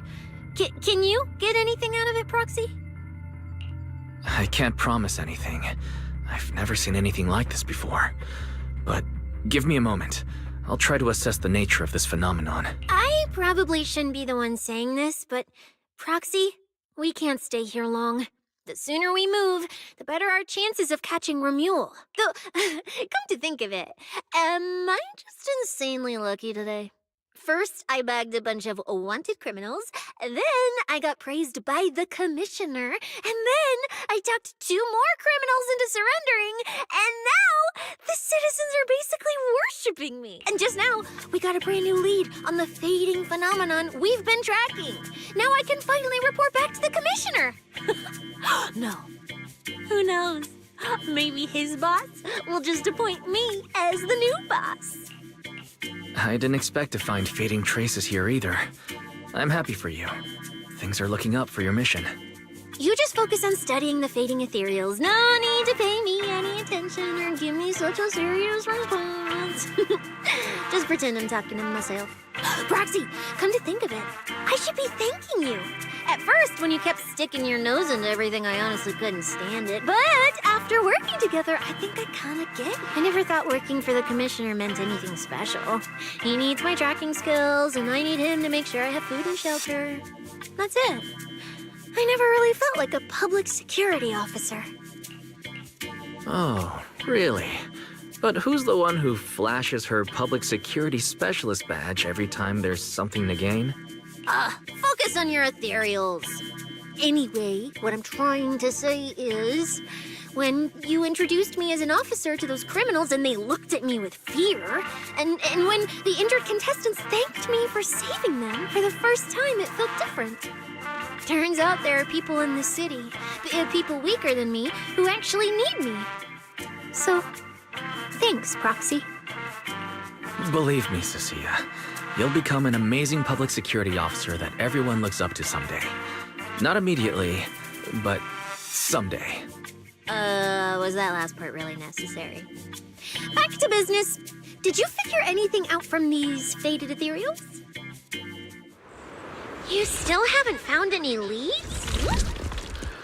Can you get anything out of it, Proxy? I can't promise anything. I've never seen anything like this before. But give me a moment. I'll try to assess the nature of this phenomenon. I probably shouldn't be the one saying this, but Proxy, we can't stay here long. The sooner we move, the better our chances of catching Romule. Though, come to think of it, am I just insanely lucky today? First, I bagged a bunch of wanted criminals, then I got praised by the commissioner, and then I talked 2 more criminals into surrendering, and now the citizens are basically worshipping me. And just now, we got a brand new lead on the fading phenomenon we've been tracking. Now I can finally report back to the commissioner. No. Who knows? Maybe his boss will just appoint me as the new boss. I didn't expect to find fading traces here either. I'm happy for you. Things are looking up for your mission. You just focus on studying the fading ethereals. No need to pay me any attention or give me such a serious response. Just pretend I'm talking to myself. Proxy, come to think of it, I should be thanking you. At first, when you kept sticking your nose into everything, I honestly couldn't stand it. But after working together, I think I kind of get it. I never thought working for the commissioner meant anything special. He needs my tracking skills, and I need him to make sure I have food and shelter. That's it. I never really felt like a public security officer. Oh, really? But who's the one who flashes her public security specialist badge every time there's something to gain? Focus on your ethereals. Anyway, what I'm trying to say is, when you introduced me as an officer to those criminals and they looked at me with fear, and when the injured contestants thanked me for saving them, for the first time it felt different. Turns out there are people in this city, people weaker than me, who actually need me. So, thanks, Proxy. Believe me, Cecilia, you'll become an amazing public security officer that everyone looks up to someday. Not immediately, but someday. Was that last part really necessary? Back to business. Did you figure anything out from these faded ethereals? You still haven't found any leads?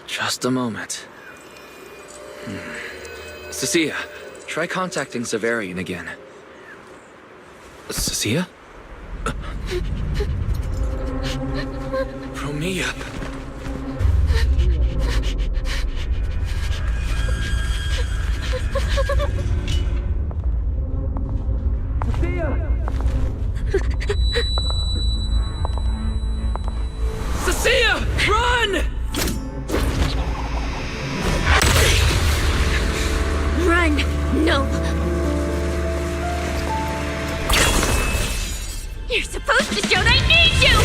Just a moment. Cecilia, try contacting Zavarian again. Cecilia? Romia. Cecilia! Run! Run! No! You're supposed to show that I need you!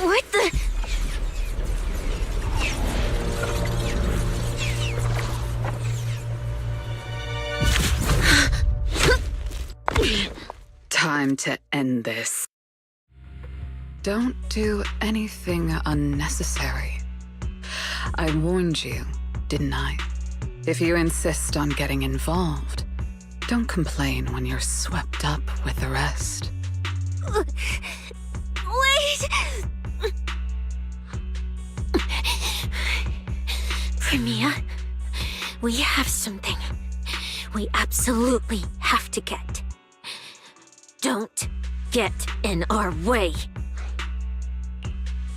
What the? Time to end this. Don't do anything unnecessary. I warned you, didn't I? If you insist on getting involved, don't complain when you're swept up with the rest. Wait! Premia, we have something we absolutely have to get. Don't get in our way.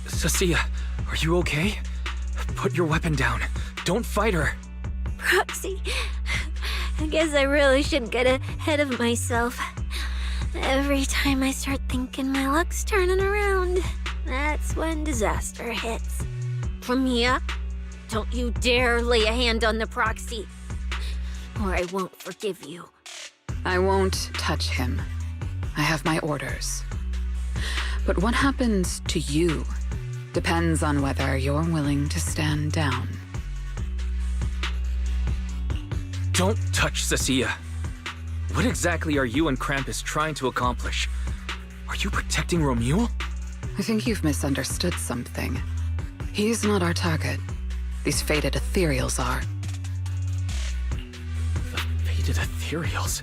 Cecilia, are you okay? Put your weapon down. Don't fight her. Proxy, I guess I really shouldn't get ahead of myself. Every time I start thinking my luck's turning around, that's when disaster hits. Premia, don't you dare lay a hand on the proxy, or I won't forgive you. I won't touch him. I have my orders. But what happens to you depends on whether you're willing to stand down. Don't touch Cecilia. What exactly are you and Krampus trying to accomplish? Are you protecting Romule? I think you've misunderstood something. He's not our target. These fated ethereals are. The fated ethereals?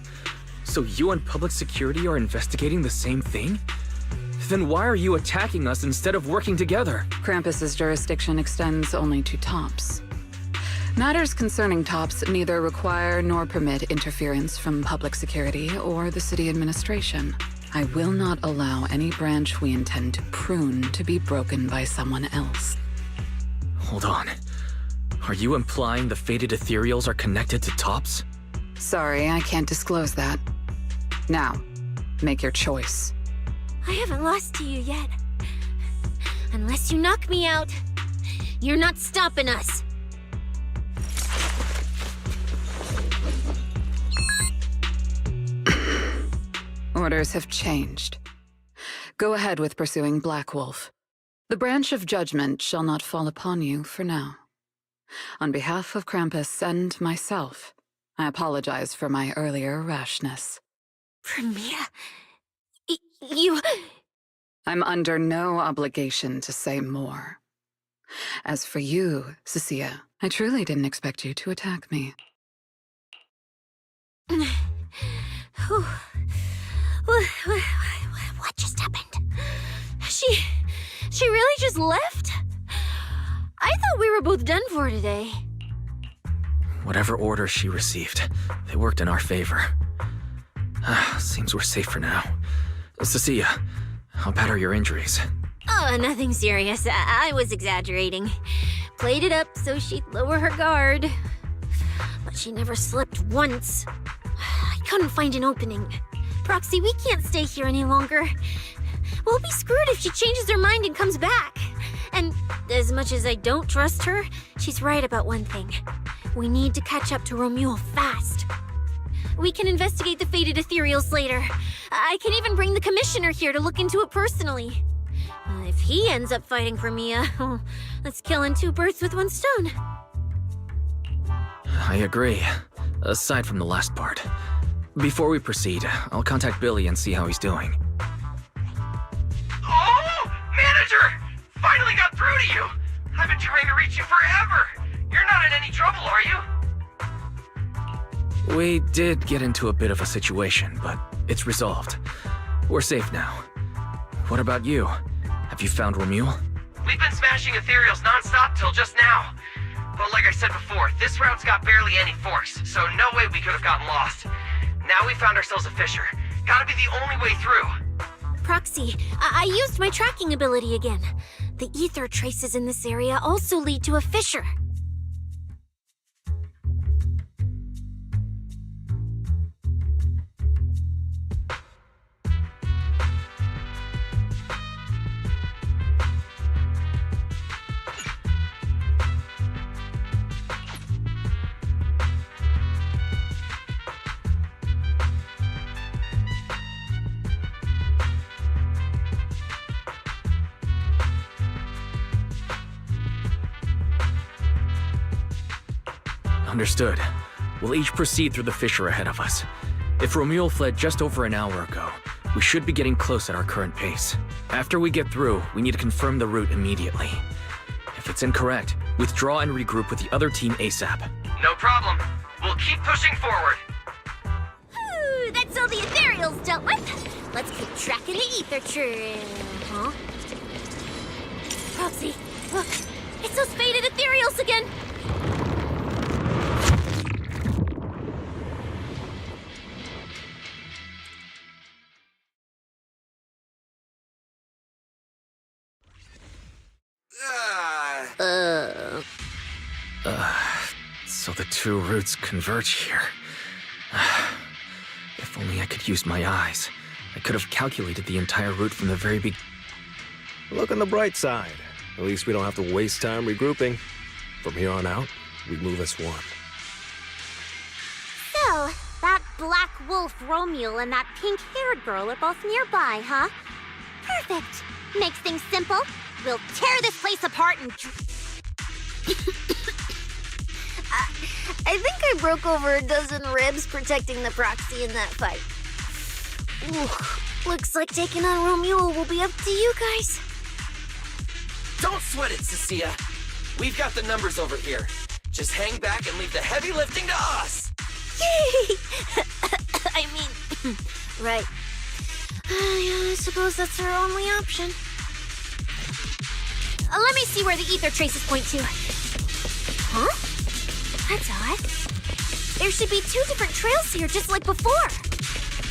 So you and public security are investigating the same thing? Then why are you attacking us instead of working together? Krampus's jurisdiction extends only to tops. Matters concerning tops neither require nor permit interference from public security or the city administration. I will not allow any branch we intend to prune to be broken by someone else. Hold on. Are you implying the fated ethereals are connected to tops? Sorry, I can't disclose that. Now, make your choice. I haven't lost to you yet. Unless you knock me out, you're not stopping us. Orders have changed. Go ahead with pursuing Black Wolf. The branch of judgment shall not fall upon you for now. On behalf of Krampus and myself, I apologize for my earlier rashness. Premia, you... I'm under no obligation to say more. As for you, Cecilia, I truly didn't expect you to attack me. What just happened? She really just left? I thought we were both done for today. Whatever orders she received, they worked in our favor. Seems we're safe for now. Cecilia, how bad are your injuries? Oh, nothing serious. I was exaggerating. Played it up so she'd lower her guard. But she never slipped once. I couldn't find an opening. Proxy, we can't stay here any longer. We'll be screwed if she changes her mind and comes back. And as much as I don't trust her, she's right about one thing. We need to catch up to Romule fast. We can investigate the fated ethereals later. I can even bring the commissioner here to look into it personally. If he ends up fighting for Mia, that's killing two birds with one stone. I agree, aside from the last part. Before we proceed, I'll contact Billy and see how he's doing. Oh! Manager! Finally got through to you! I've been trying to reach you forever! You're not in any trouble, are you? We did get into a bit of a situation, but it's resolved. We're safe now. What about you? Have you found Romule? We've been smashing ethereals non-stop till just now. But like I said before, this route's got barely any force, so no way we could have gotten lost. Now we found ourselves a fissure. Gotta be the only way through. Proxy, I used my tracking ability again. The ether traces in this area also lead to a fissure. Understood. We'll each proceed through the fissure ahead of us. If Romule fled just over an hour ago, we should be getting close at our current pace. After we get through, we need to confirm the route immediately. If it's incorrect, withdraw and regroup with the other team ASAP. No problem. We'll keep pushing forward. That's all the ethereals dealt with. Let's keep tracking the ether trail. Huh? Proxy, look. It's those faded ethereals again. So the two routes converge here. If only I could use my eyes. I could have calculated the entire route from the very beginning. Look on the bright side. At least we don't have to waste time regrouping. From here on out, we move as one. So, that black wolf Romeo and that pink-haired girl are both nearby, huh? Perfect. Makes things simple. We'll tear this place apart and... I think I broke over a dozen ribs protecting the proxy in that fight. Ooh, looks like taking on Romeo will be up to you guys. Don't sweat it, Cecilia. We've got the numbers over here. Just hang back and leave the heavy lifting to us. Yay! I mean, right. I suppose that's our only option. Let me see where the ether traces point to. Huh? That's odd. There should be 2 different trails here, just like before.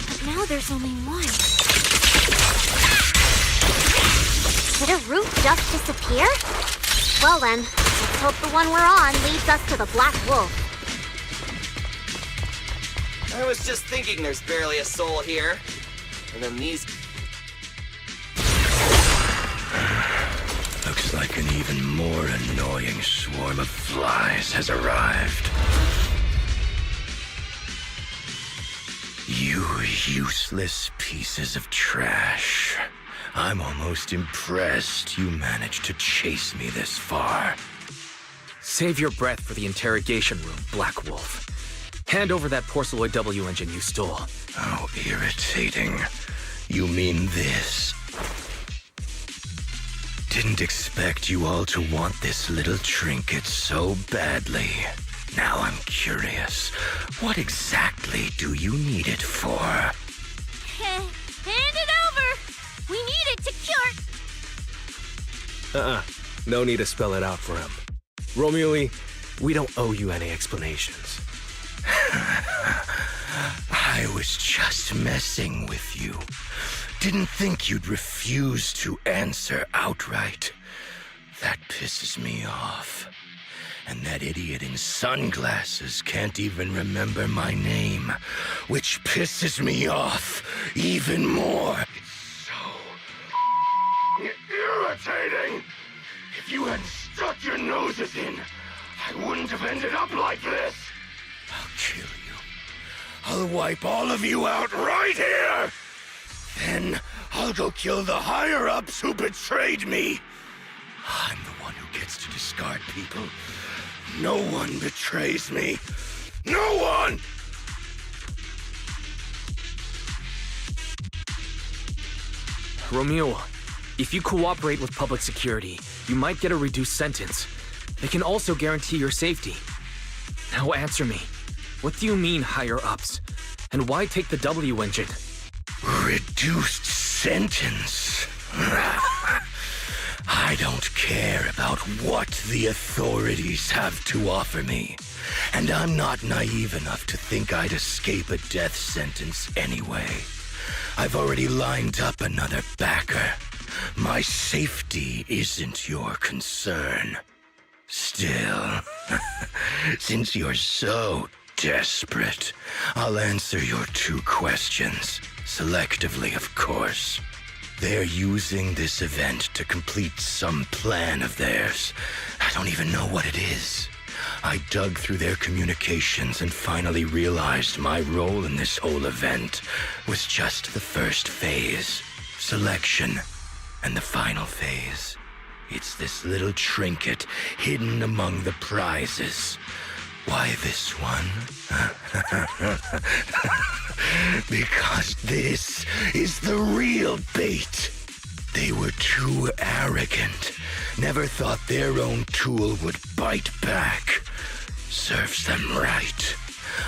But now there's only one. Did a route just disappear? Well then, let's hope the one we're on leads us to the Black Wolf. I was just thinking there's barely a soul here. And then these... Looks like an even more annoying swarm of flies has arrived. You useless pieces of trash. I'm almost impressed you managed to chase me this far. Save your breath for the interrogation room, Black Wolf. Hand over that Porceloid W engine you stole. How irritating. You mean this? Didn't expect you all to want this little trinket so badly. Now I'm curious. What exactly do you need it for? Hand it over! We need it to cure... No need to spell it out for him. Romeo, we don't owe you any explanations. I was just messing with you. Didn't think you'd refuse to answer outright. That pisses me off. And that idiot in sunglasses can't even remember my name, which pisses me off even more. It's so irritating. If you hadn't stuck your noses in, I wouldn't have ended up like this. I'll kill you. I'll wipe all of you out right here. Then I'll go kill the higher-ups who betrayed me. I'm the one who gets to discard people. No one betrays me. No one! Romeo, if you cooperate with public security, you might get a reduced sentence. They can also guarantee your safety. Now answer me. What do you mean, higher-ups? And why take the W engine? Reduced sentence? I don't care about what the authorities have to offer me. And I'm not naive enough to think I'd escape a death sentence anyway. I've already lined up another backer. My safety isn't your concern. Still, since you're so desperate, I'll answer your 2 questions. Selectively, of course. They're using this event to complete some plan of theirs. I don't even know what it is. I dug through their communications and finally realized my role in this whole event was just the first phase, selection, and the final phase. It's this little trinket hidden among the prizes. Why this one? Because this is the real bait. They were too arrogant. Never thought their own tool would bite back. Serves them right.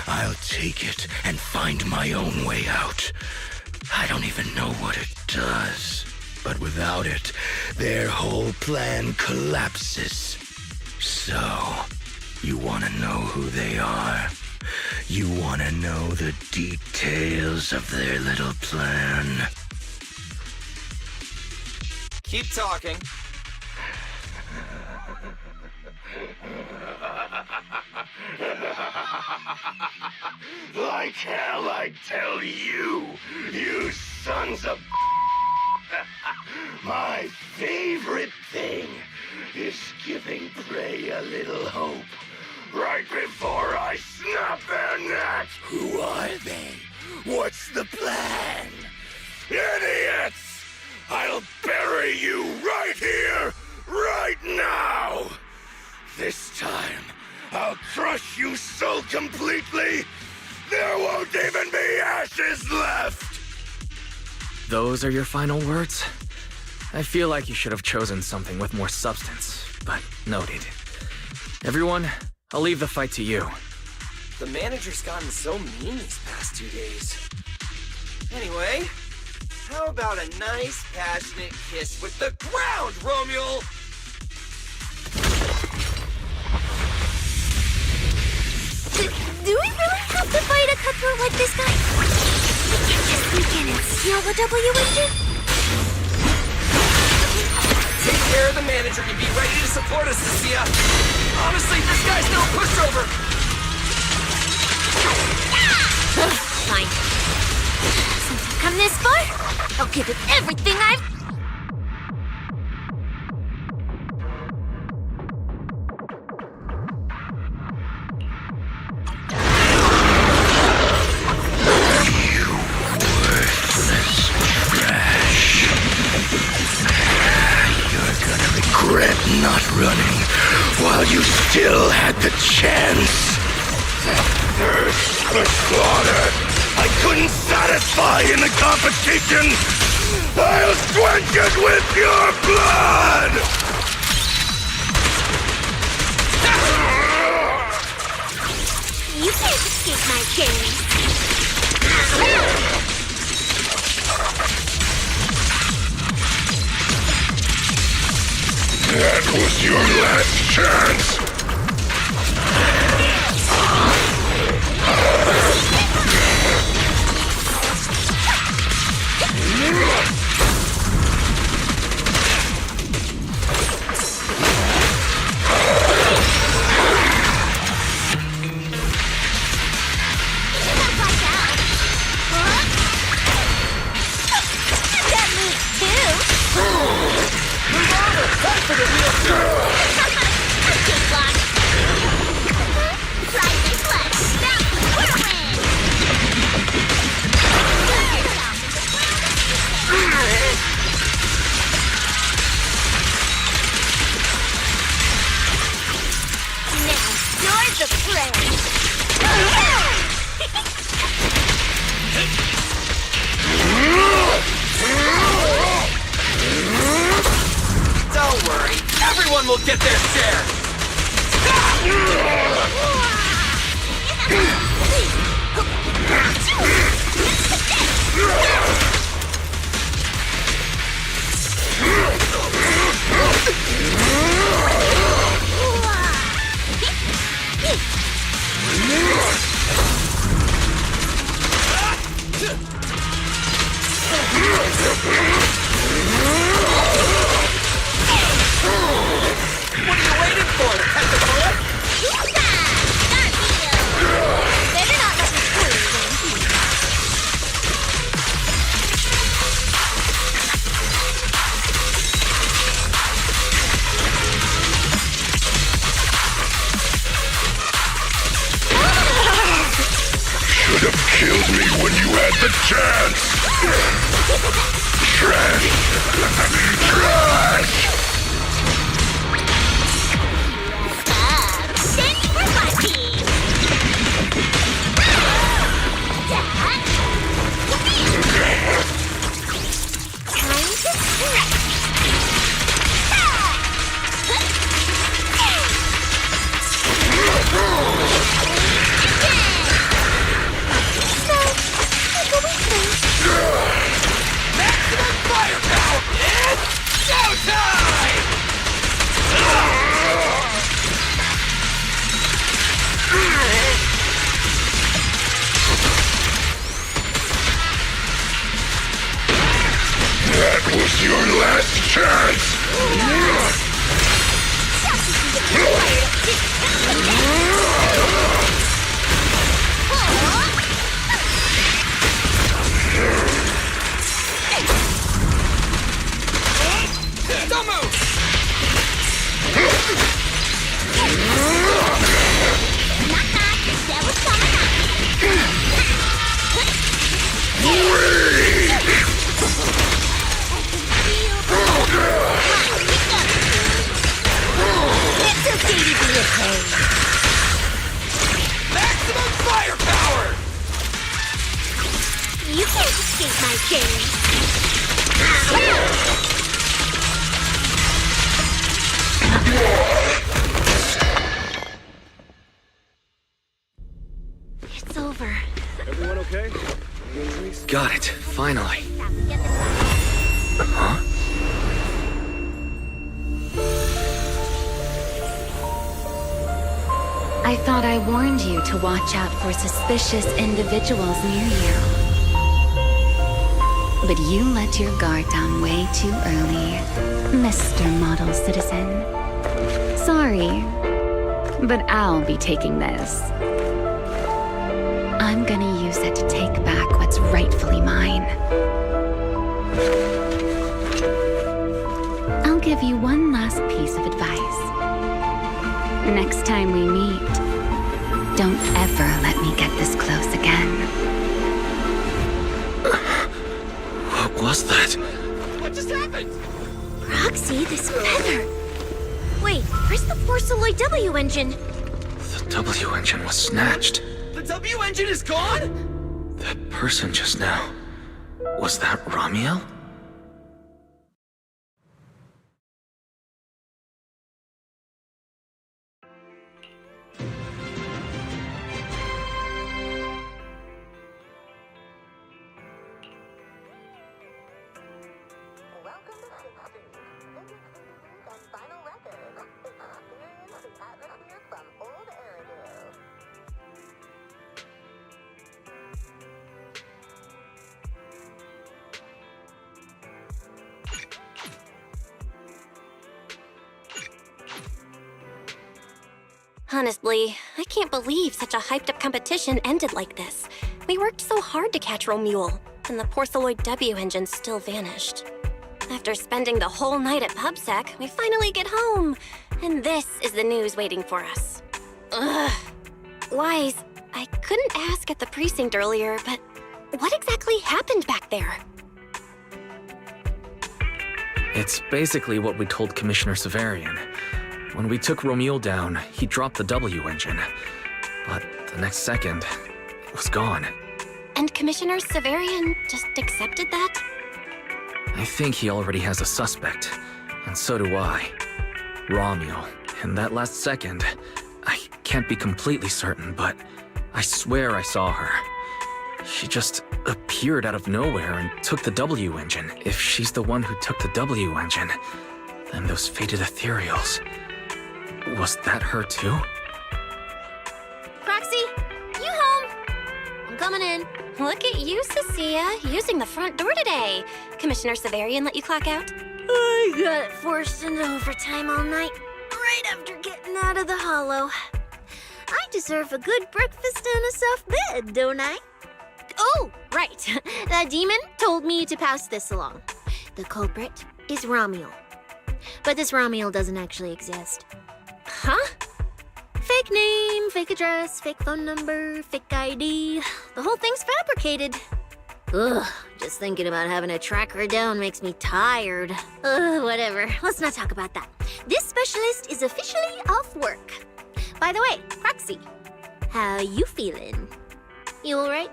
I'll take it and find my own way out. I don't even know what it does. But without it, their whole plan collapses. So, you want to know who they are? You want to know the details of their little plan? Keep talking. Like hell, I tell you, you sons of... My favorite thing is giving prey a little hope right before I snap their necks. Who are they? What's the plan? Idiots! I'll bury you right here, right now! This time, I'll crush you so completely, there won't even be ashes left! Those are your final words? I feel like you should have chosen something with more substance, but noted. Everyone, I'll leave the fight to you. The manager's gotten so mean these past 2 days. Anyway, how about a nice, passionate kiss with the ground, Romeo? Do we really have to fight a cutthroat like this guy? We can't just sneak in and steal the WNG? Take care of the manager and be ready to support us, Cecilia. Honestly, this guy's no pushover. Fine. Since I've come this far, I'll give it everything I've... Regret not running while you still had the chance. The thirst for slaughter I couldn't satisfy in the competition. I'll quench it with your blood! You can't escape my gaze. That was your last chance! That moves too! Time for the real deal! Good luck! Fly my flesh! Bounce whirlwind! Now, you're the prey! Don't worry, everyone will get their share! What are you waiting for, to pet the bullet? Better not let me fool you. Should have killed me when you had the chance! Trash! Trash! Standing for party! Time to stretch! Maximum firepower! It's showtime! That was your last chance! Finally. Huh? I thought I warned you to watch out for suspicious individuals near you. But you let your guard down way too early, Mr. Model Citizen. Sorry, but I'll be taking this. I'm gonna use it to take back what's rightfully mine. I'll give you one last piece of advice. Next time we meet, don't ever let me get this close again. What was that? What just happened? Roxy, this feather. Wait, where's the Porceloid W engine? The W engine was snatched. The W engine is gone? That person just now. Was that Ramiel? Honestly, I can't believe such a hyped-up competition ended like this. We worked so hard to catch Romule, and the Porceloid W engine still vanished. After spending the whole night at PubSec, we finally get home, and this is the news waiting for us. Ugh. Wise, I couldn't ask at the precinct earlier, but what exactly happened back there? It's basically what we told Commissioner Severian. When we took Romule down, he dropped the W engine. But the next second, it was gone. And Commissioner Severian just accepted that? I think he already has a suspect, and so do I. Romule. In that last second, I can't be completely certain, but I swear I saw her. She just appeared out of nowhere and took the W engine. If she's the one who took the W engine, then those fated ethereals. Was that her too? Proxy, you home? I'm coming in. Look at you, Cecilia, using the front door today. Commissioner Severian let you clock out? I got forced into overtime all night, right after getting out of the hollow. I deserve a good breakfast and a soft bed, don't I? Oh, right. That demon told me to pass this along. The culprit is Ramiel. But this Ramiel doesn't actually exist. Huh? Fake name, fake address, fake phone number, fake ID. The whole thing's fabricated. Ugh, just thinking about having to track her down makes me tired. Ugh, whatever. Let's not talk about that. This specialist is officially off work. By the way, Proxy, how you feeling? You alright?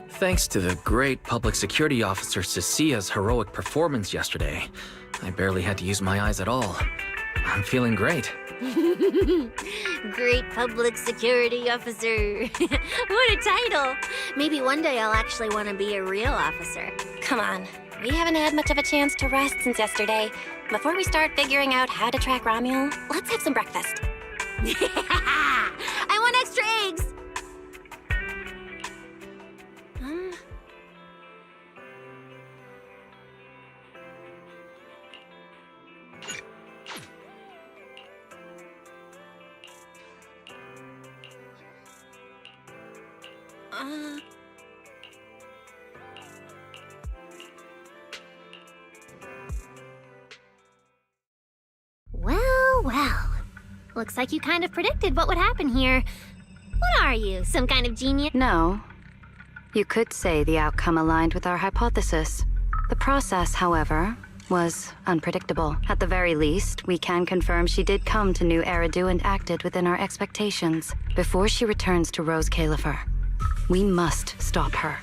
Thanks to the great public security officer Cecilia's heroic performance yesterday, I barely had to use my eyes at all. I'm feeling great. Great public security officer. What a title. Maybe one day I'll actually want to be a real officer. Come on, we haven't had much of a chance to rest since yesterday. Before we start figuring out how to track Romule, let's have some breakfast. I want extra eggs. Well. Looks like you kind of predicted what would happen here. What are you, some kind of genius? No. You could say the outcome aligned with our hypothesis. The process, however, was unpredictable. At the very least, we can confirm she did come to New Eridu and acted within our expectations. Before she returns to Rose Califer, we must stop her.